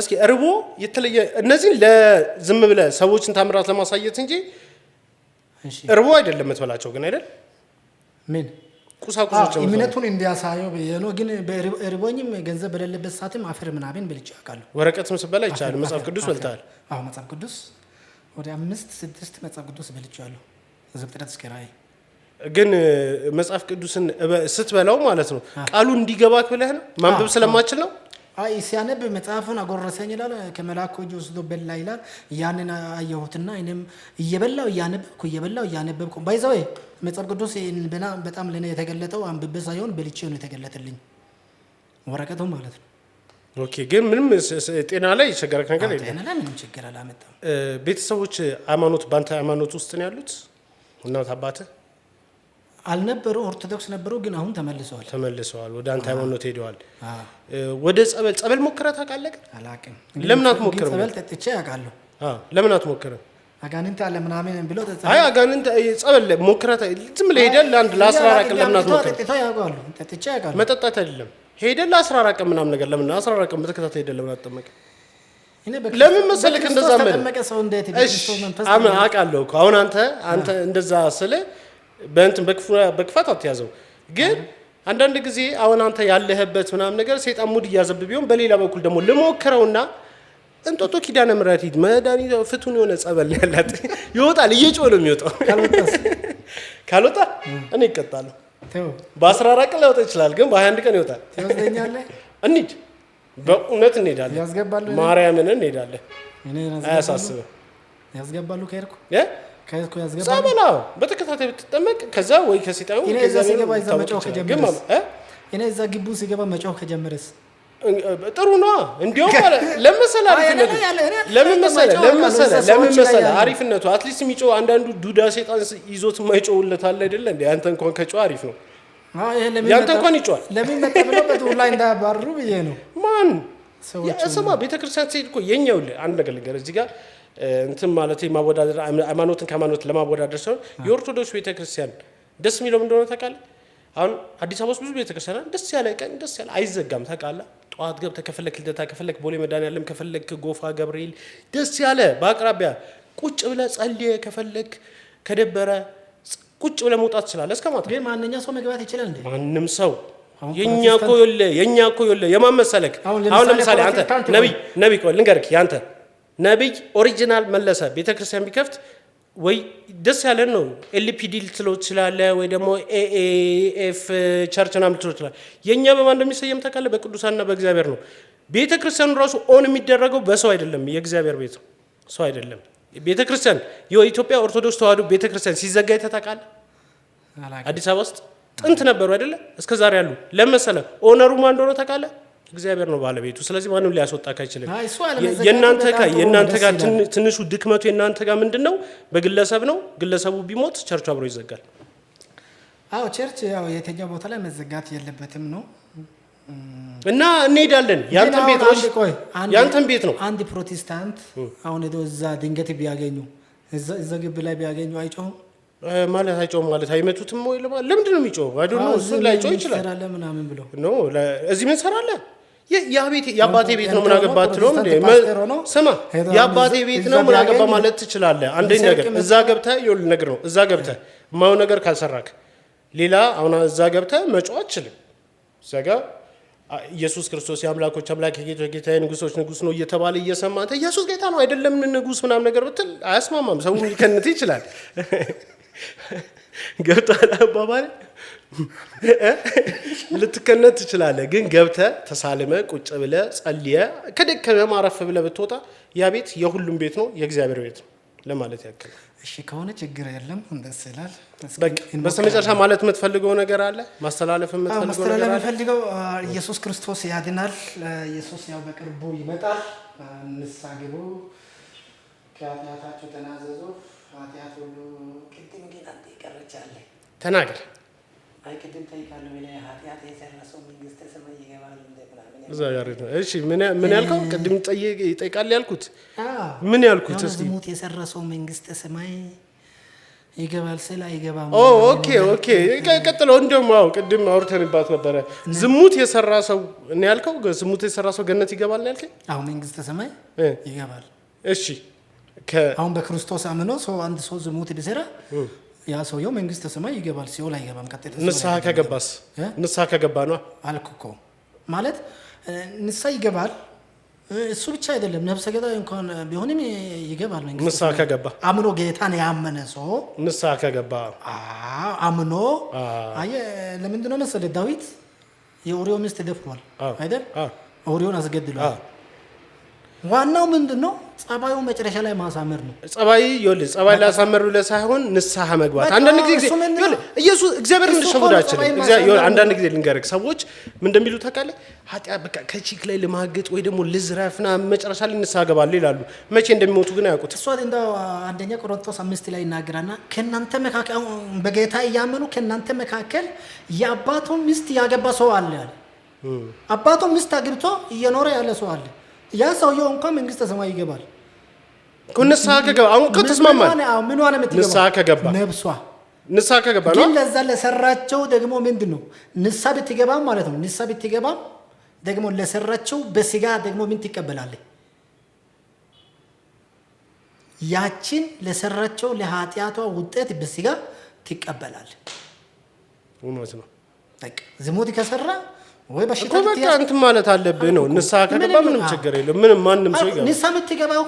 እስኪ እርቦ የተለየ እነዚህ ለዝም ብለህ ሰዎችን ታምራት ለማሳየት እንጂ እሺ እርቦ አይደለም የምትበላቸው ግን አይደል ምን ቁሳቁሶች እምነቱን እንዲያሳየው ነው ግን በእርቦኝም ገንዘብ በሌለበት ሰዓትም አፈር ምናምን በልቼ አውቃለሁ ወረቀትም ስበላ ይቻላል መጽሐፍ ቅዱስ በልተሃል አዎ መጽሐፍ ቅዱስ ወደ 5-6 መጽሐፍ ቅዱስ በልቻለሁ ዘፍጥረት እስከ ራእይ ግን መጽሐፍ ቅዱስን ስትበላው ማለት ነው ቃሉ እንዲገባክ ብለህ ነው ማንበብ ስለማትችል ነው አይ ሲያነብ መጽሐፉን አጎረሰኝ ይላል ከመላእክት ወስዶ በላ ይላል ያንን አየሁትና እኔም እየበላው እያነበብኩ ባይዘው መጽሐፍ ቅዱስ በጣም ለኔ የተገለጠው አንብቤ ሳይሆን በልቼ ነው የተገለጠልኝ ወረቀቱ ማለት ነው ኦኬ ግን ምንም ጤና ላይ ችግር ነገር የለም ጤና ላይ ምንም ችግር አላመጣም ቤተሰቦች ሃይማኖት ባንተ ሃይማኖት ውስጥ ነው ያሉት እናት አባተ አልነበሩ ኦርቶዶክስ ነበሩ ግን አሁን ተመልሰዋል ወደ አንተ ሃይማኖት ሄደዋል ወደ ጸበል ሞክረህ ታውቃለህ አላውቅም ለምን አትሞክርም ጸበል ጠጥቼ አውቃለሁ ለምን አትሞክርም አጋንንት አለ ምናምን ብለው አይ አጋንንት ጸበል ሞክረህ ዝም ብለህ ሄደህ ለአንድ ለ14 ቀን ለምን አትሞክርም ጠጥቼ አውቃለሁ መጠጣት አይደለም ሄደህ ለ14 ቀን ምናምን ነገር ለምን 14 ቀን በተከታታይ ሄደህ ለምን አትጠመቅ ለምን መሰለህ እንደዛ ማለት አውቃለሁ እኮ አሁን አንተ እንደዛ ስለ በእንትን በክፋት አትያዘው ግን አንዳንድ ጊዜ አሁን አንተ ያለህበት ምናምን ነገር ሰይጣን ሙድ ያዘብ ቢሆን በሌላ በኩል ደግሞ ልሞክረውና እንጦጦ ኪዳነ ምሕረት ሂድ መዳኒ ፍቱን የሆነ ጸበል ያላት ይወጣል እየጮህ ነው የሚወጣው ካልወጣ እኔ እቀጣለሁ በ14 ቀን ሊወጣ ይችላል ግን በ21 ቀን ይወጣል ትወስደኛለህ እንሂድ በእውነት እንሄዳለን ማርያምን እንሄዳለን አያሳስብም ያስገባሉ ከሄድኩ ከሄድኩ ያስገባሉ ጸበላው በተከታታይ ብትጠመቅ ከዛ ወይ ከሰይጣኑ ከዛ ሲገባ እዛ መጮህ ከጀመረስ እኔ እዛ ግቡ ሲገባ መጮህ ከጀመረስ ጥሩ ነው እንዴው ማለት ለምን አሪፍነቱ አትሊስት የሚጮህ አንዳንዱ ዱዳ ሰይጣን ይዞት የማይጮህለት አለ አይደለ እንዴ አንተ እንኳን ከጮህ አሪፍ ነው ያንተ እንኳን ይጮሃል ለምን መጣብለው በዱላ እንዳባሩ ብዬ ነው ማን ሰማ ቤተክርስቲያን ሲሄድ እኮ የኛው አንድ ነገር ልንገር እዚህ ጋር እንትን ማለት የማወዳደር ሃይማኖትን ከሃይማኖት ለማወዳደር ሰው የኦርቶዶክስ ቤተክርስቲያን ደስ የሚለው እንደሆነ ታውቃለህ አሁን አዲስ አበባ ውስጥ ብዙ ቤተክርስቲያን ደስ ያለ ቀን ደስ ያለ አይዘጋም ታውቃለህ ጧት ገብተህ ከፈለክ ልደታ ከፈለክ ቦሌ መድኃኒዓለም ከፈለክ ጎፋ ገብርኤል ደስ ያለ በአቅራቢያ ቁጭ ብለህ ጸልየህ ከፈለክ ከደበረ ቁጭ ብለህ መውጣት ትችላለህ እስከማታ ግን ማንኛውም ሰው መግባት ይችላል እንዴ ማንንም ሰው የኛ እኮ ይለ የማመሰለክ አሁን ለምሳሌ አንተ ነብይ ቆይ ልንገርክ ያንተ ነብይ ኦሪጂናል መለሰ ቤተክርስቲያን ቢከፍት ወይ ደስ ያለን ነው ኤልፒዲ ልትለው ትችላለህ ወይ ደግሞ ኤኤኤፍ ቸርችና ልትለው ትችላለህ የኛ በማን እንደሚሰየም ታውቃለህ በቅዱሳንና በእግዚአብሔር ነው ቤተክርስቲያኑ ራሱ ኦን የሚደረገው በሰው አይደለም የእግዚአብሔር ቤት ነው ሰው አይደለም ቤተክርስቲያን የኢትዮጵያ ኦርቶዶክስ ተዋሕዶ ቤተክርስቲያን ሲዘጋ ታውቃለህ አዲስ አበባ ውስጥ ጥንት ነበሩ አይደለ እስከ ዛሬ ያሉ ለምሳሌ ኦነሩ ማን እንደሆነ ታውቃለህ እግዚአብሔር ነው ባለቤቱ ስለዚህ ማንንም ሊያስወጣ አይችልም የናንተ ጋር ትንሹ ድክመቱ የናንተ ጋር ምንድነው በግለሰብ ነው ግለሰቡ ቢሞት ቸርቹ አብሮ ይዘጋል አዎ ቸርች ያው የተኛው ቦታ ላይ መዘጋት የለበትም ነው እና እንሄዳለን። ያንተን ቤት ነው። አንድ ፕሮቴስታንት አሁን እዛ ድንገት ቢያገኙ እዛ ግቢ ላይ ቢያገኙ አይጮህም ማለት አይጮህም ማለት አይመቱትም ወይ ለምንድን ነው የሚጮህ? አይዶ ነው እሱ ላይ ጮህ ይችላል ምናምን ብሎ ነው እዚህ ምን ሰራለ? የአባቴ ቤት ነው ምን አገባ አትለውም እንዴ? ስማ የአባቴ ቤት ነው ምን አገባ ማለት ትችላለህ። አንደኛ ነገር እዛ ገብተህ ይኸውልህ ነገር ነው እዛ ገብተህ የማየው ነገር ካልሰራክ ሌላ አሁን እዛ ገብተህ መጮህ አትችልም። እዛ ጋር ኢየሱስ ክርስቶስ የአምላኮች አምላክ የጌቶች ጌታ የንጉሶች ንጉስ ነው እየተባለ እየሰማ አንተ ኢየሱስ ጌታ ነው አይደለም ንጉስ ምናምን ነገር ብትል አያስማማም። ሰው ሊከንት ይችላል። ገብተህ አባባል ልትከነት ትችላለህ። ግን ገብተህ ተሳልመህ ቁጭ ብለህ ጸልየህ ከደከመህ ማረፍ ብለህ ብትወጣ ያ ቤት የሁሉም ቤት ነው፣ የእግዚአብሔር ቤት ነው ለማለት ያክል። እሺ ከሆነ ችግር የለም እንደስ ይላል። በስተመጨረሻ ማለት የምትፈልገው ነገር አለ? ማስተላለፍ የምትፈልገው ነገር አለ? የምፈልገው ኢየሱስ ክርስቶስ ያድናል። ኢየሱስ ያው በቅርቡ ይመጣል። ንስሐ ግቡ፣ ከኃጢአታችሁ ተናዘዙ። ኃጢአት ሁሉ ቅድም ግን አንተ ይቀርቻለ ተናገር። አይ ቅድም ጠይቃለሁ እኔ ኃጢአት የሰራ ሰው መንግስተ ሰማይ ይገባል እንደምናምን። እዛ ያሬ ነው። እሺ ምን ያልከው? ቅድም ይጠይቃል ያልኩት ምን ያልኩት? እስቲ ዝሙት የሰራ ሰው መንግስተ ሰማይ ይገባል ስለ አይገባም። ኦኬ ቀጥለው። እንደውም ቅድም አውርተንባት ነበረ። ዝሙት የሰራ ሰው እኔ ያልከው ዝሙት የሰራ ሰው ገነት ይገባል ነው ያልከኝ? መንግስተ ሰማይ ይገባል። እሺ አሁን በክርስቶስ አምኖ ሰው አንድ ሰው ዝሙት ቢሰራ ያ ሰውየው መንግስተ ሰማይ ይገባል፣ ሲኦል አይገባም። ቀጥታ ንስሐ ከገባስ? ንስሐ ከገባ ነው አልኩ እኮ ማለት ንስሐ ይገባል። እሱ ብቻ አይደለም ነፍሰ ገዳይ እንኳን ቢሆንም ይገባል መንግስት። ንስሐ ከገባ አምኖ ጌታን ያመነ ሰው ንስሐ ከገባ አምኖ ለምንድን ነው መሰለህ ዳዊት የኦሪዮ ሚስት ደፍሯል አይደል? ኦሪዮን አስገድሏል። ዋናው ምንድነው? ጸባዩ መጨረሻ ላይ ማሳመር ነው። ጸባይ ላሳመር ብለህ ሳይሆን ንስሐ መግባት። አንዳንድ ጊዜ ኢየሱስ እግዚአብሔር እንደሸወዳችን አንዳንድ ጊዜ ልንገርህ ሰዎች ምን እንደሚሉ ታውቃለህ? ኃጢአት በቃ ከቺክ ላይ ለማገጥ ወይ ደግሞ ልዝረፍና መጨረሻ ላይ ንስሐ ገባለሁ ይላሉ። መቼ እንደሚሞቱ ግን አያውቁት። እሷ እንደው አንደኛ ቆሮንቶስ 5 ላይ ይናገራና ከናንተ መካከል በጌታ እያመኑ ከናንተ መካከል የአባቱን ሚስት ያገባ ሰው አለ ያለ። አባቱን ሚስት አግብቶ እየኖረ ያለ ሰው አለ። ያ ሰውየው እንኳን መንግስተ ሰማይ ይገባል። ንስሐ ከገባ አሁን ከተስማማን ምን ሆነ የምትገባው? ንስሐ ከገባ ነብሷ ንስሐ ከገባ ነው። ግን ለዛ ለሰራቸው ደግሞ ምንድነው ንስሐ ብትገባም ማለት ነው። ንስሐ ብትገባም ደግሞ ለሰራቸው በስጋ ደግሞ ምን ትቀበላለህ? ያችን ለሰራቸው ለኃጢአቷ ውጤት በስጋ ትቀበላለህ። እውነት ነው። በቃ ዝሙት ከሰራ ወይ በሽታ በቃ እንትን ማለት አለብህ ነው። ንስሐ ከገባ ምንም ችግር የለም። ምንም ማንም ሰው ይገባል። ንስሐ የምትገባው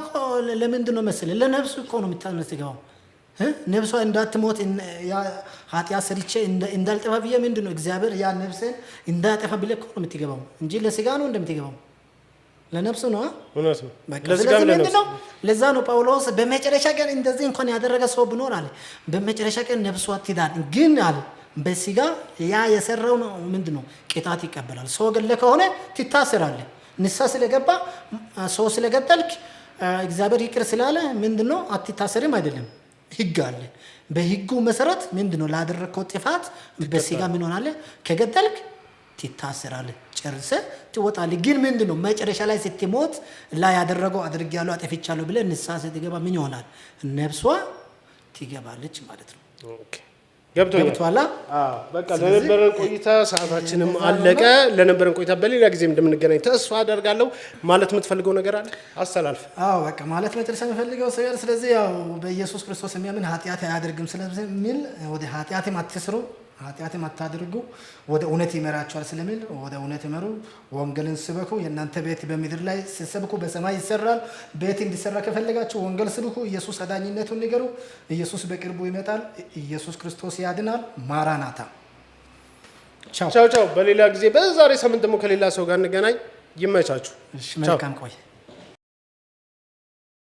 ለምንድን ነው መሰለህ? ለነፍሱ እኮ ነው የምትገባው። ነፍሷ እንዳትሞት ያ ኃጢአት ሰርቼ እንዳልጠፋ ብዬ ምንድን ነው እግዚአብሔር ያ ነፍስን እንዳጠፋ ብለህ እኮ ነው የምትገባው እንጂ ለስጋ ነው እንደምትገባው ለነፍሱ ነው። እውነት ነው። ለስጋ ለነፍሱ ለዛ ነው ጳውሎስ በመጨረሻ ቀን እንደዚህ እንኳን ያደረገ ሰው ቢኖር አለ በመጨረሻ ቀን ነፍሷ ትዳን ግን አለ በስጋ ያ የሰራው ነው ምንድነው ቅጣት ይቀበላል። ሰው ገለ ከሆነ ትታሰራለህ። ንስሐ ስለገባ ሰው ስለገደልክ እግዚአብሔር ይቅር ስላለ ምንድነው አትታሰርም አይደለም። ህግ አለ። በህጉ መሰረት ምንድነው ላደረከው ጥፋት በስጋ ምን ሆናለ? ከገደልክ ትታሰራለህ፣ ጨርሰህ ትወጣለህ። ግን ምንድነው መጨረሻ ላይ ስትሞት ላይ ያደረገው አድርጊያለሁ አጥፍቻለሁ ብለህ ንስሐ ስትገባ ምን ይሆናል? ነፍሷ ትገባለች ማለት ነው። ኦኬ ገብቶኛል። በቃ ለነበረን ቆይታ ሰዓታችንም አለቀ። ለነበረን ቆይታ በሌላ ጊዜ እንደምንገናኝ ተስፋ አደርጋለሁ። ማለት የምትፈልገው ነገር አለ? አስተላልፍ። በቃ ማለት መጨረሻ የምፈልገው ነገር ስለዚህ ያው በኢየሱስ ክርስቶስ የሚያምን ኃጢአት አያደርግም ስለዚህ ሚል ወደ ኃጢአትም አትስሩ ኃጢአትም አታድርጉ ወደ እውነት ይመራቸዋል ስለሚል ወደ እውነት ይመሩ። ወንጌልን ስበኩ። የእናንተ ቤት በምድር ላይ ሲሰብኩ በሰማይ ይሰራል። ቤት እንዲሰራ ከፈለጋችሁ ወንጌል ስብኩ። ኢየሱስ አዳኝነቱን ንገሩ። ኢየሱስ በቅርቡ ይመጣል። ኢየሱስ ክርስቶስ ያድናል። ማራናታ። ቻው ቻው። በሌላ ጊዜ በዛሬ ሳምንት ደግሞ ከሌላ ሰው ጋር እንገናኝ። ይመቻችሁ። መልካም ቆይ